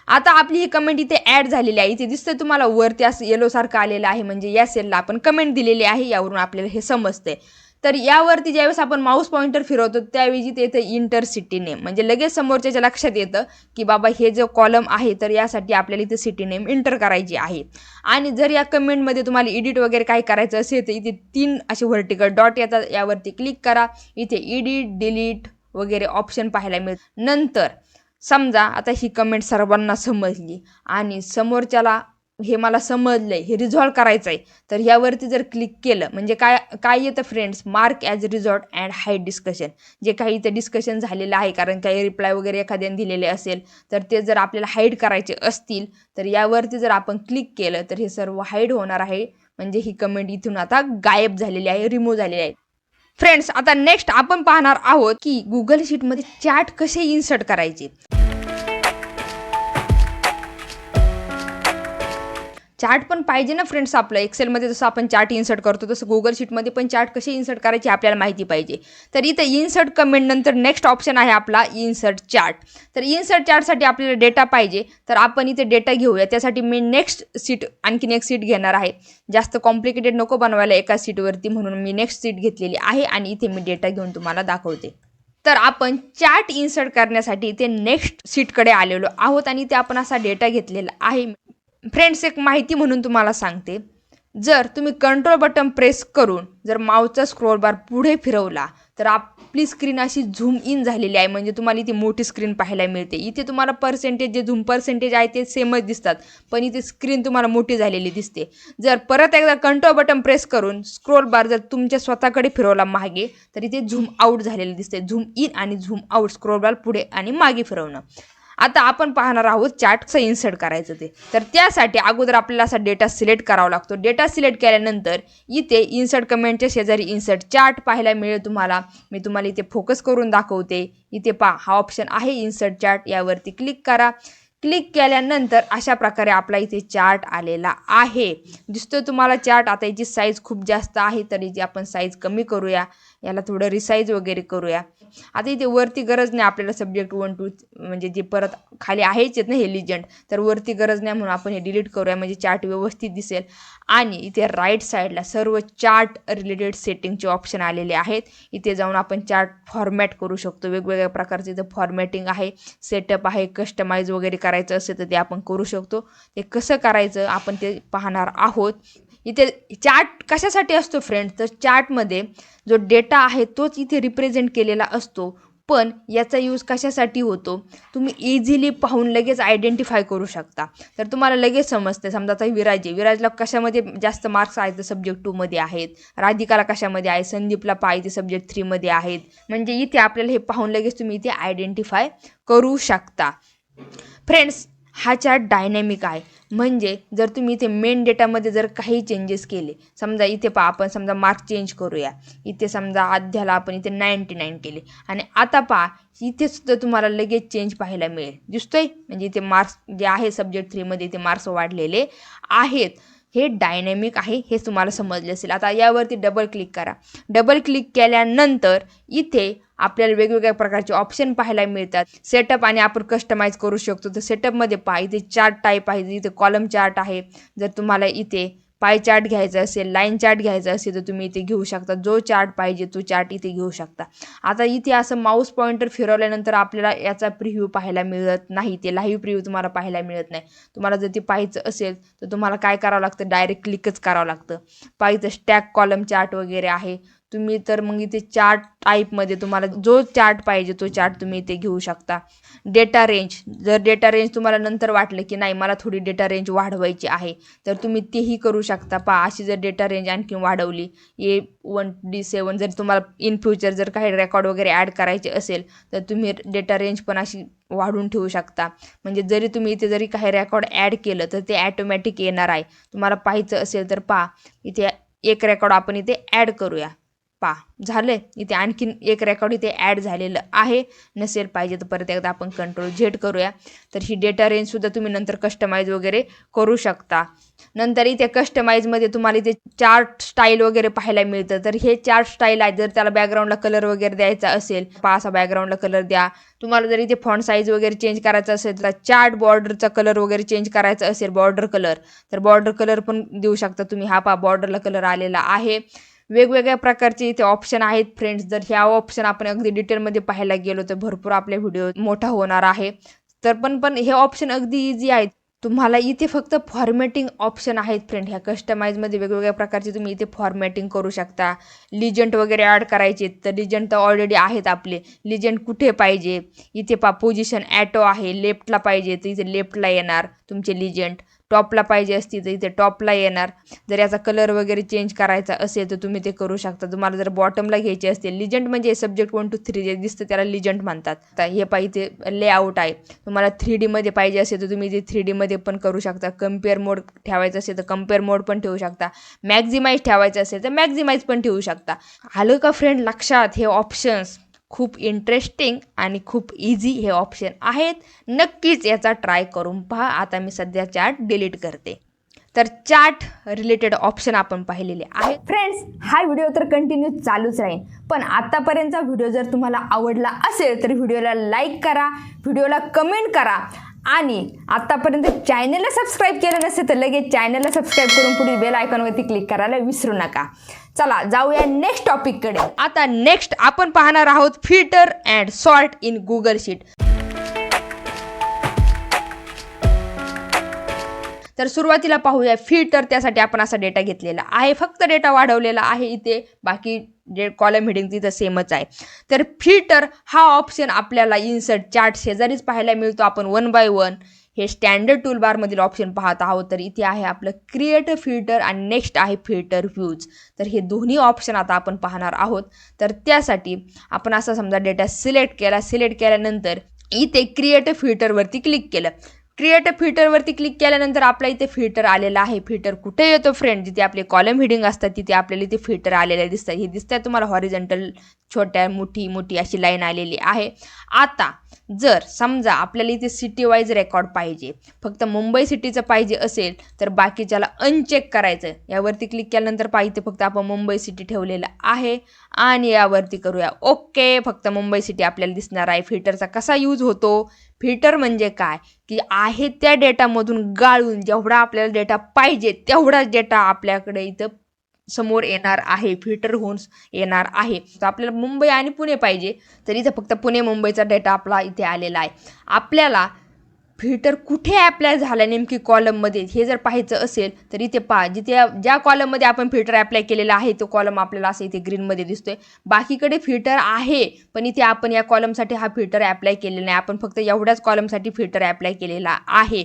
आता आपली ही कमेंट इथे ॲड झालेली आहे. इथे दिसतंय तुम्हाला वरती असं येलोसारखं आलेलं आहे, म्हणजे या सेलला आपण कमेंट दिलेली आहे. यावरून आपल्याला हे समजते. तर यावरती ज्यावेळेस आपण माऊस पॉइंटर फिरवतो त्यावेळी ते येतं इंटर सिटी नेम, म्हणजे लगेच समोरच्याच्या लक्षात येतं की बाबा हे जो कॉलम आहे तर यासाठी आपल्याला इथे सिटी नेम इंटर करायची आहे. आणि जर या कमेंटमध्ये तुम्हाला एडिट वगैरे काय करायचं असेल तर इथे 3 असे व्हर्टिकल डॉट येतात, यावरती क्लिक करा. इथे एडिट, डिलीट, वगैरे ऑप्शन पाहायला मिळतं. नंतर समजा आता ही कमेंट सर्वांना समजली आणि समोरच्याला हे मला समजलंय, हे रिझॉल्व करायचं आहे, तर यावरती जर क्लिक केलं म्हणजे काय काय येतं friends, mark as result and hide discussion. जे काही इथे डिस्कशन झालेलं आहे, कारण काही रिप्लाय वगैरे एखाद्याने दिलेले असेल तर ते जर आपल्याला हाईड करायचे असतील तर यावरती जर आपण क्लिक केलं तर हे सर्व हाईड होणार आहे. म्हणजे ही कमेंट इथून आता गायब झालेली आहे, रिमूव्ह झालेली आहे. फ्रेंड्स, आता नेक्स्ट आपण पाहणार आहोत की गुगल शीटमध्ये चॅट कसे इन्सर्ट करायचे. चार्ट पण पाहिजे ना फ्रेंड्स, आपलं एक्सेलमध्ये जसं आपण चार्ट इन्सर्ट करतो तसं गुगल शीटमध्ये पण चार्ट कसे इन्सर्ट करायचे आपल्याला माहिती पाहिजे. तर इथं इन्सर्ट कमेंट नंतर नेक्स्ट ऑप्शन आहे आपला इन्सर्ट चार्ट. तर इन्सर्ट चार्टसाठी आपल्याला डेटा पाहिजे, तर आपण इथे डेटा घेऊया. त्यासाठी मी नेक्स्ट सीट आणखीन एक सीट घेणार आहे. जास्त कॉम्प्लिकेटेड नको बनवायला एका सीटवरती, म्हणून मी नेक्स्ट सीट घेतलेली आहे आणि इथे मी डेटा घेऊन तुम्हाला दाखवते. तर आपण चार्ट इन्सर्ट करण्यासाठी इथे नेक्स्ट सीटकडे आलेलो आहोत आणि इथे आपण असा डेटा घेतलेला आहे. फ्रेंड्स, एक माहिती म्हणून तुम्हाला सांगते, जर तुम्ही कंट्रोल बटन प्रेस करून जर माऊसचा स्क्रोल बार पुढे फिरवला तर आपली स्क्रीन अशी झूम इन झालेली आहे. म्हणजे तुम्हाला इथे मोठी स्क्रीन पाहायला मिळते. इथे तुम्हाला पर्सेंटेज जे झूम पर्सेंटेज आहे ते सेमच दिसतात, पण इथे स्क्रीन तुम्हाला मोठी झालेली दिसते. जर परत एकदा कंट्रोल बटन प्रेस करून स्क्रोल बार जर तुमच्या स्वतःकडे फिरवला मागे तर इथे झूम आऊट झालेले दिसते. झूम इन आणि झूम आऊट, स्क्रोल बार पुढे आणि मागे फिरवणं. आता आपण पाहणार आहोत चार्ट कसं इन्सर्ट करायचं ते. तर त्यासाठी अगोदर आपल्याला असा डेटा सिलेक्ट करावा लागतो. डेटा सिलेक्ट केल्यानंतर इथे इन्सर्ट कमेंटच्या शेजारी इन्सर्ट चार्ट पाहायला मिळेल तुम्हाला. मी तुम्हाला इथे फोकस करून दाखवते. इथे पहा, हा ऑप्शन आहे इन्सर्ट चार्ट, यावरती क्लिक करा. क्लिक केल्यानंतर अशा प्रकारे आपला इथे चार्ट आलेला आहे. दिसतोय तुम्हाला चार्ट. आता याची साईज खूप जास्त आहे तर याची आपण साईज कमी करूया, याला थोडं रिसाईज वगैरे करूया. आता इथे वरती गरज नाही आपल्याला सब्जेक्ट 1 2 म्हणजे जे परत खाली आहेच आहेत ना हे लिजंड, तर वरती गरज नाही म्हणून आपण हे डिलीट करूया म्हणजे चार्ट व्यवस्थित दिसेल. आणि इथे राईट साईडला सर्व चार्ट रिलेटेड सेटिंगचे ऑप्शन आलेले आहेत. इथे जाऊन आपण चार्ट फॉर्मॅट करू शकतो. वेगवेगळ्या प्रकारचे इथे फॉर्मॅटिंग आहे, सेटअप आहे, कस्टमाइज वगैरे करायचं असेल तर ते आपण करू शकतो. ते कसं करायचं आपण ते पाहणार आहोत. इथे चार्ट कशासाठी असतो फ्रेंड्स, तर चार्टमध्ये जो डेटा आहे तोच इथे रिप्रेझेंट केलेला असतो, पण याचा यूज कशासाठी होतो तुम्ही इझिली पाहून लगेच आयडेंटिफाय करू शकता. तर तुम्हाला लगेच समजते. समजा आता विराजला कशामध्ये जास्त मार्क्स आहेत तर सब्जेक्ट 2 मध्ये आहेत, राधिकाला कशामध्ये आहे, संदीपला पाहिजे सब्जेक्ट 3 मध्ये आहेत. म्हणजे इथे आपल्याला हे पाहून लगेच तुम्ही इथे आयडेंटिफाय करू शकता. फ्रेंड्स, हा चार्ट डायनॅमिक आहे. म्हणजे जर तुम्ही इथे मेन डेटामध्ये जर काही चेंजेस केले, समजा इथे पहा आपण समजा मार्क चेंज करूया. इथे समजा आध्याला आपण इथे 99 केले आणि आता पहा इथे सुद्धा तुम्हाला लगेच चेंज पाहायला मिळेल. दिसतोय म्हणजे इथे मार्क्स जे आहे सब्जेक्ट 3 मध्ये इथे मार्क्स वाढलेले आहेत. हे डायनॅमिक आहे, हे तुम्हाला समजले असेल. आता यावरती डबल क्लिक करा. डबल क्लिक केल्यानंतर इथे आपल्याला वेगवेगळ्या प्रकारचे ऑप्शन पाहायला मिळतात. सेटअप आणि आपण कस्टमाइज करू शकतो. तर सेटअपमध्ये पहा इथे चार्ट टाईप आहे, इथे कॉलम चार्ट आहे. जर तुम्हाला इथे पाय चार्ट घ्यायचा असेल, लाईन चार्ट घ्यायचा असेल तर तुम्ही इथे घेऊ शकता. जो चार्ट पाहिजे तो चार्ट इथे घेऊ शकता. आता इथे असं माऊस पॉइंटर फिरवल्यानंतर आपल्याला याचा प्रिव्ह्यू पाहायला मिळत नाही. ते लाईव्ह प्रिव्ह्यू तुम्हाला पाहायला मिळत नाही. तुम्हाला जर ते पाहायचं असेल तर तुम्हाला काय करावं लागतं, डायरेक्ट क्लिकच करावं लागतं. पाहायचं स्टॅक कॉलम चार्ट वगैरे आहे. तुम्ही तर मग इथे चार्ट टाईपमध्ये तुम्हाला जो चार्ट पाहिजे तो चार्ट तुम्ही इथे घेऊ शकता. डेटा रेंज, जर डेटा रेंज तुम्हाला नंतर वाटलं की नाही मला थोडी डेटा रेंज वाढवायची आहे तर तुम्ही तेही करू शकता. पहा अशी जर डेटा रेंज आणखी वाढवली A1D7, जर तुम्हाला इन फ्युचर जर काही रेकॉर्ड वगैरे ॲड करायचे असेल तर तुम्ही डेटा रेंज पण अशी वाढवून ठेवू शकता. म्हणजे जरी तुम्ही इथे जरी काही रेकॉर्ड ॲड केलं तर ते ॲटोमॅटिक येणार आहे. तुम्हाला पाहायचं असेल तर पहा इथे एक रेकॉर्ड आपण इथे ॲड करूया. पहा झालं, इथे आणखीन एक रेकॉर्ड इथे ॲड झालेलं आहे. नसेल पाहिजे तर परत एकदा आपण Ctrl Z करूया. तर ही डेटा रेंजसुद्धा तुम्ही नंतर कस्टमाइज वगैरे करू शकता. नंतर इथे कस्टमाइजमध्ये तुम्हाला इथे चार्ट स्टाईल वगैरे पाहायला मिळतं. तर हे चार्ट स्टाईल आहे. जर त्याला बॅकग्राऊंडला कलर वगैरे द्यायचा असेल, पहा असा बॅकग्राऊंडला कलर द्या. तुम्हाला जर इथे फॉन्ट साईज वगैरे चेंज करायचा असेल, तर चार्ट बॉर्डरचा कलर वगैरे चेंज करायचा असेल, बॉर्डर कलर, तर बॉर्डर कलर पण देऊ शकता तुम्ही. हा पहा बॉर्डरला कलर आलेला आहे. वेगवेगळ्या प्रकारचे इथे ऑप्शन आहेत फ्रेंड्स. जर ह्या ऑप्शन आपण अगदी डिटेलमध्ये पाहायला गेलो तर भरपूर आपले व्हिडिओ मोठा होणार आहे. तर पण हे ऑप्शन अगदी इझी आहेत. तुम्हाला इथे फक्त फॉर्मॅटिंग ऑप्शन आहेत फ्रेंड. ह्या कस्टमाइजमध्ये वेगवेगळ्या प्रकारचे तुम्ही इथे फॉर्मॅटिंग करू शकता. लिजंट वगैरे ॲड करायचे तर लिजंट तर ऑलरेडी आहेत आपले. लिजंट कुठे पाहिजे इथे पोझिशन ॲटो आहे. लेफ्टला पाहिजे तर इथे लेफ्टला येणार तुमचे लिजंट. टॉपला पाहिजे असती तर इथे टॉपला येणार. जर याचा कलर वगैरे चेंज करायचा असेल तर तुम्ही ते करू शकता. तुम्हाला जर बॉटमला घ्यायचे असतील लिजंट म्हणजे सब्जेक्ट 1 to 3 जे दिसतं त्याला लिजंट म्हणतात. आता हे पाहिजे लेआउट आहे. तुम्हाला 3D मध्ये पाहिजे असेल तर तुम्ही इथे 3D मध्ये पण करू शकता. कम्पेअर मोड ठेवायचं असेल तर कम्पेअर मोड पण ठेवू शकता. मॅक्झिमाइज ठेवायचं असेल तर मॅक्झिमाइज पण ठेवू शकता. आलं का फ्रेंड लक्षात? हे ऑप्शन्स खूप इंटरेस्टिंग आणि खूप इझी हे ऑप्शन आहेत. नक्कीच याचा ट्राय करून पहा. आता मी सध्या चॅट डिलीट करते. तर चॅट रिलेटेड ऑप्शन आपण पाहिलेले आहेत. फ्रेंड्स हा व्हिडिओ तर कंटिन्यू चालूच राहील. पण आतापर्यंतचा व्हिडिओ जर तुम्हाला आवडला असेल तर व्हिडिओला लाईक करा, व्हिडिओला कमेंट करा आणि आतापर्यंत चॅनलला सबस्क्राईब केलं नसेल तर लगेच चॅनलला सबस्क्राईब करून पुढील बेल आयकॉनवरती क्लिक करायला विसरू नका. चला जाऊया नेक्स्ट टॉपिककडे. आता नेक्स्ट आपण पाहणार आहोत filter and sort in Google sheet. तर सुरुवातीला पाहूया फिल्टर. त्यासाठी आपण असा डेटा घेतलेला आहे. फक्त डेटा वाढवलेला आहे इथे. बाकी जे कॉलम हेडिंग तिथं सेमच आहे. तर फिल्टर हा ऑप्शन आपल्याला इन्सर्ट चार्ट शेजारीच पाहायला मिळतो. आपण 1 by 1 हे स्टँडर्ड टूलबारमधील ऑप्शन पाहत आहोत. तर इथे आहे आपलं क्रिएट फिल्टर आणि नेक्स्ट आहे फिल्टर व्ह्यूज. तर हे दोन्ही ऑप्शन आता आपण पाहणार आहोत. तर त्यासाठी आपण असा समजा डेटा सिलेक्ट केला. सिलेक्ट केल्यानंतर इथे क्रिएट फिल्टरवरती क्लिक केलं. क्रिएट फिल्टरवरती क्लिक केल्यानंतर आपला इथे फिल्टर आलेला आहे. फिल्टर कुठे येतो फ्रेंड? जिथे आपले कॉलम हेडिंग असतात तिथे आपल्याला इथे फिल्टर आलेले दिसतात. हे दिसतंय तुम्हाला हॉरिझॉन्टल छोट्या मोठी अशी लाईन आलेली आहे. आता जर समजा आपल्याला इथे सिटी वाईज रेकॉर्ड पाहिजे, फक्त मुंबई सिटीचं पाहिजे असेल तर बाकीच्याला अनचेक करायचं. यावरती क्लिक केल्यानंतर पाहिजे फक्त आपण मुंबई सिटी ठेवलेलं आहे आणि यावरती करूया ओके. फक्त मुंबई सिटी आपल्याला दिसणार आहे. फिल्टरचा कसा यूज होतो? फिल्टर म्हणजे काय की आहे त्या डेटामधून गाळून जेवढा आपल्याला डेटा पाहिजे तेवढाच डेटा आपल्याकडे इथं समोर येणार आहे. फिल्टर होऊन येणार आहे. तर आपल्याला मुंबई आणि पुणे पाहिजे तर इथं फक्त पुणे मुंबईचा डेटा आपला इथे आलेला आहे. आपल्याला फिल्टर कुठे अप्लाय झाला नेमकी कॉलममध्ये हे जर पाहायचं असेल तर इथे पहा. जिथे ज्या कॉलममध्ये आपण फिल्टर अप्लाय केलेला आहे तो कॉलम आपल्याला असं इथे ग्रीनमध्ये दिसतोय. बाकीकडे फिल्टर आहे पण इथे आपण या कॉलमसाठी हा फिल्टर अप्लाय केलेला नाही. आपण फक्त एवढ्याच कॉलमसाठी फिल्टर अप्लाय केलेला आहे.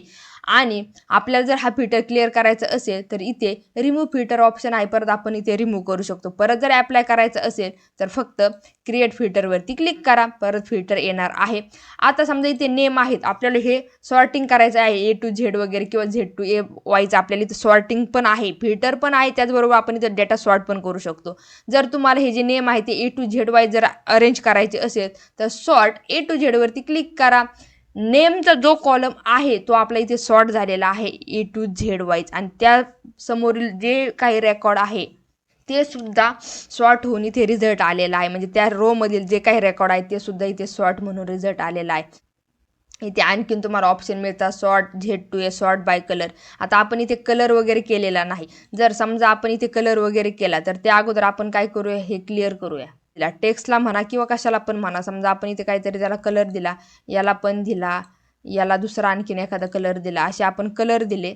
आणि आपल्याला जर हा फिल्टर क्लिअर करायचं असेल तर इथे रिमूव्ह फिल्टर ऑप्शन आहे. परत आपण इथे रिमूव्ह करू शकतो. परत जर अप्लाय करायचं असेल तर फक्त क्रिएट फिल्टरवरती क्लिक करा. परत फिल्टर येणार आहे. आता समजा इथे नेम आहेत. आपल्याला हे सॉर्टिंग करायचं आहे A to Z वगैरे किंवा Z to A वाईज आपल्याला इथे सॉर्टिंग पण आहे, फिल्टर पण आहे. त्याचबरोबर आपण इथे डेटा सॉर्ट पण करू शकतो. जर तुम्हाला हे जे नेम आहे ते A to Z वाईज जर अरेंज करायचे असेल तर सॉर्ट A to Z वरती क्लिक करा. नेमचा जो कॉलम आहे तो आपला इथे सॉर्ट झालेला आहे A to Z वाईज आणि त्या समोरील जे काही रेकॉर्ड आहे ते सुद्धा सॉर्ट होऊन इथे रिझल्ट आलेला आहे. म्हणजे त्या रो मधील जे काही रेकॉर्ड आहे ते सुद्धा इथे सॉर्ट म्हणून रिझल्ट आलेला आहे. इथे आणखीन तुम्हाला ऑप्शन मिळतात sort Z to A, sort by colour. आता आपण इथे कलर वगैरे केलेला नाही. जर समजा आपण इथे कलर वगैरे केला तर त्या अगोदर आपण काय करूया हे क्लिअर करूया. टेक्स्टला म्हणा किंवा कशाला पण म्हणा. समजा आपण इथे काहीतरी त्याला कलर दिला, याला पण दिला, याला दुसरा आणखीन एखादा कलर दिला, असे आपण कलर दिले.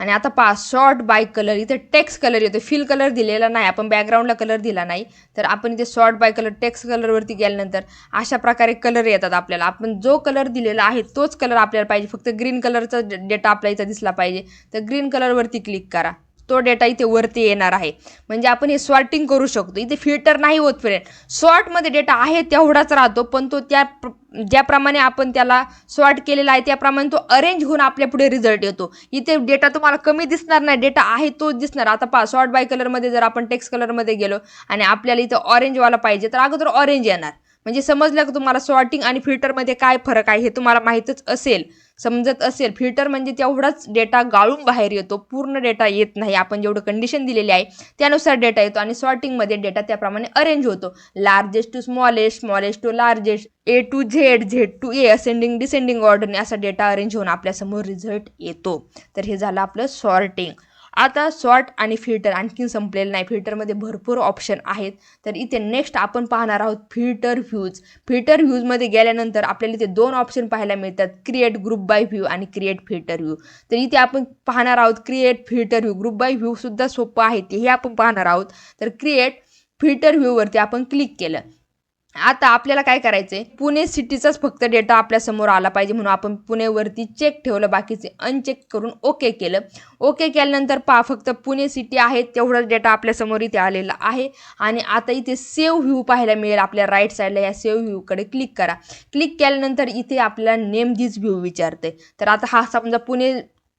आणि आता पहा सॉर्ट बाय कलर. इथे टेक्स्ट कलर येतो. फिल कलर दिलेला नाही, आपण बॅकग्राऊंडला कलर दिला नाही. तर आपण इथे सॉर्ट बाय कलर टेक्स्ट कलरवरती गेल्यानंतर अशा प्रकारे कलर येतात आपल्याला. आपण जो कलर दिलेला आहे तोच कलर आपल्याला पाहिजे. फक्त ग्रीन कलरचा डेटा आपल्या इथं दिसला पाहिजे तर ग्रीन कलरवरती क्लिक करा. तो डेटा इथे वरती येणार आहे. म्हणजे आपण हे सॉर्टिंग करू शकतो. इथे फिल्टर नाही होत फ्रेंड. सॉर्टमध्ये डेटा आहे तेवढाच राहतो पण तो ज्याप्रमाणे आपण त्याला सॉर्ट केलेला आहे त्याप्रमाणे तो अरेंज होऊन आपल्या पुढे रिझल्ट येतो. इथे डेटा तुम्हाला कमी दिसणार नाही, डेटा आहे तोच दिसणार. आता पहा सॉर्ट बाय कलरमध्ये जर आपण टेक्स्ट कलरमध्ये गेलो आणि आपल्याला इथं ऑरेंजवाला पाहिजे तर अगोदर ऑरेंज येणार. म्हणजे समजलं का तुम्हाला सॉर्टिंग आणि फिल्टरमध्ये काय फरक आहे हे तुम्हाला माहीतच असेल, समजत असेल. फिल्टर म्हणजे तेवढाच डेटा गाळून बाहेर येतो, पूर्ण डेटा येत नाही. आपण जेवढं कंडिशन दिलेली आहे त्यानुसार डेटा येतो. आणि सॉर्टिंगमध्ये डेटा त्याप्रमाणे अरेंज होतो. Largest to smallest, smallest to largest, A to Z, Z to A, ascending descending ऑर्डरने असा डेटा अरेंज होऊन आपल्यासमोर रिझल्ट येतो. तर हे झालं आपलं सॉर्टिंग. आता सॉर्ट आणि फिल्टर आणखीन संपलेलं नाही, फिल्टरमध्ये भरपूर ऑप्शन आहेत. तर इथे नेक्स्ट आपण पाहणार आहोत फिल्टर व्ह्यूज. फिल्टर व्ह्यूजमध्ये गेल्यानंतर आपल्याला इथे 2 ऑप्शन पाहायला मिळतात, क्रिएट ग्रुप बाय व्ह्यू आणि क्रिएट फिल्टर व्ह्यू. तर इथे आपण पाहणार आहोत create filter view. Group by view सुद्धा सोपं आहे, तेही आपण पाहणार आहोत. तर क्रिएट फिल्टर व्ह्यूवरती आपण क्लिक केलं. आता आपल्याला काय करायचं आहे, पुणे सिटीचाच फक्त डेटा आपल्यासमोर आला पाहिजे म्हणून आपण पुणेवरती चेक ठेवलं, बाकीचे अनचेक करून ओके केलं. ओके केल्यानंतर पहा फक्त पुणे सिटी आहे तेवढाच डेटा आपल्यासमोर इथे आलेला आहे. आणि आता इथे सेव्ह व्ह्यू पाहायला मिळेल आपल्या राईट साईडला. या सेव्ह व्ह्यूकडे क्लिक करा. क्लिक केल्यानंतर इथे आपल्याला नेम दिस व्ह्यू विचारते. तर आता हा समजा पुणे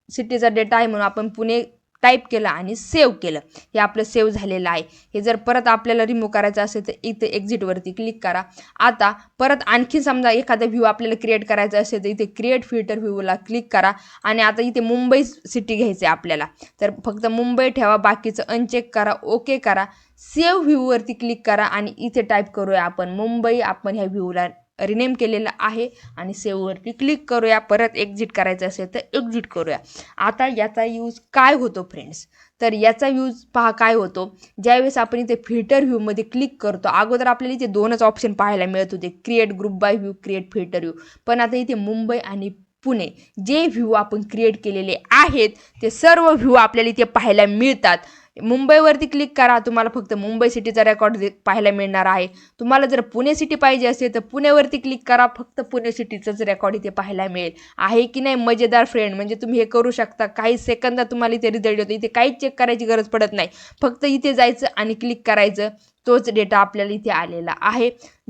सिटीचा डेटा आहे म्हणून आपण पुणे टाईप केलं आणि सेव्ह केलं. हे आपलं सेव्ह झालेलं आहे. हे जर परत आपल्याला रिमूव्ह करायचं असेल तर इथे एक्झिटवरती क्लिक करा. आता परत आणखी समजा एखादा व्ह्यू आपल्याला क्रिएट करायचा असेल तर इथे क्रिएट फिल्टर व्ह्यूला क्लिक करा. आणि आता इथे मुंबई सिटी घ्यायचं आहे आपल्याला, तर फक्त मुंबई ठेवा, बाकीचं अनचेक करा, ओके करा. सेव्ह व्ह्यूवरती क्लिक करा आणि इथे टाईप करूया आपण मुंबई. आपण ह्या व्ह्यूला रिनेम केलेलं आहे आणि सेव्हवरती क्लिक करूया. परत एक्झिट करायचं असेल तर एक्झिट करूया. आता याचा यूज काय होतो फ्रेंड्स, तर याचा यूज पहा काय होतो. ज्यावेळेस आपण इथे फिल्टर व्ह्यूमध्ये क्लिक करतो, अगोदर आपल्याला इथे 2च ऑप्शन पाहायला मिळत होते, create group by view, create filter view. पण आता इथे मुंबई आणि पुणे जे व्ह्यू आपण क्रिएट केलेले आहेत ते सर्व व्ह्यू आपल्याला इथे पाहायला मिळतात. मुंबईवरती क्लिक करा, तुम्हाला फक्त मुंबई सिटीचा रेकॉर्ड पाहायला मिळणार आहे. तुम्हाला जर पुणे सिटी पाहिजे असेल तर पुणेवरती क्लिक करा, फक्त पुणे सिटीचंच रेकॉर्ड इथे पाहायला मिळेल. आहे की नाही मजेदार फ्रेंड, म्हणजे तुम्ही हे करू शकता. काही सेकंदात तुम्हाला इथे रिझल्ट येतो. इथे काहीच चेक करायची गरज पडत नाही, फक्त इथे जायचं आणि क्लिक करायचं, तोच डेटा आपल्याला इथे आलेला आहे.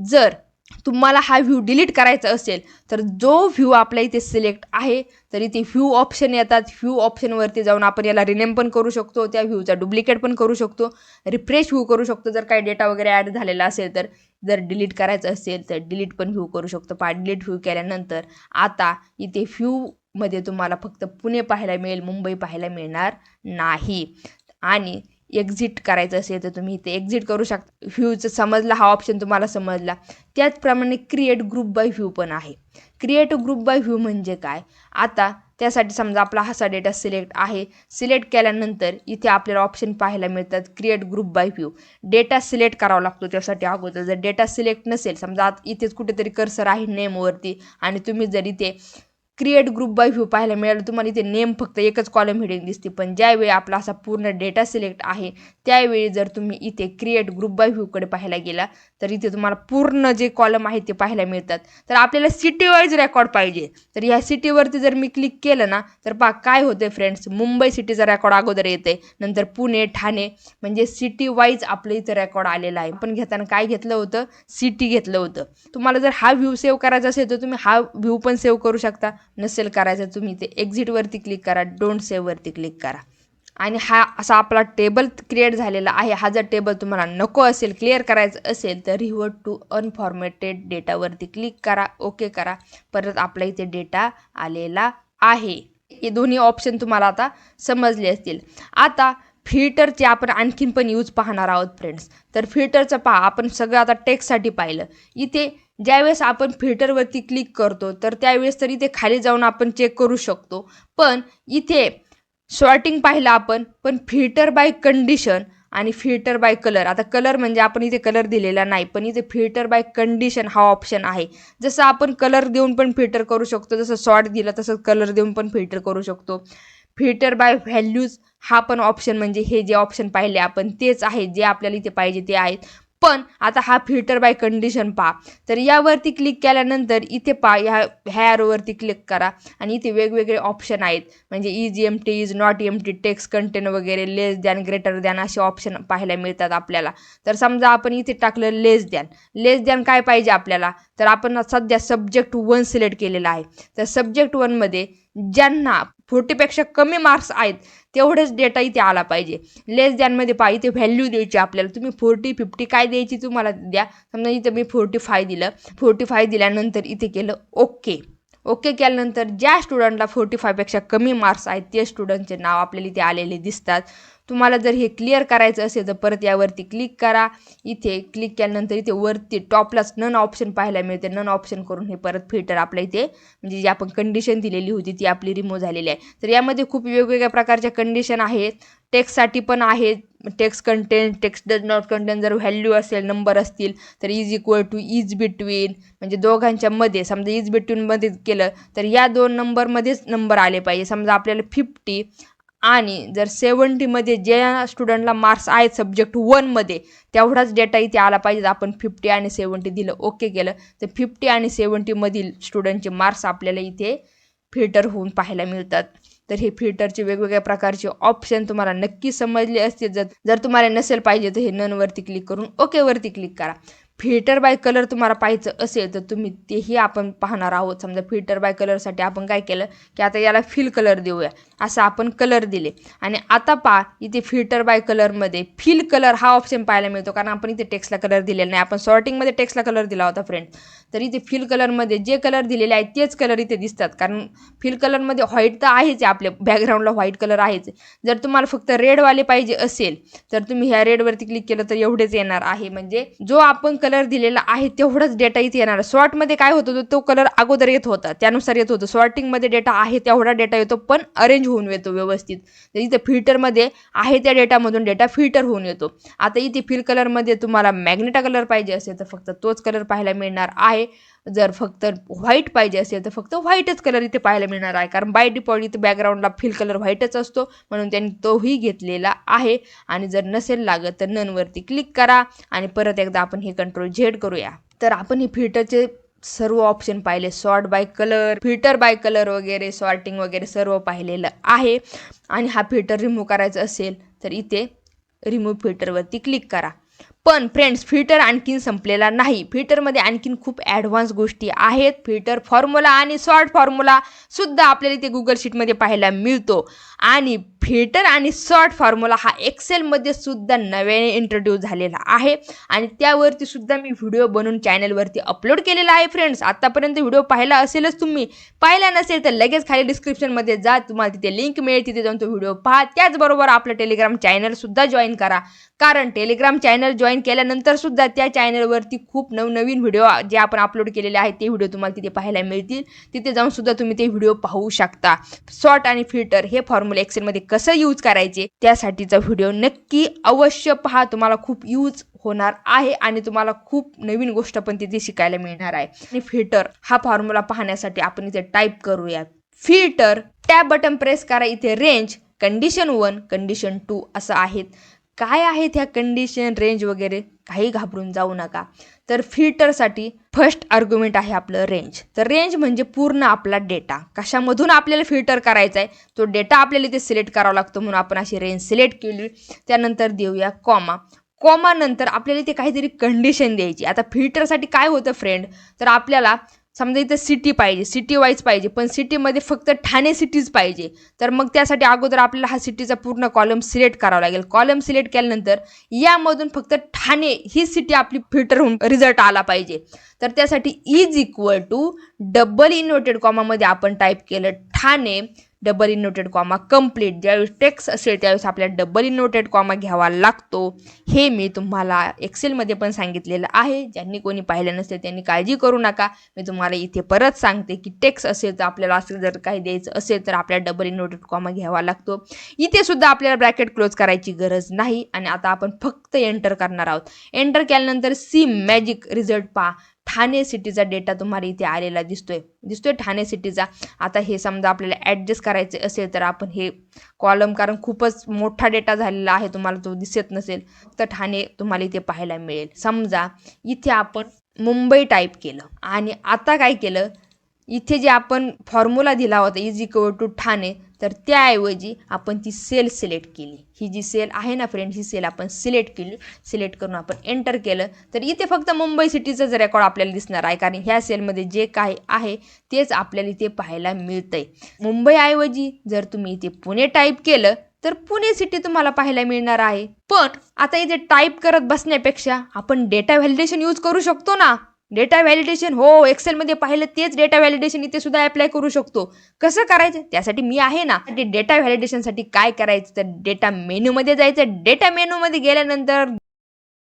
जर तुम्हाला हा व्ह्यू डिलीट करायचा असेल तर जो व्ह्यू आपल्या इथे सिलेक्ट आहे तर इथे व्ह्यू ऑप्शन येतात. व्ह्यू ऑप्शनवरती जाऊन आपण याला रिनेम पण करू शकतो, त्या व्ह्यूचा डुप्लिकेट पण करू शकतो, रिफ्रेश व्ह्यू करू शकतो. जर काही डेटा वगैरे ॲड झालेला असेल तर जर डिलीट करायचं असेल तर डिलीट पण व्ह्यू करू शकतो. डिलीट व्ह्यू केल्यानंतर आता इथे व्ह्यूमध्ये तुम्हाला फक्त पुणे पाहायला मिळेल, मुंबई पाहायला मिळणार नाही. आणि एक्झिट करायचं असेल तर तुम्ही इथे एक्झिट करू शकता. व्ह्यूचं समजला, हा ऑप्शन तुम्हाला समजला. त्याचप्रमाणे क्रिएट ग्रुप बाय व्ह्यू पण आहे. क्रिएट ग्रुप बाय व्ह्यू म्हणजे काय, आता त्यासाठी समजा आपला असा डेटा सिलेक्ट आहे. सिलेक्ट केल्यानंतर इथे आपल्याला ऑप्शन पाहायला मिळतात create group by view. Data select करावा लागतो त्यासाठी अगोदर. जर डेटा सिलेक्ट नसेल, समजा इथेच कुठेतरी कर्सर आहे नेमवरती आणि तुम्ही जर इथे क्रिएट ग्रुप बाय व्ह्यू पाहायला मिळालं, तुम्हाला इथे नेम फक्त एकच कॉलम हेडिंग दिसते. पण ज्यावेळी आपला असा पूर्ण डेटा सिलेक्ट आहे त्यावेळी जर तुम्ही इथे क्रिएट ग्रुप बाय व्ह्यूकडे पाहायला गेला तर इथे तुम्हाला पूर्ण जे कॉलम आहे ते पाहायला मिळतात. तर आपल्याला सिटी वाईज रेकॉर्ड पाहिजे तर ह्या सिटीवरती जर मी क्लिक केलं ना तर पहा काय होते फ्रेंड्स, मुंबई सिटीचा रेकॉर्ड अगोदर येते, नंतर पुणे, ठाणे, म्हणजे सिटी वाईज आपलं इथं रेकॉर्ड आलेला आहे. आपण घेताना काय घेतलं होतं, सिटी घेतलं होतं. तुम्हाला जर हा व्ह्यू सेव्ह करायचा असेल तर तुम्ही हा व्ह्यू पण सेव्ह करू शकता. नसेल करायचं तुम्ही ते एक्झिटवरती क्लिक करा, डोंट सेव्हवरती क्लिक करा. आणि हा असा आपला टेबल क्रिएट झालेला आहे. हा जर टेबल तुम्हाला नको असेल, क्लिअर करायचं असेल तर रिव्हर्ट टू अनफॉर्मॅटेड डेटावरती क्लिक करा, ओके करा. परत आपला इथे डेटा आलेला आहे. हे दोन्ही ऑप्शन तुम्हाला आता समजले असतील. आता फिल्टरचे आपण आणखीन पण यूज पाहणार आहोत फ्रेंड्स. तर फिल्टरचं पहा, आपण सगळं आता टेक्स्टसाठी पाहिलं. इथे ज्यावेळेस आपण फिल्टरवरती क्लिक करतो तर त्यावेळेस तर इथे खाली जाऊन आपण चेक करू शकतो. पण इथे सॉर्टिंग पाहिलं आपण, पण फिल्टर बाय कंडिशन आणि फिल्टर बाय कलर. आता कलर म्हणजे आपण इथे कलर दिलेला नाही, पण इथे फिल्टर बाय कंडिशन हा ऑप्शन आहे. जसं आपण कलर देऊन पण फिल्टर करू शकतो, जसं सॉर्ट दिलं तसं कलर देऊन पण फिल्टर करू शकतो. फिल्टर बाय व्हॅल्यूज हा पण ऑप्शन, म्हणजे हे जे ऑप्शन पाहिले आपण तेच आहे, जे आपल्याला इथे पाहिजे ते आहेत. पण आता हा फिल्टर बाय कंडिशन पहा, तर यावरती क्लिक केल्यानंतर इथे पहा, ह्या ॲरोवरती क्लिक करा आणि इथे वेगवेगळे ऑप्शन आहेत. म्हणजे is empty, is not empty, text content वगैरे, लेस दॅन, ग्रेटर दॅन असे ऑप्शन पाहायला मिळतात आपल्याला. तर समजा आपण इथे टाकलं लेस दॅन. लेस दॅन काय पाहिजे आपल्याला, तर आपण सध्या सब्जेक्ट 1 सिलेक्ट केलेला आहे. तर सब्जेक्ट 1मध्ये ज्यांना 40पेक्षा कमी मार्क्स आहेत तेवढंच डेटा इथे आला पाहिजे. लेस दॅनमध्ये पहा, इथे व्हॅल्यू द्यायची आपल्याला. तुम्ही 40, 50 काय द्यायची तुम्हाला द्या. समजा इथे मी 45 दिलं. 45 दिल्यानंतर इथे केलं ओके. ओके केल्यानंतर ज्या स्टुडंटला 45पेक्षा कमी मार्क्स आहेत ते स्टुडंटचे नाव आपल्याला इथे आलेले दिसतात. तुम्हाला जर हे क्लिअर करायचं असेल तर परत यावरती क्लिक करा. इथे क्लिक केल्यानंतर इथे वरती टॉपलाच नन ऑप्शन पाहायला मिळते. नन ऑप्शन करून हे परत फिल्टर आपल्या इथे म्हणजे जी आपण कंडिशन दिलेली होती ती आपली रिमूव्ह झालेली आहे. तर यामध्ये खूप वेगवेगळ्या प्रकारच्या कंडिशन आहेत. टेक्स्टसाठी पण आहे, text content, text does not contain, जर व्हॅल्यू असेल, नंबर असतील तर is equal to, is between, म्हणजे दोघांच्या मध्ये. समजा इज बिटवीनमध्ये केलं तर या 2 नंबरमध्येच नंबर आले पाहिजे. समजा आपल्याला 50 आणि जर 70मध्ये ज्या स्टुडंटला मार्क्स आहेत सब्जेक्ट 1मध्ये तेवढाच डेटा इथे आला पाहिजे. आपण 50 आणि 70 दिलं, ओके केलं तर 50 आणि 70मधील स्टुडंटचे मार्क्स आपल्याला इथे फिल्टर होऊन पाहायला मिळतात. तर हे फिल्टरचे वेगवेगळ्या प्रकारचे ऑप्शन तुम्हाला नक्की समजले असतील. जर तुम्हाला नसेल पाहिजे तर हे ननवरती क्लिक करून ओकेवरती क्लिक करा. फिल्टर बाय कलर तुम्हाला पाहायचं असेल तर तुम्ही तेही आपण पाहणार आहोत. समजा फिल्टर बाय कलरसाठी आपण काय केलं की आता याला फिल कलर देऊया, असं आपण कलर दिले. आणि आता पहा इथे फिल्टर बाय कलरमध्ये फिल कलर हा ऑप्शन पाहायला मिळतो, कारण आपण इथे टेक्स्टला कलर दिलेला नाही. आपण सॉर्टिंगमध्ये टेक्स्टला कलर दिला होता फ्रेंड. तर इथे फिल कलरमध्ये जे कलर दिलेले आहेत तेच कलर इथे दिसतात, कारण फिल कलरमध्ये व्हाईट तर आहेच, आपल्या बॅकग्राऊंडला व्हाईट कलर आहेच. जर तुम्हाला फक्त रेडवाले पाहिजे असेल तर तुम्ही ह्या रेडवरती क्लिक केलं तर एवढेच येणार आहे. म्हणजे जो आपण कलर दिलेला आहे तेवढाच डेटा इथे येणार. सॉर्टमध्ये काय होतं तो कलर अगोदर येत होता, त्यानुसार येत होतं. सॉर्टिंगमध्ये डेटा आहे तेवढा डेटा येतो, पण अरेंज होऊन येतो व्यवस्थित. तर इथे फिल्टरमध्ये आहे त्या डेटामधून डेटा फिल्टर होऊन येतो. आता इथे फिल कलरमध्ये तुम्हाला मॅग्नेटा कलर पाहिजे असेल तर फक्त तोच कलर पाहायला मिळणार आहे. जर फक्त व्हाईट पाहिजे असेल तर फक्त व्हाईटच कलर इथे पाहायला मिळणार आहे, कारण बाय डिफॉल्ट इथे बॅकग्राऊंडला फिल कलर व्हाईटच असतो, म्हणून त्यांनी तोही घेतलेला आहे. आणि जर नसेल लागत तर ननवरती क्लिक करा आणि परत एकदा आपण हे Ctrl Z करूया. तर आपण हे फिल्टरचे सर्व ऑप्शन पाहिले, sort by colour, filter by colour वगैरे, सॉर्टिंग वगैरे सर्व पाहिलेलं आहे. आणि हा फिल्टर रिमूव्ह करायचा असेल तर इथे रिमूव्ह फिल्टरवरती क्लिक करा. पण फ्रेंड्स फिल्टर आणखीन संपलेला नाही. फिल्टरमध्ये आणखीन खूप ॲडव्हान्स गोष्टी आहेत. फिल्टर फॉर्म्युला आणि सॉर्ट फॉर्म्युला सुद्धा आपल्याला इथे गुगल शीटमध्ये पाहायला मिळतो. आणि फिल्टर आणि सॉर्ट फॉर्म्युला हा एक्सेलमध्ये सुद्धा नव्याने इंट्रोड्यूस झालेला आहे आणि त्यावरती सुद्धा मी व्हिडिओ बनवून चॅनलवरती अपलोड केलेला आहे. फ्रेंड्स आतापर्यंत व्हिडिओ पाहिला असेलच, तुम्ही पाहिला नसेल तर लगेच खाली डिस्क्रिप्शनमध्ये जा, तुम्हाला तिथे लिंक मिळेल, तिथे जाऊन तो व्हिडिओ पहा. त्याचबरोबर आपलं टेलिग्राम चॅनलसुद्धा जॉईन करा, कारण टेलिग्राम चॅनल जॉईन केल्यानंतर सुद्धा त्या चॅनलवरती खूप नवनवीन व्हिडिओ जे आपण अपलोड केलेले आहेत ते व्हिडिओ तुम्हाला तिथे पाहायला मिळतील. तिथे जाऊन सुद्धा तुम्ही ते व्हिडिओ पाहू शकता. सॉर्ट आणि फिल्टर हे फॉर्म्युला एक्सेलमध्ये कसं यूज करायचे त्यासाठीचा व्हिडिओ नक्की अवश्य पहा. तुम्हाला खूप यूज होणार आहे आणि तुम्हाला खूप नवीन गोष्ट पण तिथे शिकायला मिळणार आहे. आणि फिल्टर हा फॉर्म्युला पाहण्यासाठी आपण इथे टाईप करूया फिल्टर, टॅब बटन प्रेस करा. इथे रेंज, कंडिशन 1, कंडिशन 2 असं आहेत. काय आहेत ह्या कंडिशन, रेंज वगैरे काही घाबरून जाऊ नका. तर फिल्टरसाठी फर्स्ट आर्ग्युमेंट आहे आपलं रेंज. तर रेंज म्हणजे पूर्ण आपला डेटा, कशामधून आपल्याला फिल्टर करायचा आहे तो डेटा आपल्याला इथे सिलेक्ट करावा लागतो, म्हणून आपण अशी रेंज सिलेक्ट केली. त्यानंतर देऊया कॉमा. कॉमा नंतर आपल्याला इथे काहीतरी कंडिशन द्यायची. आता फिल्टरसाठी काय होतं फ्रेंड, तर आपल्याला समजा इथं सिटी पाहिजे, सिटी वाईज पाहिजे, पण सिटीमध्ये फक्त ठाणे सिटीज पाहिजे. तर मग त्यासाठी अगोदर आपल्याला हा सिटीचा पूर्ण कॉलम सिलेक्ट करावा लागेल. कॉलम सिलेक्ट केल्यानंतर यामधून फक्त ठाणे ही सिटी आपली फिल्टर होऊन रिझल्ट आला पाहिजे. तर त्यासाठी is equal to double inverted कॉमामध्ये आपण टाईप केलं Thane, double inverted comma complete. ज्यावेळेस टेक्स्ट असेल त्यावेळेस आपल्याला डबल इन्व्हर्टेड कॉमा घ्यावा लागतो. हे मी तुम्हाला एक्सेलमध्ये पण सांगितलेलं आहे. ज्यांनी कोणी पाहिलं नसेल त्यांनी काळजी करू नका. मी तुम्हाला इथे परत सांगते की टेक्स्ट असेल तर आपल्याला असं जर काही द्यायचं असेल तर आपल्याला डबल इन्व्हर्टेड कॉमा घ्यावा लागतो. इथे सुद्धा आपल्याला ब्रॅकेट क्लोज करायची गरज नाही. आणि आता आपण फक्त एंटर करणार आहोत. एंटर केल्यानंतर सी मॅजिक रिझल्ट पहा. ठाणे सिटीचा डेटा तुम्हाला इथे आलेला दिसतोय ठाणे सिटीचा. आता हे समजा आपल्याला ॲडजस्ट करायचे असेल तर आपण हे कॉलम, कारण खूपच मोठा डेटा झालेला आहे, तुम्हाला तो दिसत नसेल, तर ठाणे तुम्हाला इथे पाहायला मिळेल. समजा इथे आपण मुंबई टाईप केलं आणि आता काय केलं, इथे जे आपण फॉर्म्युला दिला होता इज इक्वल टू ठाणे, तर त्याऐवजी आपण ती सेल सिलेक्ट केली. ही जी सेल आहे ना फ्रेंड, ही सेल आपण सिलेक्ट केली. सिलेक्ट करून आपण एंटर केलं तर इथे फक्त मुंबई सिटीचंच रेकॉर्ड आपल्याला दिसणार आहे, कारण ह्या सेलमध्ये जे काय आहे तेच आपल्याला इथे पाहायला मिळतंय. मुंबईऐवजी जर तुम्ही इथे पुणे टाईप केलं तर पुणे सिटी तुम्हाला पाहायला मिळणार आहे. पण आता इथे टाईप करत बसण्यापेक्षा आपण डेटा व्हॅलिडेशन यूज करू शकतो ना. डेटा व्हॅलिडेशन, हो एक्सेलमध्ये पाहिलं तेच डेटा व्हॅलिडेशन इथे सुद्धा अप्लाय करू शकतो. कसं करायचं त्यासाठी मी आहे ना. डेटा व्हॅलिडेशनसाठी काय करायचं तर डेटा मेनूमध्ये जायचं. डेटा मेनूमध्ये गेल्यानंतर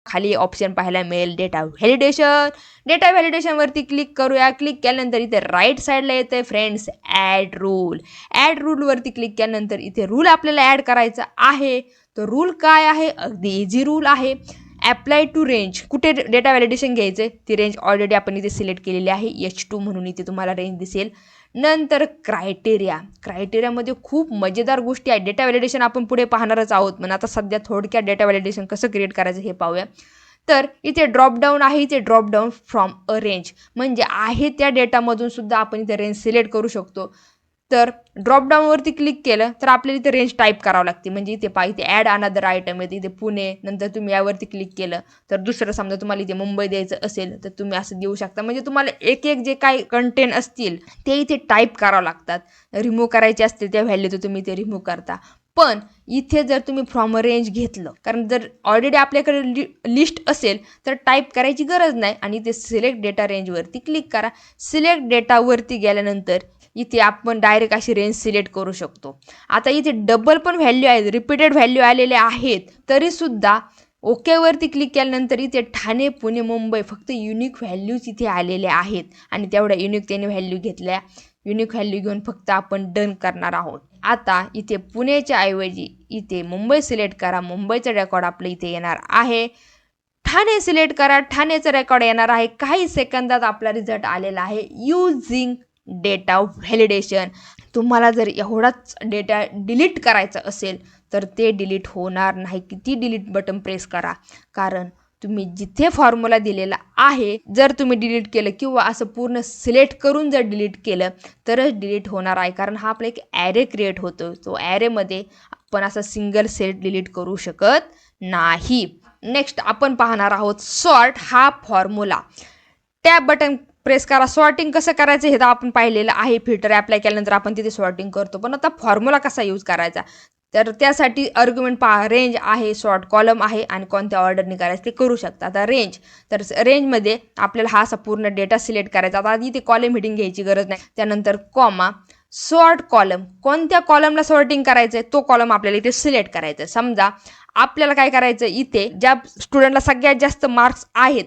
खाली ऑप्शन पाहायला मिळेल डेटा व्हॅलिडेशन. डेटा व्हॅलिडेशनवरती क्लिक करूया. क्लिक केल्यानंतर इथे राईट साईडला येतं फ्रेंड्स ॲड रूल. ॲड रूलवरती क्लिक केल्यानंतर इथे रूल आपल्याला ॲड करायचा आहे. तो रूल काय आहे? अगदी इझी रूल आहे. Apply to range. कुठे डेटा व्हॅलिडेशन घ्यायचं ती रेंज ऑलरेडी आपण इथे सिलेक्ट केलेली आहे. H2 म्हणून इथे तुम्हाला रेंज दिसेल. नंतर क्रायटेरियामध्ये खूप मजेदार गोष्टी आहेत. डेटा व्हॅलिडेशन आपण पुढे पाहणारच आहोत, पण आता सध्या थोडक्यात डेटा व्हॅलिडेशन कसं क्रिएट करायचं हे पाहूया. तर इथे ड्रॉपडाऊन आहे. इथे ड्रॉपडाऊन फ्रॉम अ रेंज म्हणजे आहे त्या डेटामधून सुद्धा आपण इथे रेंज सिलेक्ट करू शकतो. तर ड्रॉपडाऊनवरती क्लिक केलं तर आपल्याला इथे रेंज टाईप करावं लागते. म्हणजे इथे इथे ॲड अनदर आयटम येते. इथे पुणे, नंतर तुम्ही यावरती क्लिक केलं तर दुसरं समजा तुम्हाला इथे मुंबई द्यायचं असेल तर तुम्ही असं देऊ शकता. म्हणजे तुम्हाला एक एक जे काही कंटेंट असतील ते इथे टाईप करावं लागतात. रिमूव्ह करायचे असतील त्या व्हॅल्यू तर तुम्ही ते रिमूव्ह करता. पण इथे जर तुम्ही फ्रॉम अ रेंज घेतलं, कारण जर ऑलरेडी आपल्याकडे लिस्ट असेल तर टाईप करायची गरज नाही. आणि इथे सिलेक्ट डेटा रेंजवरती क्लिक करा. सिलेक्ट डेटावरती गेल्यानंतर इथे आपण डायरेक्ट अशी रेंज सिलेक्ट करू शकतो. आता इथे डबल पण व्हॅल्यू आहेत, रिपीटेड व्हॅल्यू आलेले आहेत तरीसुद्धा ओकेवरती क्लिक केल्यानंतर इथे ठाणे, पुणे, मुंबई फक्त युनिक व्हॅल्यूज इथे आलेले आहेत. आणि तेवढ्या युनिक त्याने व्हॅल्यू घेतल्या. युनिक व्हॅल्यू घेऊन फक्त आपण डन करणार आहोत. आता इथे पुण्याच्या ऐवजी इथे मुंबई सिलेक्ट करा. मुंबईचं रेकॉर्ड आपलं इथे येणार आहे. ठाणे सिलेक्ट करा. ठाण्याचं रेकॉर्ड येणार आहे. काही सेकंदात आपला रिझल्ट आलेला आहे युझिंग डेटा व्हॅलिडेशन. तुम्हाला जर एवढाच डेटा डिलीट करायचा असेल तर ते डिलीट होणार नाही. किती डिलीट बटन प्रेस करा, कारण तुम्ही जिथे फॉर्म्युला दिलेला आहे जर तुम्ही डिलीट केलं किंवा असं पूर्ण सिलेक्ट करून जर डिलीट केलं तरच डिलीट होणार आहे. कारण हा आपला एक ॲरे क्रिएट होतो. तो ॲरेमध्ये आपण असं सिंगल सेल डिलीट करू शकत नाही. नेक्स्ट आपण पाहणार आहोत सॉर्ट हा फॉर्म्युला. टॅब बटन प्रेस करा. सॉर्टिंग कसं करायचं हे तर आपण पाहिलेलं आहे. फिल्टर अप्लाय केल्यानंतर आपण तिथे सॉर्टिंग करतो. पण आता फॉर्म्युला कसा यूज करायचा तर त्यासाठी आर्ग्युमेंट पहा. रेंज आहे, सॉर्ट कॉलम आहे आणि कोणत्या ऑर्डरने करायचं ते करू शकता. आता रेंज, तर रेंजमध्ये आपल्याला हा असा पूर्ण डेटा सिलेक्ट करायचा. आता इथे कॉलम हेडिंग घ्यायची गरज नाही. त्यानंतर कॉमा, सॉर्ट कॉलम. कोणत्या कॉलमला सॉर्टिंग करायचं आहे तो कॉलम आपल्याला इथे सिलेक्ट करायचा. समजा आपल्याला काय करायचं, इथे ज्या स्टुडंटला सगळ्यात जास्त मार्क्स आहेत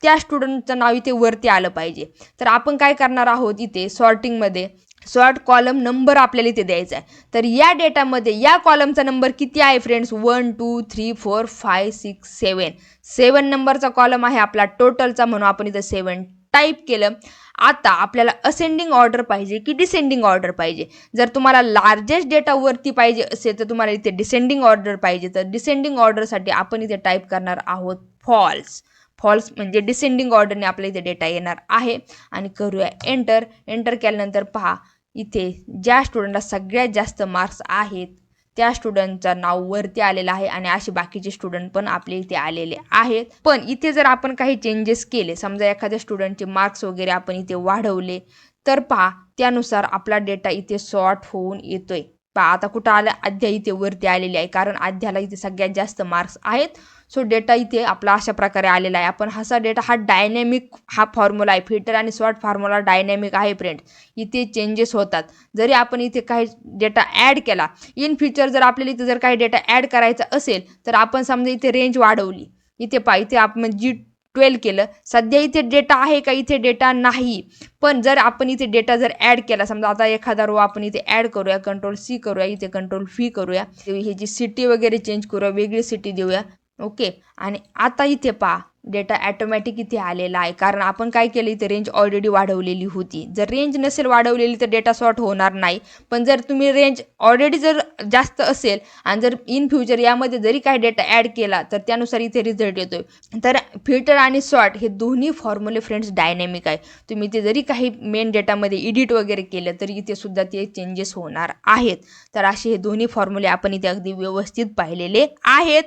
त्या स्टुडंटचं नाव इथे वरती आलं पाहिजे. तर आपण काय करणार आहोत, इथे सॉर्टिंगमध्ये सॉर्ट कॉलम नंबर आपल्याला इथे द्यायचा आहे. तर या डेटामध्ये या कॉलमचा नंबर किती आहे फ्रेंड्स? 1 2 3 4 5 6 7. 7 नंबरचा कॉलम आहे आपला टोटलचा, म्हणून आपण इथे 7 टाईप केलं. आता आपल्याला असेंडिंग ऑर्डर पाहिजे की डिसेंडिंग ऑर्डर पाहिजे. जर तुम्हाला लार्जेस्ट डेटा वरती पाहिजे असेल तर तुम्हाला इथे डिसेंडिंग ऑर्डर पाहिजे. तर डिसेंडिंग ऑर्डरसाठी आपण इथे टाईप करणार आहोत फॉल्स. फॉल्स म्हणजे डिसेंडिंग ऑर्डरने आपल्या इथे डेटा येणार आहे. आणि करूया एंटर. एंटर केल्यानंतर पहा इथे ज्या स्टुडंटला सगळ्यात जास्त मार्क्स आहेत त्या स्टुडंटचं नाव वरती आलेलं आहे आणि असे बाकीचे स्टुडंट पण आपले इथे आलेले आहेत. पण इथे जर आपण काही चेंजेस केले, समजा एखाद्या स्टुडंटचे मार्क्स वगैरे आपण इथे वाढवले तर पहा त्यानुसार आपला डेटा इथे सॉर्ट होऊन येतोय. पहा आता कुठं आलं, अध्याय इथे वरती आलेली आहे कारण अध्याला इथे सगळ्यात जास्त मार्क्स आहेत. सो डेटा इथे आपला अशा प्रकारे आलेला आहे. आपण हा डेटा हा डायनॅमिक हा फॉर्म्युला आहे. फिल्टर आणि सॉर्ट फॉर्म्युला डायनॅमिक आहे फ्रेंड्स. इथे चेंजेस होतात. जरी आपण इथे काही डेटा ॲड केला, इन फ्युचर जर आपल्याला इथे जर काही डेटा ॲड करायचा असेल तर आपण समजा इथे रेंज वाढवली, इथे पहा इथे आपण G12 केलं. सध्या इथे डेटा आहे का? इथे डेटा नाही. पण जर आपण इथे डेटा जर ॲड केला, समजा आता एखादा रो आपण इथे ॲड करूया, कंट्रोल-C करूया, इथे कंट्रोल-V करूया, ही जी सिटी वगैरे चेंज करूया, वेगळी सिटी देऊया. ओके. आणि आता इथे पहा डेटा ॲटोमॅटिक इथे आलेला आहे कारण आपण काय केलं, इथे रेंज ऑलरेडी वाढवलेली होती. जर रेंज नसेल वाढवलेली तर डेटा सॉर्ट होणार नाही. पण जर तुम्ही रेंज ऑलरेडी जर जास्त असेल आणि जर इन फ्युचर यामध्ये जरी काही डेटा ॲड केला तर त्यानुसार इथे रिझल्ट येतोय. तर फिल्टर आणि सॉर्ट हे दोन्ही फॉर्म्युले फ्रेंड्स डायनॅमिक आहे. तुम्ही इथे जरी काही मेन डेटामध्ये एडिट वगैरे केलं तरी इथे सुद्धा ते चेंजेस होणार आहेत. तर असे हे दोन्ही फॉर्म्युले आपण इथे अगदी व्यवस्थित पाहिलेले आहेत.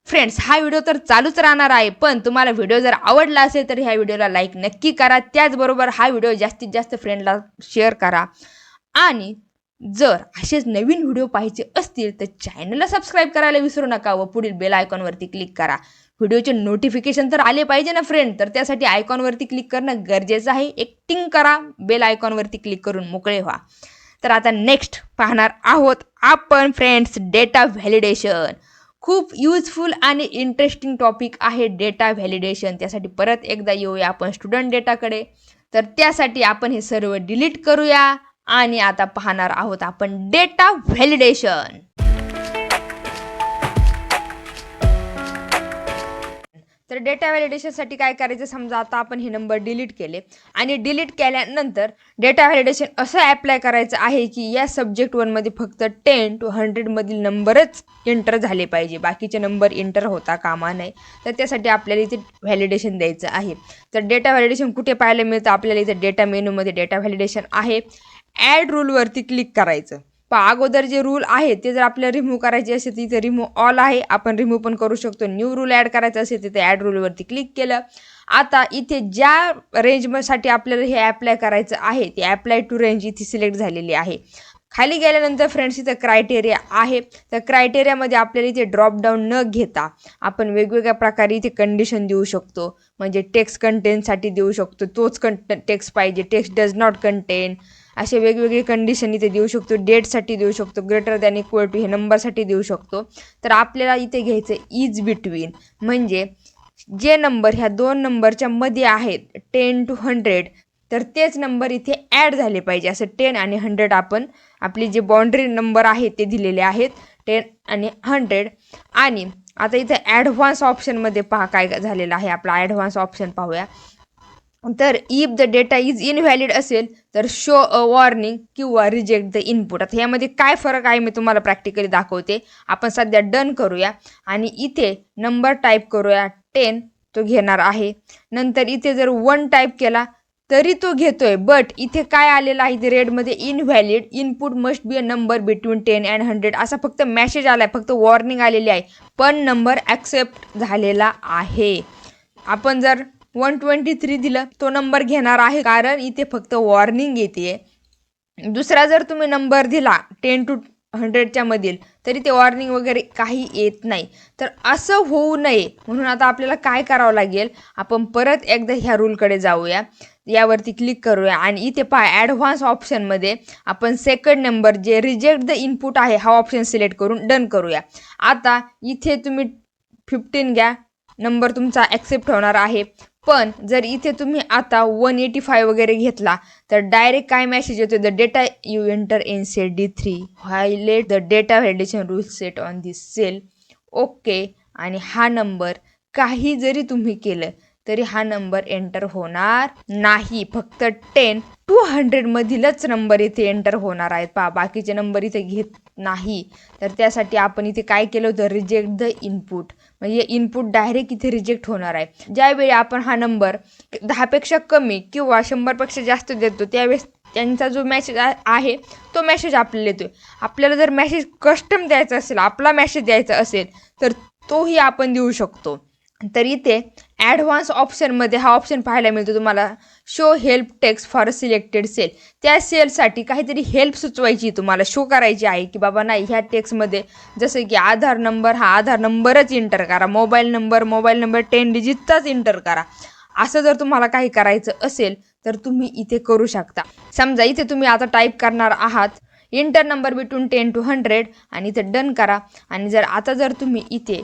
फ्रेंड्स हा व्हिडिओ तर चालूच राहणार आहे, पण तुम्हाला व्हिडिओ जर आवडला असेल तर ह्या व्हिडिओला लाईक नक्की करा. त्याचबरोबर हा व्हिडिओ जास्तीत जास्त फ्रेंडला शेअर करा. आणि जर असेच नवीन व्हिडिओ पाहायचे असतील तर चॅनलला सबस्क्राईब करायला विसरू नका व पुढील बेल आयकॉनवरती क्लिक करा. व्हिडिओचे नोटिफिकेशन तर आले पाहिजे ना फ्रेंड, तर त्यासाठी आयकॉनवरती क्लिक करणं गरजेचं आहे. एक टिंग करा, बेल आयकॉनवरती क्लिक करून मोकळे व्हा. तर आता नेक्स्ट पाहणार आहोत आपण फ्रेंड्स डेटा व्हॅलिडेशन. खूप युजफुल आणि इंटरेस्टिंग टॉपिक आहे डेटा व्हॅलिडेशन. त्यासाठी परत एकदा येऊया आपण स्टुडंट डेटाकडे. तर त्यासाठी आपण हे सर्व डिलीट करूया आणि आता पाहणार आहोत आपण डेटा व्हॅलिडेशन. तर डेटा व्हॅलिडेशनसाठी काय करायचं, समजा आता आपण हे नंबर डिलीट केले आणि डिलीट केल्यानंतर डेटा व्हॅलिडेशन असं ॲप्लाय करायचं आहे की या सब्जेक्ट 1मध्ये फक्त 10 to 100 मधील नंबरच एंटर झाले पाहिजे, बाकीचे नंबर एंटर होता कामा नये. तर त्यासाठी आपल्याला इथे व्हॅलिडेशन द्यायचं आहे. तर डेटा व्हॅलिडेशन कुठे पाहायला मिळतं, आपल्याला इथे डेटा मेनूमध्ये डेटा व्हॅलिडेशन आहे. ॲड रूलवरती क्लिक करायचं. अगोदर जे रूल आहे ते जर आपल्याला रिमूव्ह करायचे असेल तर इथे रिमूव्ह ऑल आहे, आपण रिमूव्ह पण करू शकतो. न्यू रूल ॲड करायचं असेल तिथे ॲड रूलवरती क्लिक केलं. आता इथे ज्या रेंजसाठी आपल्याला हे ॲप्लाय करायचं आहे ते ॲप्लाय टू रेंज इथे सिलेक्ट झालेली आहे. खाली गेल्यानंतर फ्रेंड्स इथं क्रायटेरिया आहे. तर क्रायटेरियामध्ये आपल्याला इथे ड्रॉपडाऊन न घेता आपण वेगवेगळ्या प्रकारे इथे कंडिशन देऊ शकतो. म्हणजे टेक्स्ट कंटेनसाठी देऊ शकतो, तोच टेक्स्ट पाहिजे, टेक्स्ट डज नॉट कंटेन, असे वेगवेगळे कंडिशन इथे देऊ शकतो. डेटसाठी देऊ शकतो, ग्रेटर दॅन इक्वल टू हे नंबरसाठी देऊ शकतो. तर आपल्याला इथे घ्यायचं इज बिटवीन, म्हणजे जे नंबर ह्या दोन नंबरच्या मध्ये आहेत 10 to 100 तर तेच नंबर इथे ॲड झाले पाहिजे. असं 10 आणि 100 आपण आपली जे बाउंड्री नंबर आहेत ते दिलेले आहेत 10 आणि 100. आणि आता इथे ॲडव्हान्स ऑप्शनमध्ये पहा काय झालेलं आहे. आपला ॲडव्हान्स ऑप्शन पाहूया. तर if the data is invalid असेल तर शो अ वॉर्निंग किंवा रिजेक्ट द इनपुट. आता यामध्ये काय फरक आहे मी तुम्हाला प्रॅक्टिकली दाखवते. आपण सध्या डन करूया आणि इथे नंबर टाईप करूया 10, तो घेणार आहे. नंतर इथे जर 1 टाईप केला तरी तो घेतोय, बट इथे काय आलेलं आहे ते रेडमध्ये invalid input must be a number between 10 and 100 असा फक्त मेसेज आला आहे, फक्त वॉर्निंग आलेली आहे, पण नंबर ॲक्सेप्ट झालेला आहे. आपण जर 123 दिलं तो नंबर घेणार आहे, कारण इथे फक्त वॉर्निंग येते. दुसरा जर तुम्ही नंबर दिला 10 to 100च्या मधील तरी ते वॉर्निंग वगैरे काही येत नाही. तर असं होऊ नये म्हणून आता आपल्याला काय करावं लागेल, आपण परत एकदा ह्या रूलकडे जाऊया, यावरती क्लिक करूया आणि इथे पहा ॲडव्हान्स ऑप्शनमध्ये आपण सेकंड नंबर जे रिजेक्ट द इनपुट आहे हा ऑप्शन सिलेक्ट करून डन करूया. आता इथे तुम्ही 15 घ्या, नंबर तुमचा ॲक्सेप्ट होणार आहे. पण जर इथे तुम्ही आता 185 वगैरे घेतला तर डायरेक्ट काय मेसेज येतो, the data you enter in cell D3 violate the data validation rule set on this cell. Okay. आणि हा नंबर काही जरी तुम्ही केलं तरी हा नंबर एंटर होणार नाही, फक्त 10 to 100 मधीलच नंबर इथे एंटर होणार आहेत. बाकीचे नंबर इथे घेत नाही. तर त्यासाठी आपण इथे काय केलं होतं, रिजेक्ट द इनपुट, म्हणजे इनपुट डायरेक्ट इथे रिजेक्ट होणार आहे. ज्यावेळी आपण हा नंबर 10पेक्षा कमी किंवा 100पेक्षा जास्त देतो त्यावेळेस त्यांचा जो मेसेज आहे तो मेसेज आपल्याला येतो. आपल्याला जर मेसेज कस्टम द्यायचा असेल, आपला मेसेज द्यायचा असेल तर तोही आपण देऊ शकतो. तर इथे ॲडव्हान्स ऑप्शनमध्ये हा ऑप्शन पाहायला मिळतो तुम्हाला, show help text for selected cell. त्या सेलसाठी काहीतरी हेल्प सुचवायची तुम्हाला, शो करायची आहे की बाबा नाही ह्या टेक्स्टमध्ये जसं की आधार नंबर, हा आधार नंबरच एंटर करा, मोबाईल नंबर 10 डिजिटचाच एंटर करा. असं जर तुम्हाला काही करायचं असेल तर तुम्ही इथे करू शकता. समजा इथे तुम्ही आता टाईप करणार आहात इंटर नंबर बिटवीन 10 to 100 आणि इथे डन करा. आणि जर तुम्ही इथे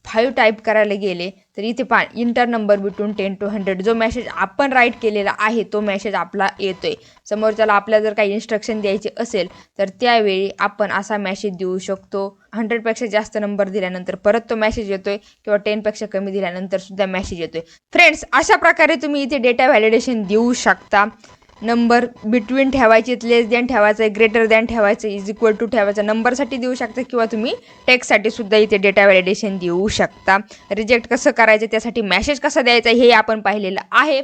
5 टाईप करायला गेले तर इथे पहा इंटर नंबर बिटवीन 10 to 100 जो मेसेज आपण राईट केलेला आहे तो मेसेज आपला येतोय. समोरच्याला आपल्याला जर काही इन्स्ट्रक्शन द्यायचे असेल तर त्यावेळी आपण असा मेसेज देऊ शकतो. 100पेक्षा जास्त नंबर दिल्यानंतर परत तो मेसेज येतोय किंवा 10पेक्षा कमी दिल्यानंतर सुद्धा मेसेज येतोय. फ्रेंड्स, अशा प्रकारे तुम्ही इथे डेटा व्हॅलिडेशन देऊ शकता. नंबर बिटवीन ठेवायचे, लेस दॅन ठेवायचं आहे, ग्रेटर दॅन ठेवायचं, इज इक्वल टू ठेवायचं, नंबरसाठी देऊ शकता किंवा तुम्ही टेक्स्टसाठी सुद्धा इथे डेटा व्हॅलिडेशन देऊ शकता. रिजेक्ट कसं करायचं, त्यासाठी मेसेज कसा द्यायचा हे आपण पाहिलेलं आहे.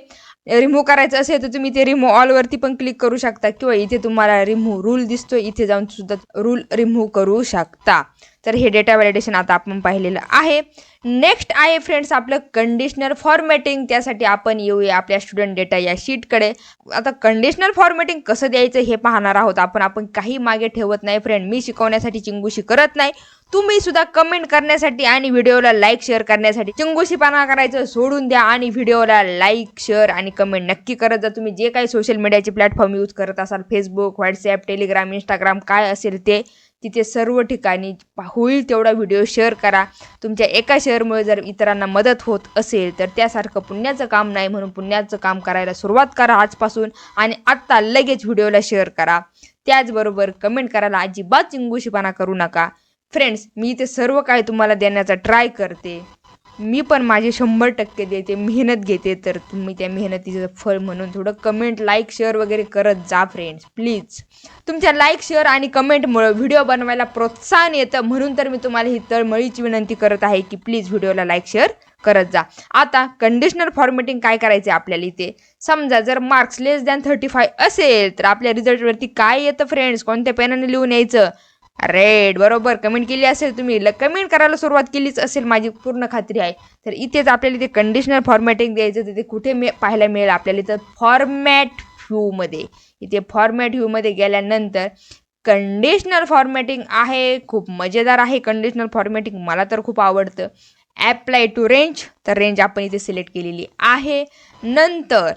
रिमूव्ह करायचं असेल तर तुम्ही ते रिमूव्ह ऑलवरती पण क्लिक करू शकता किंवा इथे तुम्हाला रिमूव्ह रूल दिसतो, इथे जाऊन सुद्धा रूल रिमूव्ह करू शकता. तर हे डेटा व्हॅलिडेशन आता आपण पाहिलेलं आहे. नेक्स्ट आहे फ्रेंड्स आपलं कंडिशनल फॉर्मॅटिंग. त्यासाठी आपण येऊया आपल्या स्टुडंट डेटा या शीटकडे. आता कंडिशनल फॉर्मॅटिंग कसं द्यायचं हे पाहणार आहोत आपण काही मागे ठेवत नाही फ्रेंड. मी शिकवण्यासाठी चिंगूशी करत नाही, तुम्ही सुद्धा कमेंट करण्यासाठी आणि व्हिडिओला लाईक शेअर करण्यासाठी चिंगूशीपणा करायचं सोडून द्या आणि व्हिडिओला लाईक शेअर आणि कमेंट नक्की करत जा. तुम्ही जे काही सोशल मीडियाचे प्लॅटफॉर्म यूज करत असाल, फेसबुक, व्हॉट्सॲप, टेलिग्राम, इंस्टाग्राम काय असेल ते, तिथे सर्व ठिकाणी होईल तेवढा व्हिडिओ शेअर करा. तुमच्या एका शेअरमुळे जर इतरांना मदत होत असेल तर त्यासारखं पुण्याचं काम नाही, म्हणून पुण्याचं काम करायला सुरुवात करा आजपासून आणि आत्ता लगेच व्हिडिओला शेअर करा. त्याचबरोबर कमेंट करायला अजिबात चिंगूशीपणा करू नका. फ्रेंड्स, मी इथे सर्व काही तुम्हाला देण्याचा ट्राय करते. मी पण माझे 100% देते, मेहनत घेते, तर तुम्ही त्या मेहनतीचं फळ म्हणून थोडं कमेंट, लाईक, शेअर वगैरे करत जा फ्रेंड्स प्लीज. तुमच्या लाईक, शेअर आणि कमेंटमुळे व्हिडिओ बनवायला प्रोत्साहन येतं, म्हणून तर मी तुम्हाला ही तळमळीची विनंती करत आहे की प्लीज व्हिडिओला लाईक शेअर करत जा. आता कंडिशनल फॉर्मॅटिंग काय करायचे आपल्याला इथे. समजा जर मार्क्स लेस दॅन 35 असेल तर आपल्या रिझल्टवरती काय येतं फ्रेंड्स, कोणत्या पेनाने लिहून यायचं, रेड. बरोबर, कमेंट केली असेल तुम्ही, कमेंट करायला सुरुवात केलीच असेल, माझी पूर्ण खात्री आहे. तर इथेच आपल्याला इथे कंडिशनल फॉर्मॅटिंग द्यायचं. तिथे कुठे पाहायला मिळेल आपल्याला इथं फॉर्मॅट व्ह्यूमध्ये. इथे फॉर्मॅट व्ह्यूमध्ये गेल्यानंतर कंडिशनल फॉर्मॅटिंग आहे, खूप मजेदार आहे कंडिशनल फॉर्मॅटिंग, मला तर खूप आवडतं. ॲप्लाय टू रेंज, तर रेंज आपण इथे सिलेक्ट केलेली आहे. नंतर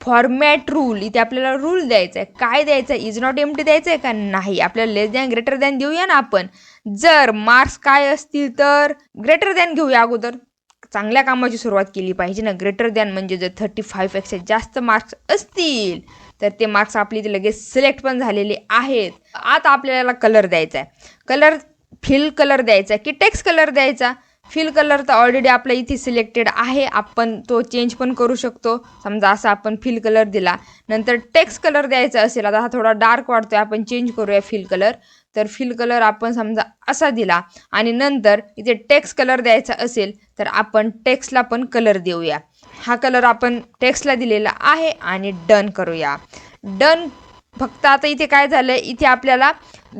फॉर्मॅट रूल, इथे आपल्याला रूल द्यायचा आहे. काय द्यायचं आहे, इज नॉट एम्प्टी द्यायचं आहे का नाही. आपल्याला लेस दॅन ग्रेटर दॅन देऊया ना आपण. जर मार्क्स काय असतील तर ग्रेटर दॅन घेऊया अगोदर. चांगल्या कामाची सुरुवात केली पाहिजे ना. ग्रेटर दॅन म्हणजे जर 35पेक्षा जास्त मार्क्स असतील तर ते मार्क्स आपली इथे लगेच सिलेक्ट पण झालेले आहेत. आता आपल्याला कलर द्यायचा आहे. कलर फिल कलर द्यायचा की टेक्स्ट कलर द्यायचा. फिल कलर तर ऑलरेडी आपल्या इथे सिलेक्टेड आहे, आपण तो चेंज पण करू शकतो. समजा असा आपण फिल कलर दिला, नंतर टेक्स्ट कलर द्यायचा असेल, आता हा थोडा डार्क वाटतोय, आपण चेंज करूया फिल कलर. तर फिल कलर आपण समजा असा दिला आणि नंतर इथे टेक्स्ट कलर द्यायचा असेल तर आपण टेक्स्टला पण कलर देऊया. हा कलर आपण टेक्स्टला दिलेला आहे आणि डन करूया. डन. फक्त आता इथे काय झालं, इथे आपल्याला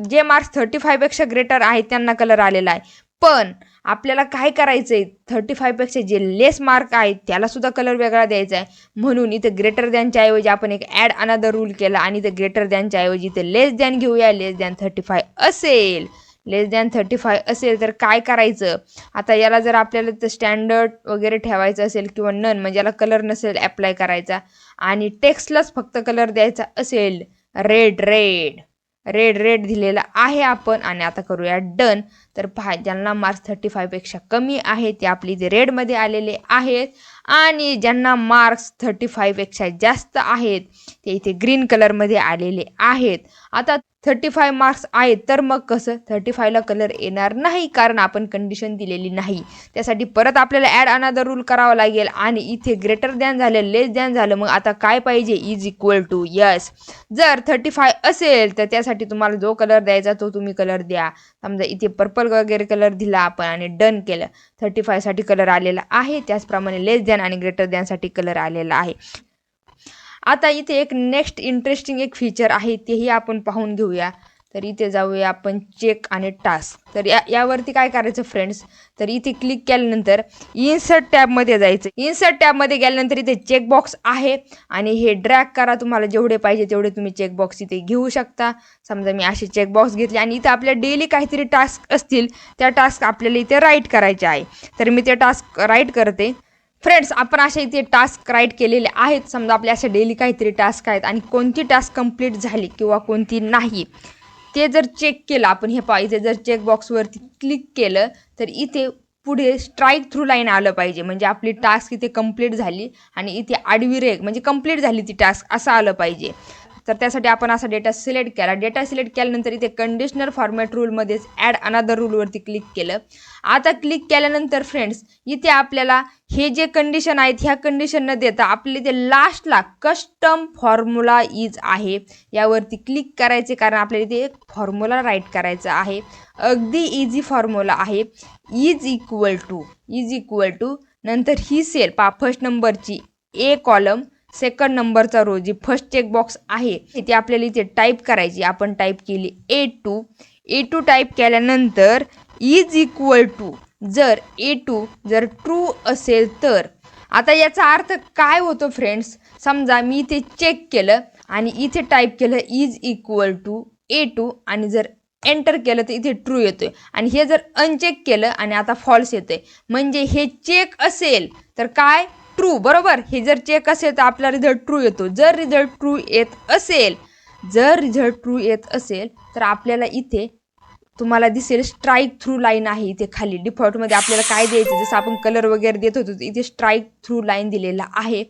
जे मार्क्स 35पेक्षा ग्रेटर आहेत त्यांना कलर आलेला आहे, पण आपल्याला काय करायचं आहे, 35पेक्षा जे लेस मार्क आहेत त्याला सुद्धा कलर वेगळा द्यायचा आहे. म्हणून इथे ग्रेटर दॅनच्या ऐवजी आपण एक ॲड अनदर रूल केला आणि इथे ग्रेटर दॅनच्या ऐवजी इथे लेस दॅन घेऊया. लेस दॅन 35 असेल, लेस दॅन 35 असेल तर काय करायचं, आता याला जर आपल्याला तर स्टँडर्ड वगैरे ठेवायचं असेल किंवा नन म्हणजे याला कलर नसेल ॲप्लाय करायचा आणि टेक्स्टलाच फक्त कलर द्यायचा असेल, रेड रेड रेड रेड दिलेला आहे आपण. आणि आता करूया डन. तर पहा, ज्यांना मार्क्स 35पेक्षा कमी आहे ते आपली इथे रेडमध्ये आलेले आहेत आणि ज्यांना मार्क्स 35पेक्षा जास्त आहेत ते इथे ग्रीन कलरमध्ये आलेले आहेत. आता 35 मार्क्स आहेत तर मग कसं, 35ला कलर येणार नाही कारण आपण कंडिशन दिलेली नाही. त्यासाठी परत आपल्याला ॲड अनदर रूल करावा लागेल आणि इथे ग्रेटर दॅन झालं, लेस दॅन झालं, मग आता काय पाहिजे, इज इक्वल टू. यस, जर 35 असेल तर त्यासाठी तुम्हाला जो कलर द्यायचा तो तुम्ही कलर द्या. समजा इथे पर्पल वगैरे कलर दिला आपण आणि डन केलं, 35साठी कलर आलेला आहे. त्याचप्रमाणे लेस दॅन आणि ग्रेटर दॅनसाठी कलर आलेला आहे. आता इथे एक नेक्स्ट इंटरेस्टिंग एक फीचर आहे, तेही आपण पाहून घेऊया. तर इथे जाऊया आपण चेक आणि टास्क. तर यावरती काय करायचं फ्रेंड्स, तर इथे क्लिक केल्यानंतर इन्सर्ट टॅबमध्ये जायचं. इन्सर्ट टॅबमध्ये गेल्यानंतर इथे चेकबॉक्स आहे आणि हे ड्रॅग करा, तुम्हाला जेवढे पाहिजे तेवढे तुम्ही चेकबॉक्स इथे घेऊ शकता. समजा मी असे चेकबॉक्स घेतले आणि इथे आपल्या डेली काहीतरी टास्क असतील, त्या टास्क आपल्याला इथे राईट करायचे आहे. तर मी ते टास्क राईट करते. फ्रेंड्स, आपण असे इथे टास्क राईट केलेले आहेत. समजा आपले असे डेली काहीतरी टास्क आहेत आणि कोणती टास्क कंप्लीट झाली किंवा कोणती नाही ते जर चेक केलं आपण, हे पहा इथे जर चेकबॉक्सवरती क्लिक केलं तर इथे पुढे स्ट्राईक थ्रू लाईन आलं पाहिजे, म्हणजे आपली टास्क इथे कंप्लीट झाली आणि इथे आडवी रेघ म्हणजे कंप्लीट झाली ती टास्क असं आलं पाहिजे. तर त्यासाठी आपण असा डेटा सिलेक्ट केला. डेटा सिलेक्ट केल्यानंतर इथे कंडिशनल फॉर्मॅट रूलमध्येच ॲड अनदर रूलवरती क्लिक केलं. आता क्लिक केल्यानंतर फ्रेंड्स इथे आपल्याला हे जे कंडिशन आहेत ह्या कंडिशन न देता आपल्या इथे लास्टला कस्टम फॉर्म्युला इज आहे, यावरती क्लिक करायचे कारण आपल्याला इथे एक फॉर्म्युला राईट करायचा आहे. अगदी इझी फॉर्म्युला आहे. इज इक्वल टू नंतर ही सेल पहा, फर्स्ट नंबरची ए कॉलम, सेकंड नंबरचा रो, जी फर्स्ट चेकबॉक्स आहे ती आपल्याला इथे टाईप करायची. आपण टाईप केली A2. A2 टाईप केल्यानंतर इज इक्वल टू जर A2 जर ट्रू असेल तर आता याचा अर्थ काय होतो फ्रेंड्स, समजा मी इथे चेक केलं आणि इथे टाईप केलं इज इक्वल टू A2 आणि जर एंटर केलं तर इथे ट्रू येतोय आणि हे जर अनचेक केलं आणि आता फॉल्स येतोय, म्हणजे हे चेक असेल तर काय ट्रू, बरोबर. हे जर चेक असेल तर आपला रिझल्ट ट्रू येतो. जर रिझल्ट ट्रू येत असेल तर आपल्याला इथे तुम्हाला दिसेल स्ट्राईक थ्रू लाईन आहे इथे खाली. डिफॉल्टमध्ये आपल्याला काय द्यायचं, जसं आपण कलर वगैरे देत होतो इथे स्ट्राईक थ्रू लाईन दिलेला आहे.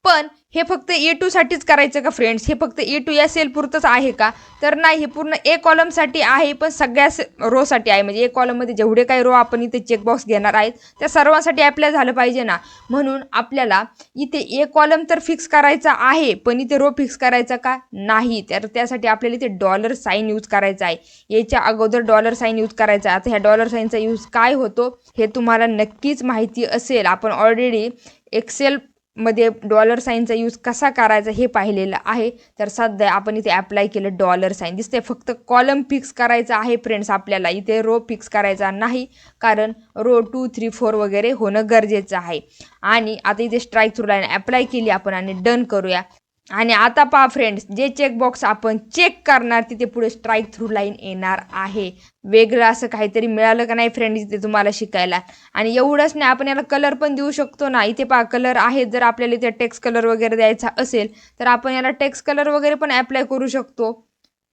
पण हे फक्त A2 साठीच करायचं का फ्रेंड्स, हे फक्त A2 या सेल पुरतंच आहे का, तर नाही, हे पूर्ण A कॉलमसाठी आहे, पण सगळ्या रोसाठी आहे. म्हणजे A कॉलममध्ये जेवढे काही रो आपण इथे चेकबॉक्स घेणार आहेत त्या सर्वांसाठी अप्लाय झालं पाहिजे ना. म्हणून आपल्याला इथे A कॉलम तर फिक्स करायचा आहे, पण इथे रो फिक्स करायचा का नाही, तर त्यासाठी आपल्याला इथे डॉलर साईन यूज करायचा आहे. याच्या अगोदर डॉलर साईन यूज करायचा आहे. आता ह्या डॉलर साईनचा यूज काय होतो हे तुम्हाला नक्कीच माहिती असेल. आपण ऑलरेडी एक्सेलमध्ये डॉलर साईनचा यूज कसा करायचा हे पाहिलेलं आहे. तर सध्या आपण इथे अप्लाय केलं डॉलर साईन. दिसते फक्त कॉलम फिक्स करायचा आहे फ्रेंड्स आपल्याला, इथे रो फिक्स करायचा नाही, कारण रो 2, 3, 4 वगैरे होणं गरजेचं आहे. आणि आता इथे स्ट्राईक थ्रू लाईन अप्लाय केली आपण आणि डन करूया. आणि आता पहा फ्रेंड्स, जे चेकबॉक्स आपण चेक करणार तिथे पुढे स्ट्राईक थ्रू लाईन येणार आहे. वेगळं असं काहीतरी मिळालं का नाही फ्रेंड्स इथे तुम्हाला शिकायला. आणि एवढंच नाही, आपण याला कलर पण देऊ शकतो ना. इथे पहा कलर आहेत, जर आपल्याला इथे टेक्स्ट कलर वगैरे द्यायचा असेल तर आपण याला टेक्स्ट कलर वगैरे पण अप्लाय करू शकतो.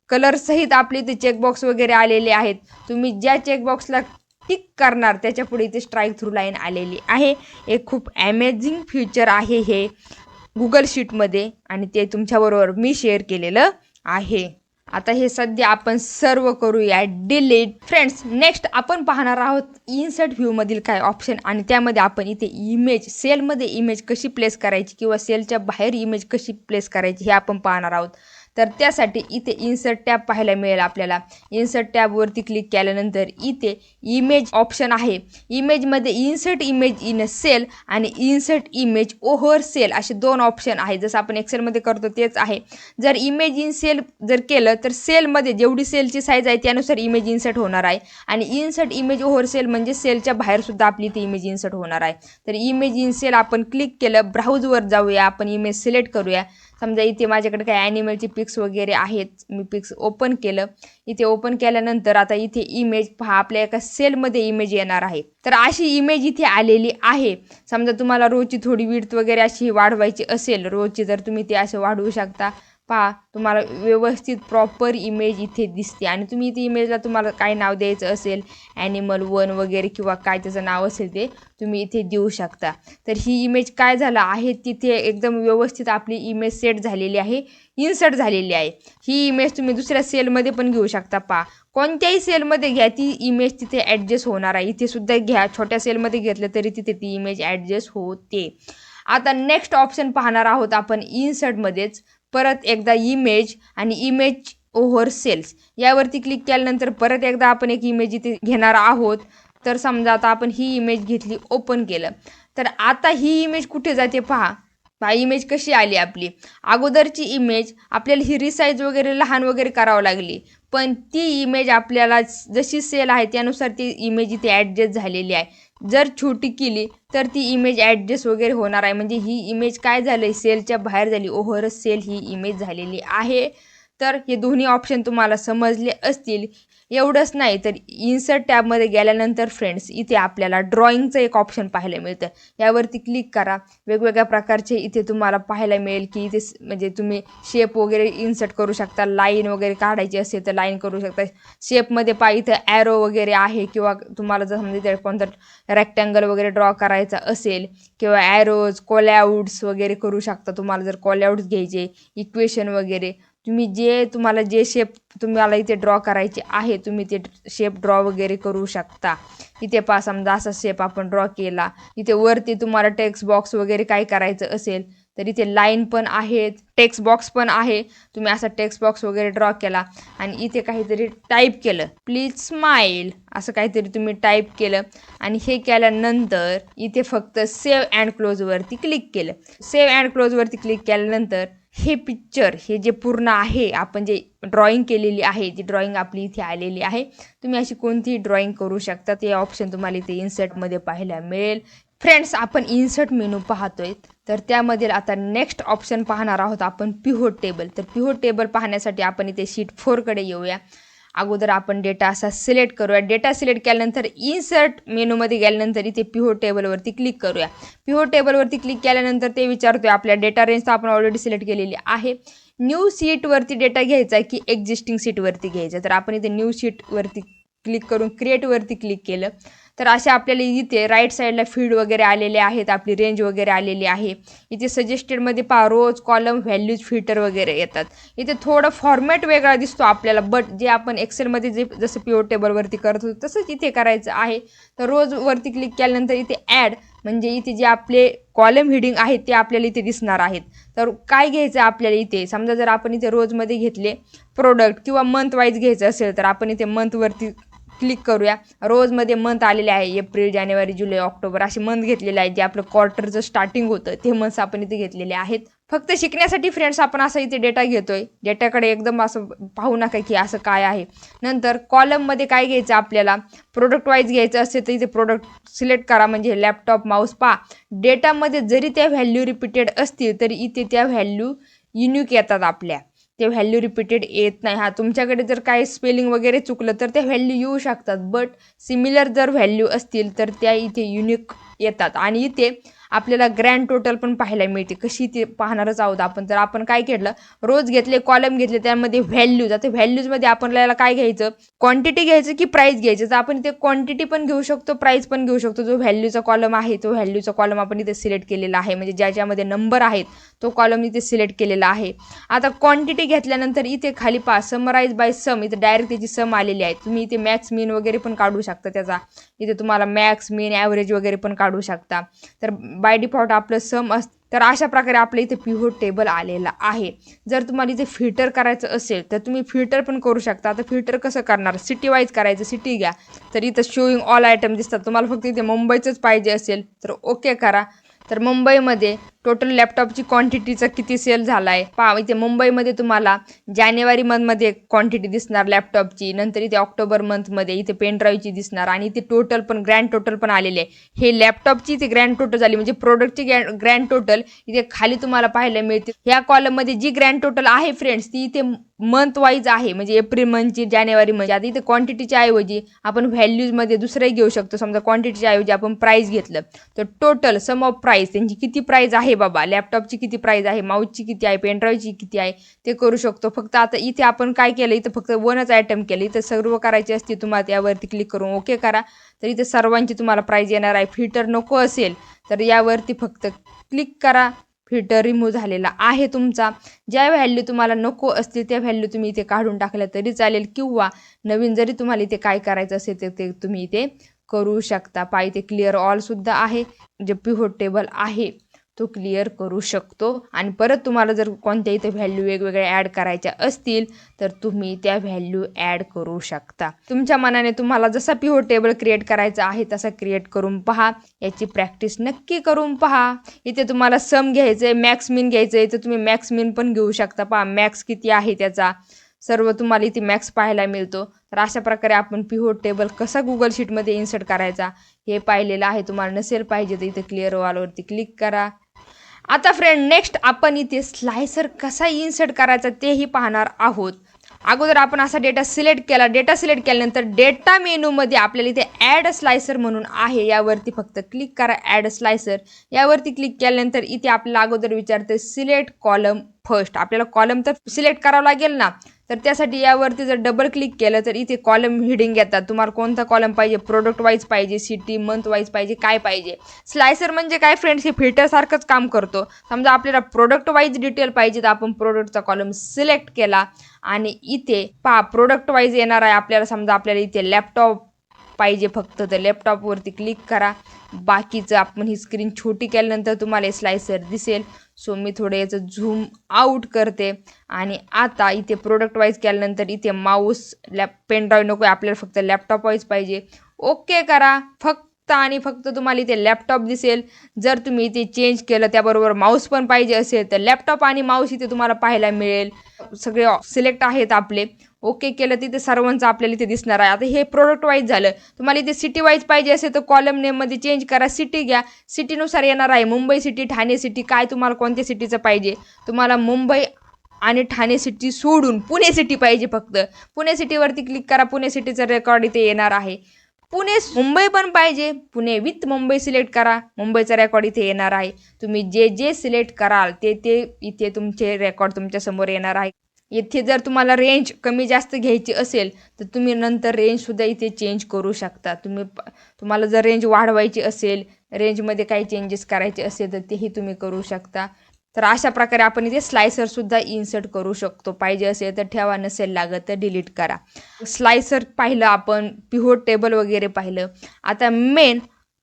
कलर सहित आपले इथे चेकबॉक्स वगैरे आलेले आहेत. तुम्ही ज्या चेकबॉक्सला टिक करणार त्याच्या पुढे इथे स्ट्राईक थ्रू लाईन आलेली आहे. एक खूप अमेझिंग फीचर आहे हे गुगल शीटमध्ये आणि ते तुमच्याबरोबर मी शेअर केलेलं आहे. आता हे सध्या आपण सर्व करूया डिलीट. फ्रेंड्स, नेक्स्ट आपण पाहणार आहोत इन्सर्ट व्ह्यूमधील काय ऑप्शन आणि त्यामध्ये आपण इथे इमेज, सेलमध्ये इमेज कशी प्लेस करायची किंवा सेलच्या बाहेर इमेज कशी प्लेस करायची हे आपण पाहणार आहोत. तर त्यासाठी इथे इन्सर्ट टॅब पाहायला मिळेल आपल्याला. इन्सर्ट टॅबवरती क्लिक केल्यानंतर इथे इमेज ऑप्शन आहे. इमेजमध्ये insert image in a cell आणि इन्सर्ट इमेज ओव्हर सेल असे 2 ऑप्शन आहे. जसं आपण एक्सेलमध्ये करतो तेच आहे. जर इमेज इन सेल जर केलं तर सेलमध्ये जेवढी सेलची साईज आहे त्यानुसार इमेज इन्सर्ट होणार आहे. आणि इन्सर्ट इमेज ओव्हर सेल म्हणजे सेलच्या बाहेरसुद्धा आपली इथे इमेज इन्सर्ट होणार आहे. तर इमेज इन सेल आपण क्लिक केलं, ब्राउजवर जाऊया, आपण इमेज सिलेक्ट करूया. समजा इथे माझ्याकडे काही ॲनिमलची पिक्स वगैरे आहेत, मी पिक्स ओपन केलं. इथे ओपन केल्यानंतर आता इथे इमेज पहा, आपल्या एका सेलमध्ये इमेज येणार आहे. तर अशी इमेज इथे आलेली आहे. समजा तुम्हाला रोजची थोडी विड्थ वगैरे अशी वाढवायची असेल, रोजची तर तुम्ही ते असं वाढवू शकता. पहा, तुम्हाला व्यवस्थित प्रॉपर इमेज इथे दिसते. आणि तुम्ही इथे इमेजला तुम्हाला काय नाव द्यायचं असेल, ॲनिमल 1 वगैरे किंवा काय त्याचं नाव असेल ते तुम्ही इथे देऊ शकता. तर ही इमेज काय झालं आहे, तिथे एकदम व्यवस्थित आपली इमेज सेट झालेली आहे, इन्सर्ट झालेली आहे. ही इमेज तुम्ही दुसऱ्या सेलमध्ये पण घेऊ शकता. पहा, कोणत्याही सेलमध्ये घ्या, ती इमेज तिथे ॲडजस्ट होणार आहे. इथे सुद्धा घ्या, छोट्या सेलमध्ये घेतलं तरी तिथे ती इमेज ॲडजस्ट होते. आता नेक्स्ट ऑप्शन पाहणार आहोत आपण इन्सर्टमध्येच. परत एकदा इमेज आणि इमेज ओव्हर सेल्स यावरती क्लिक केल्यानंतर परत एकदा आपण एक इमेज इथे घेणार आहोत. तर समजा आता आपण ही इमेज घेतली, ओपन केलं, तर आता ही इमेज कुठे जाते पहा. इमेज कशी आली आपली. अगोदरची इमेज आपल्याला ही रिसाईज वगैरे लहान वगैरे करावं लागली, पण ती इमेज आपल्याला जशी सेल आहे त्यानुसार ती इमेज इथे ॲडजस्ट झालेली आहे. जर छोटी केली तर ती इमेज ॲडजस्ट वगैरे होणार आहे. म्हणजे ही इमेज काय झालं, सेलच्या बाहेर झाली, ओव्हर सेल ही इमेज झालेली आहे. तर हे दोन्ही ऑप्शन तुम्हाला समजले असतील. एवढंच नाही तर इन्सर्ट टॅबमध्ये गेल्यानंतर फ्रेंड्स इथे आपल्याला ड्रॉइंगचं एक ऑप्शन पाहायला मिळतं. यावरती क्लिक करा. वेगवेगळ्या प्रकारचे इथे तुम्हाला पाहायला मिळेल की इथे म्हणजे तुम्ही शेप वगैरे इन्सर्ट करू शकता. लाईन वगैरे काढायची असेल तर लाईन करू शकता. शेपमध्ये पहा इथं ॲरो वगैरे आहे, किंवा तुम्हाला जर समजा कोणता रेक्टँगल वगैरे ड्रॉ करायचा असेल किंवा ॲरोज, कॉलआउट्स वगैरे करू शकता. तुम्हाला जर कॉलआउट्स घ्यायचे, इक्वेशन वगैरे, तुम्ही तुम्हाला जे शेप तुम्हाला इथे ड्रॉ करायचे आहे तुम्ही ते शेप ड्रॉ वगैरे करू शकता. इथे पहा, समजा असा शेप आपण ड्रॉ केला. इथे वरती तुम्हाला टेक्स्ट बॉक्स वगैरे काय करायचं असेल तर इथे लाईन पण आहेत, टेक्स्ट बॉक्स पण आहे. तुम्ही असा टेक्स्ट बॉक्स वगैरे ड्रॉ केला आणि इथे काहीतरी टाईप केलं, प्लीज स्माईल असं काहीतरी तुम्ही टाईप केलं. आणि हे केल्यानंतर इथे फक्त सेव्ह अँड क्लोजवरती क्लिक केलं. सेव्ह अँड क्लोजवरती क्लिक केल्यानंतर हे पिक्चर हे जे पूर्ण आहे आपण जे ड्रॉइंग केलेली आहे, जी ड्रॉइंग आपली इथे आलेली आहे, तुम्ही अशी कोणतीही ड्रॉइंग करू शकता. ते ऑप्शन तुम्हाला इथे इन्सर्टमध्ये पाहायला मिळेल. फ्रेंड्स, आपण इन्सर्ट मेनू पाहतोय, तर त्यामधील आता नेक्स्ट ऑप्शन पाहणार आहोत आपण पिव्होट टेबल. तर पिव्होट टेबल पाहण्यासाठी आपण इथे शीट 4 कडे येऊया. अगोदर आपण डेटा असा सिलेक्ट करूया. डेटा सिलेक्ट केल्यानंतर इन्सर्ट मेनूमध्ये गेल्यानंतर इथे पिव्होट टेबलवरती क्लिक करूया. पिव्होट टेबलवरती क्लिक केल्यानंतर ते विचारतोय आपल्या डेटा रेंज तर आपण ऑलरेडी सिलेक्ट केलेली आहे. न्यू सीटवरती डेटा घ्यायचा की एक्झिस्टिंग सीटवरती घ्यायचा. तर आपण इथे न्यू सीटवरती क्लिक करून क्रिएटवरती क्लिक केलं तर अशा आपल्याला इथे राईट साईडला फील्ड वगैरे आलेले आहेत, आपली रेंज वगैरे आलेली आहे. इथे सजेस्टेडमध्ये पहा रोज, कॉलम, व्हॅल्यूज, फिल्टर वगैरे येतात. इथे थोडं फॉर्मॅट वेगळा दिसतो आपल्याला, बट जे आपण एक्सेलमध्ये जे जसं पिव्होट टेबलवरती करत होतो तसंच इथे करायचं आहे. तर रोजवरती क्लिक केल्यानंतर इथे ॲड म्हणजे इथे जे आपले कॉलम हेडिंग आहेत ते आपल्याला इथे दिसणार आहेत. तर काय घ्यायचं आपल्याला इथे, समजा जर आपण इथे रोजमध्ये घेतले प्रोडक्ट किंवा मंथ वाईज घ्यायचं असेल तर आपण इथे मंथवरती क्लिक करूया. रोजमध्ये मंथ आलेले आहे, एप्रिल, जानेवारी, जुलै, ऑक्टोबर असे मंथ घेतलेले आहेत. जे आपलं क्वार्टरचं स्टार्टिंग होतं ते मंथ्स आपण इथे घेतलेले आहेत. फक्त शिकण्यासाठी फ्रेंड्स आपण असं इथे डेटा घेतोय. डेटाकडे एकदम असं पाहू नका की असं काय आहे. नंतर कॉलममध्ये काय घ्यायचं आपल्याला, प्रोडक्ट वाईज घ्यायचं असेल तर इथे प्रोडक्ट सिलेक्ट करा म्हणजे लॅपटॉप, माऊस पहा. डेटामध्ये जरी त्या व्हॅल्यू रिपीटेड असतील तरी इथे त्या व्हॅल्यू युनिक येतात आपल्या. ते व्हॅल्यू रिपीटेड येत नाही. हा, तुमच्याकडे जर काही स्पेलिंग वगैरे चुकलं तर ते व्हॅल्यू येऊ शकतात, बट सिमिलर जर व्हॅल्यू असतील तर त्या इथे युनिक येतात. आणि इथे आपल्याला ग्रँड टोटल पण पाहायला मिळते. कशी ते पाहणारच आहोत आपण. तर आपण काय केलं, रोज घेतले, कॉलम घेतले, त्यामध्ये व्हॅल्यूज. आता व्हॅल्यूजमध्ये आपल्याला काय घ्यायचं, क्वांटिटी घ्यायचं की प्राईस घ्यायचं. तर आपण इथे क्वांटिटी पण घेऊ शकतो, प्राईस पण घेऊ शकतो. जो व्हॅल्यूचा कॉलम आहे तो व्हॅल्यूचा कॉलम आपण इथे सिलेक्ट केलेला आहे, म्हणजे ज्याच्यामध्ये नंबर आहेत तो कॉलम इथे सिलेक्ट केलेला आहे. आता क्वांटिटी घेतल्यानंतर इथे खाली पहा समराईज बाय सम, इथे डायरेक्ट त्याची सम आलेली आहे. तुम्ही इथे मॅक्स मीन वगैरे पण काढू शकता त्याचा. इथे तुम्हाला मॅक्स मीन ॲव्हरेज वगैरे पण काढू शकता. तर बाय डिफॉल्ट आपलं सम असतं. तर अशा प्रकारे आपल्या इथे पिव्होट टेबल आलेला आहे. जर तुम्हाला इथे फिल्टर करायचं असेल तर तुम्ही फिल्टर पण करू शकता. आता फिल्टर कसं करणार, सिटी वाईज करायचं. सिटी घ्या तर इथं शोईंग ऑल आयटम दिसतात. तुम्हाला फक्त इथे मुंबईचंच पाहिजे असेल तर ओके करा. तर मुंबईमध्ये टोटल लॅपटॉपची क्वांटिटीचा किती सेल झाला आहे पहा. इथे मुंबईमध्ये तुम्हाला जानेवारी मंथमध्ये क्वांटिटी दिसणार लॅपटॉपची, नंतर इथे ऑक्टोबर मंथमध्ये इथे पेनड्राईव्हची दिसणार, आणि इथे टोटल पण ग्रँड टोटल पण आलेले आहे. हे लॅपटॉपची इथे ग्रँड टोटल झाली, म्हणजे प्रोडक्टची ग्रँड टोटल इथे खाली तुम्हाला पाहायला मिळते. ह्या कॉलममध्ये जी ग्रँड टोटल आहे फ्रेंड्स ती इथे मंथ वाईज आहे, म्हणजे एप्रिल मंथची, जानेवारी मंथची. आता इथे क्वांटिटीच्या ऐवजी आपण व्हॅल्यूजमध्ये दुसरंही घेऊ शकतो. समजा क्वांटिटीच्या ऐवजी आपण प्राईस घेतलं तर टोटल सम ऑफ प्राईस, त्यांची किती प्राईस आहे बाबा, लॅपटॉपची किती प्राईस आहे, माऊसची किती आहे, पेनड्राईव्हची किती आहे ते करू शकतो. फक्त आता इथे आपण काय केलं, इथं फक्त वनच आयटम केलं. इथं सर्व करायची असते तुम्हाला, त्यावरती क्लिक करून ओके करा. तर इथे सर्वांची तुम्हाला प्राईस येणार आहे. फिल्टर नको असेल तर यावरती फक्त क्लिक करा. फिल्टर रिमूव्ह झालेला आहे तुमचा. ज्या व्हॅल्यू तुम्हाला नको असतील त्या व्हॅल्यू तुम्ही इथे काढून टाकल्या तरी चालेल, किंवा नवीन जरी तुम्हाला इथे काय करायचं असेल तर ते तुम्ही इथे करू शकता. पहा इथे क्लिअर ऑल सुद्धा आहे. जे पिव्होट टेबल आहे तो क्लिअर करू शकतो. आणि परत तुम्हाला जर कोणत्या इथे व्हॅल्यू वेगवेगळ्या ॲड करायच्या असतील तर तुम्ही त्या व्हॅल्यू ॲड करू शकता. तुमच्या मनाने तुम्हाला जसा पिव्होट टेबल क्रिएट करायचा आहे तसा क्रिएट करून पहा. याची प्रॅक्टिस नक्की करून पहा. इथे तुम्हाला सम घ्यायचं आहे, मॅक्स मीन घ्यायचं आहे तर तुम्ही मॅक्स मीन पण घेऊ शकता. पहा मॅक्स किती आहे त्याचा सर्व तुम्हाला इथे मॅक्स पाहायला मिळतो. तर अशा प्रकारे आपण पिव्होट टेबल कसा गुगल शीटमध्ये इन्सर्ट करायचा हे पाहिलेलं आहे. तुम्हाला नसेल पाहिजे तर इथे क्लिअर ऑलवरती क्लिक करा. आता फ्रेंड नेक्स्ट आपण इथे स्लायसर कसा इन्सर्ट करायचा तेही पाहणार आहोत. अगोदर आपण असा डेटा सिलेक्ट केला. डेटा सिलेक्ट केल्यानंतर डेटा मेनूमध्ये आपल्याला इथे ॲड स्लायसर म्हणून आहे, यावरती फक्त क्लिक करा. ॲड स्लायसर यावरती क्लिक केल्यानंतर इथे आपल्याला अगोदर विचारते सिलेक्ट कॉलम फर्स्ट. आपल्याला कॉलम तर सिलेक्ट करावं लागेल ना, तर त्यासाठी यावरती जर डबल क्लिक केलं तर इथे कॉलम हेडिंग येतात. तुम्हाला कोणता कॉलम पाहिजे, प्रोडक्ट वाईज पाहिजे, सिटी, मंथ वाईज पाहिजे, काय पाहिजे. स्लायसर म्हणजे काय फ्रेंड्स, हे फिल्टरसारखंच काम करतो. समजा आपल्याला प्रोडक्ट वाईज डिटेल पाहिजे तर आपण प्रोडक्टचा कॉलम सिलेक्ट केला आणि इथे पहा प्रोडक्ट वाईज येणार आहे आपल्याला. समजा आपल्याला इथे लॅपटॉप पाहिजे फक्त तर लॅपटॉपवरती क्लिक करा. बाकीचं आपण ही स्क्रीन छोटी केल्यानंतर तुम्हाला स्लायसर दिसेल. सो मी थोडं याचं झूम आउट करते. आणि आता इथे प्रोडक्ट वाईज केल्यानंतर इथे माऊस पेनड्राईव्ह नको आहे आपल्याला, फक्त लॅपटॉप वाईज पाहिजे. ओके करा. फक्त आणि फक्त तुम्हाला इथे लॅपटॉप दिसेल. जर तुम्ही इथे चेंज केलं त्याबरोबर माऊस पण पाहिजे असेल तर लॅपटॉप आणि माऊस इथे तुम्हाला पाहायला मिळेल. सगळे सिलेक्ट आहेत आपले. ओके केलं तिथे सर्वांचं आपल्याला इथे दिसणार आहे. आता हे प्रोडक्ट वाईज झालं. तुम्हाला इथे सिटी वाईज पाहिजे असेल तर कॉलम नेममध्ये चेंज करा, सिटी घ्या. सिटीनुसार येणार आहे मुंबई सिटी, ठाणे सिटी, काय तुम्हाला कोणत्या सिटीचं पाहिजे. तुम्हाला मुंबई आणि ठाणे सिटी सोडून पुणे सिटी पाहिजे फक्त. पुणे सिटीवरती क्लिक करा. पुणे सिटीचं रेकॉर्ड इथे येणार आहे. मुंबई पण पाहिजे, पुणे विथ मुंबई सिलेक्ट करा. मुंबईचा रेकॉर्ड इथे येणार आहे. तुम्ही जे जे सिलेक्ट कराल ते इथे तुमचे रेकॉर्ड तुमच्या समोर येणार आहे. इथे जर तुम्हाला रेंज कमी जास्त घ्यायची असेल तर तुम्ही नंतर रेंजसुद्धा इथे चेंज करू शकता. तुम्हाला जर रेंज वाढवायची असेल, रेंजमध्ये काही चेंजेस करायचे असेल तर तेही तुम्ही करू शकता. तर अशा प्रकारे आपण इथे स्लायसरसुद्धा इन्सर्ट करू शकतो. पाहिजे असेल तर ठेवा, नसेल लागत तर डिलीट करा. स्लायसर पाहिलं आपण, पिव्होट टेबल वगैरे पाहिलं. आता मेन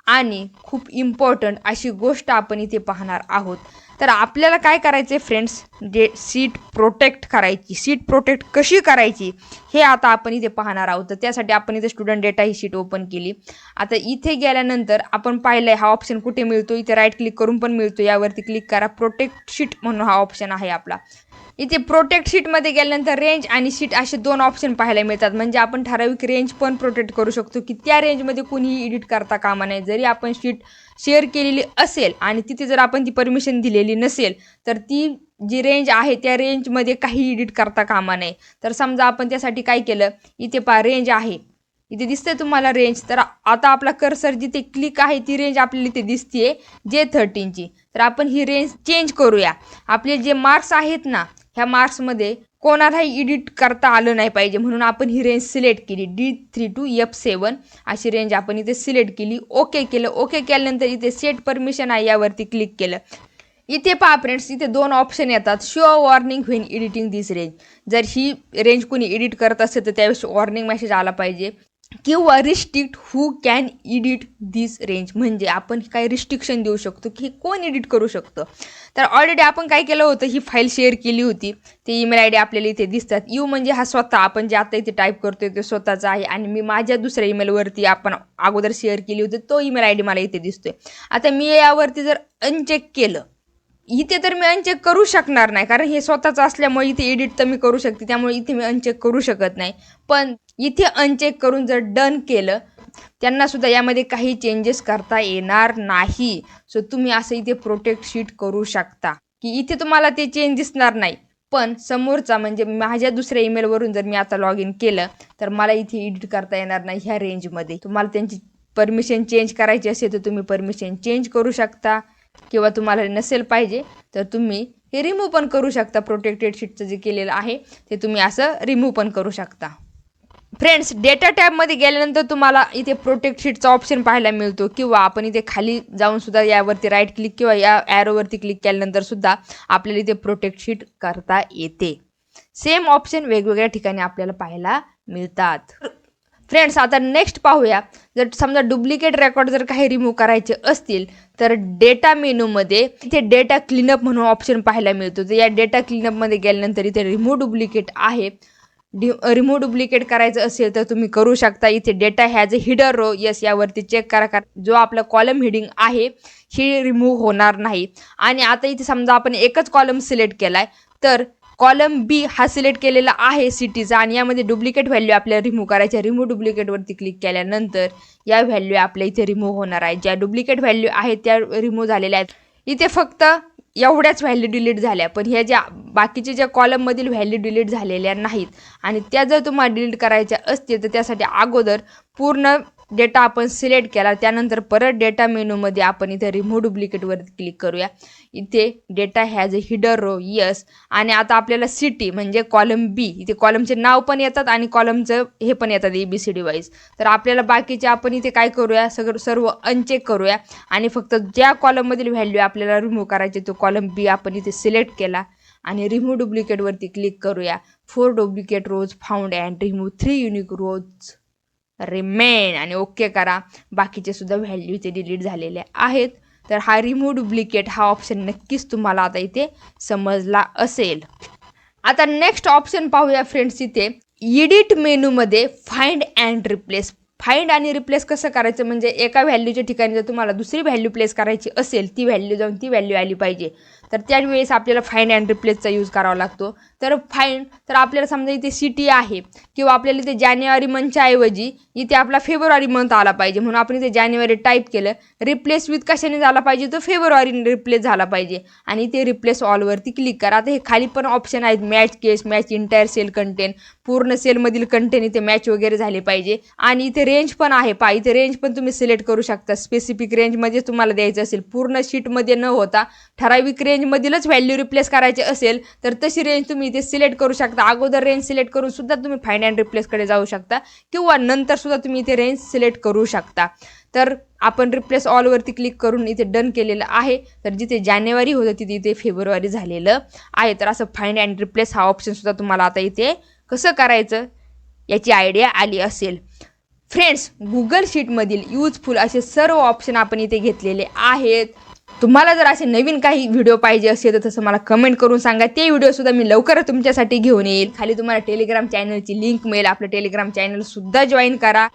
आणि खूप इम्पॉर्टंट अशी गोष्ट आपण इथे पाहणार आहोत. तर आपल्याला काय करायचे फ्रेंड्स, जे सीट प्रोटेक्ट करायची, सीट प्रोटेक्ट कशी करायची हे आता आपण इथे पाहणार आहोत. तर त्यासाठी आपण इथे स्टुडंट डेटा ही शीट ओपन केली. आता इथे गेल्यानंतर आपण पाहिलंय हा ऑप्शन कुठे मिळतो, इथे राईट क्लिक करून पण मिळतो. यावरती क्लिक करा. प्रोटेक्ट शीट म्हणून हा ऑप्शन आहे आपला. इथे प्रोटेक्ट शीटमध्ये गेल्यानंतर रेंज आणि शीट असे दोन ऑप्शन पाहायला मिळतात. म्हणजे आपण ठराविक रेंज पण प्रोटेक्ट करू शकतो की त्या रेंजमध्ये कुणीही एडिट करता कामा नये. जरी आपण शीट शेअर केलेली असेल आणि तिथे जर आपण ती परमिशन दिलेली नसेल तर ती जी रेंज आहे त्या रेंजमध्ये काही एडिट करता कामा नये. तर समजा आपण त्यासाठी काय केलं, इथे रेंज आहे, इथे दिसते तुम्हाला रेंज. तर आता आपला कर्सर जिथे क्लिक आहे ती रेंज आपल्याला इथे दिसते J13ची. तर आपण ही रेंज चेंज करूया. आपले जे मार्क्स आहेत ना, ह्या मार्क्समध्ये कोणालाही एडिट करता आलं नाही पाहिजे म्हणून आपण ही रेंज सिलेक्ट केली. D3 to F7 अशी रेंज आपण इथे सिलेक्ट केली. ओके केलं. ओके केल्यानंतर इथे सेट परमिशन आहे यावरती क्लिक केलं. इथे पहा फ्रेंड्स, इथे दोन ऑप्शन येतात. Show warning when editing this range. जर ही रेंज कोणी एडिट करत असेल तर त्यावेळेस वॉर्निंग मेसेज आला पाहिजे. किंवा restrict who can edit this range, म्हणजे आपण काही रिस्ट्रिक्शन देऊ शकतो की कोण एडिट करू शकतं. तर ऑलरेडी आपण काय केलं होतं, ही फाईल शेअर केली होती. ते ईमेल आय डी आपल्याला इथे दिसतात. यू म्हणजे हा स्वतः आपण जे आता इथे टाईप करतोय ते स्वतःचा आहे आणि मी माझ्या दुसऱ्या ईमेलवरती आपण अगोदर शेअर केली होती तो ईमेल आय डी मला इथे दिसतोय. आता मी यावरती जर अनचेक केलं, इथे तर मी अनचेक करू शकणार नाही कारण हे स्वतःचं असल्यामुळे इथे एडिट तर मी करू शकते, त्यामुळे इथे मी अनचेक करू शकत नाही. पण इथे अनचेक करून जर डन केलं त्यांना सुद्धा यामध्ये काही चेंजेस करता येणार नाही. सो तुम्ही असं इथे प्रोटेक्ट शीट करू शकता की इथे तुम्हाला ते चेंज दिसणार नाही, पण समोरचा म्हणजे माझ्या दुसऱ्या ईमेलवरून जर मी आता लॉग इन केलं तर मला इथे एडिट करता येणार नाही ह्या रेंजमध्ये. तुम्हाला त्यांची परमिशन चेंज करायची असेल तर तुम्ही परमिशन चेंज करू शकता किंवा तुम्हाला नसेल पाहिजे तर तुम्ही हे रिमूव्ह पण करू शकता. प्रोटेक्टेड शीटचं जे केलेलं आहे ते तुम्ही असं रिमूव्ह पण करू शकता. फ्रेंड्स, डेटा टॅबमध्ये गेल्यानंतर तुम्हाला इथे प्रोटेक्ट शीटचा ऑप्शन पाहायला मिळतो किंवा आपण इथे खाली जाऊन सुद्धा यावरती राईट क्लिक किंवा या ॲरोवरती क्लिक केल्यानंतर सुद्धा आपल्याला इथे प्रोटेक्ट शीट करता येते. सेम ऑप्शन वेगवेगळ्या ठिकाणी आपल्याला पाहायला मिळतात. फ्रेंड्स, आता नेक्स्ट पाहूया. जर समजा डुप्लिकेट रेकॉर्ड जर काही रिमूव्ह करायचे असतील तर डेटा मेनूमध्ये इथे डेटा क्लीनअप म्हणून ऑप्शन पाहायला मिळतो. तर या डेटा क्लीनअपमध्ये गेल्यानंतर इथे रिमूव्ह डुप्लिकेट आहे. रिमूव्ह डुप्लिकेट करायचं असेल तर तुम्ही करू शकता. इथे data has a header row, yes यावरती चेक करा. जो आपला कॉलम हेडिंग आहे ही रिमूव्ह होणार नाही. आणि आता इथे समजा आपण एकच कॉलम सिलेक्ट केलाय तर कॉलम बी हा सिलेक्ट केलेला आहे सिटीचा आणि यामध्ये डुप्लिकेट व्हॅल्यू आपल्याला रिमूव्ह करायच्या. रिमूव्ह डुप्लिकेटवरती क्लिक केल्यानंतर या व्हॅल्यू आपल्या इथे रिमूव्ह होणार आहे. ज्या डुप्लिकेट व्हॅल्यू आहेत त्या रिमूव्ह झालेल्या आहेत. इथे फक्त एवढ्याच व्हॅल्यू डिलीट झाल्या, पण ह्या ज्या बाकीच्या ज्या कॉलममधील व्हॅल्यू डिलीट झालेल्या नाहीत आणि त्या जर तुम्हाला डिलीट करायच्या असतील तर त्यासाठी अगोदर पूर्ण डेटा आपण सिलेक्ट केला, त्यानंतर परत डेटा मेनूमध्ये आपण इथे रिमूव्ह डुप्लिकेटवरती क्लिक करूया. इथे data has a header row, yes. आणि आता आपल्याला सिटी म्हणजे कॉलम बी, इथे कॉलमचे नाव पण येतात आणि कॉलमचं हे पण येतात ABCD वाईज. तर आपल्याला बाकीचे आपण इथे काय करूया, सर्व अनचेक करूया आणि फक्त ज्या कॉलममधील व्हॅल्यू आपल्याला रिमूव्ह करायचे तो कॉलम बी आपण इथे सिलेक्ट केला आणि रिमूव्ह डुप्लिकेटवरती क्लिक करूया. 4 duplicate rows found and remove 3 unique rows remain आणि ओके करा. बाकीचे सुद्धा व्हॅल्यू इथे डिलीट झालेले आहेत. तर हा रिमूव्ह डुप्लिकेट हा ऑप्शन नक्कीच तुम्हाला आता इथे समजला असेल. आता नेक्स्ट ऑप्शन पाहूया फ्रेंड्स. इथे एडिट मेनूमध्ये फाइंड अँड रिप्लेस. फाइंड आणि रिप्लेस कसं करायचं म्हणजे एका व्हॅल्यूच्या ठिकाणी जर तुम्हाला दुसरी व्हॅल्यू प्लेस करायची असेल ती व्हॅल्यू जाऊन ती व्हॅल्यू आली पाहिजे तर त्यावेळेस आपल्याला फाइंड अँड रिप्लेसचा यूज करावा लागतो. तर फाइंड तर आपल्याला समजा इथे सिटी आहे किंवा आपल्याला इथे जानेवारी मंथच्या ऐवजी इथे आपला फेब्रुवारी मंथ आला पाहिजे म्हणून आपण इथे जानेवारी टाईप केलं. रिप्लेस विथ कशाने झाला पाहिजे तो फेब्रुवारी रिप्लेस झाला पाहिजे आणि ते रिप्लेस ऑलवरती क्लिक करा. आता हे खाली पण ऑप्शन आहेत मॅच केस मॅच इंटायर सेल कंटेंट पूर्ण सेलमधील कंटेंट इथे मॅच वगैरे झाले पाहिजे आणि इथे रेंज पण आहे पहा इथे रेंज पण तुम्ही सिलेक्ट करू शकता. स्पेसिफिक रेंजमध्ये तुम्हाला द्यायचं असेल पूर्ण शीटमध्ये न होता ठराविक रेंजमधीलच व्हॅल्यू रिप्लेस करायचे असेल तर तशी रेंज तुम्ही इथे सिलेक्ट करू शकता. अगोदर रेंज सिलेक्ट करून सुद्धा तुम्ही फाइंड अँड रिप्लेसकडे जाऊ शकता किंवा नंतर सुद्धा तुम्ही इथे रेंज सिलेक्ट करू शकता. तर आपण रिप्लेस ऑलवरती क्लिक करून इथे डन केलेलं आहे. तर जिथे जानेवारी होतं तिथे इथे फेब्रुवारी झालेलं आहे. तर असं फाइंड अँड रिप्लेस हा ऑप्शन सुद्धा तुम्हाला आता इथे कसं करायचं याची आयडिया आली असेल. फ्रेंड्स गुगल शीटमधील यूजफुल असे सर्व ऑप्शन आपण इथे घेतलेले आहेत. तुम्हाला जर असे नवीन काही व्हिडिओ पाहिजे असेल तर तसं मला कमेंट करून सांगा. ते व्हिडिओसुद्धा मी लवकरच तुमच्यासाठी घेऊन येईल. खाली तुम्हाला टेलिग्राम चॅनलची लिंक मिळेल. आपलं टेलिग्राम चॅनलसुद्धा जॉईन करा.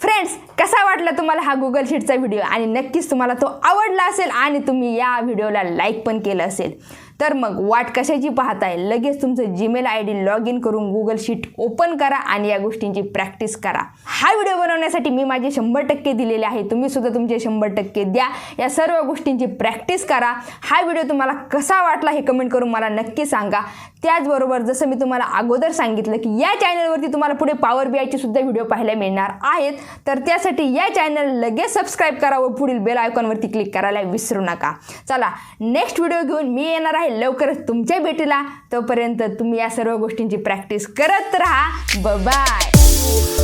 फ्रेंड्स कसा वाटला तुम्हाला हा गुगल शीटचा व्हिडिओ आणि नक्कीच तुम्हाला तो आवडला असेल आणि तुम्ही या व्हिडिओला लाईक पण केलं असेल तर मग वाट कशाची पाहताय लगेच तुमचं जीमेल ID लॉग इन करून गुगल शीट ओपन करा आणि या गोष्टींची प्रॅक्टिस करा. हा व्हिडिओ बनवण्यासाठी मी माझे 100% दिलेले आहे. तुम्ही सुद्धा तुमचे 100% द्या. या सर्व गोष्टींची प्रॅक्टिस करा. हा व्हिडिओ तुम्हाला कसा वाटला हे कमेंट करून मला नक्की सांगा. त्याचबरोबर जसं मी तुम्हाला अगोदर सांगितलं की या चॅनलवरती तुम्हाला पुढे पॉवर BIचे सुद्धा व्हिडिओ पाहायला मिळणार आहेत तर त्यासाठी या चॅनल लगेच सबस्क्राईब करा व पुढील बेल आयकॉनवरती क्लिक करायला विसरू नका. चला नेक्स्ट व्हिडिओ घेऊन मी येणार आहे लवकरच तुमच्या भेटीला. तोपर्यंत तुम्ही या सर्व गोष्टींची प्रॅक्टिस करत राहा. बाय.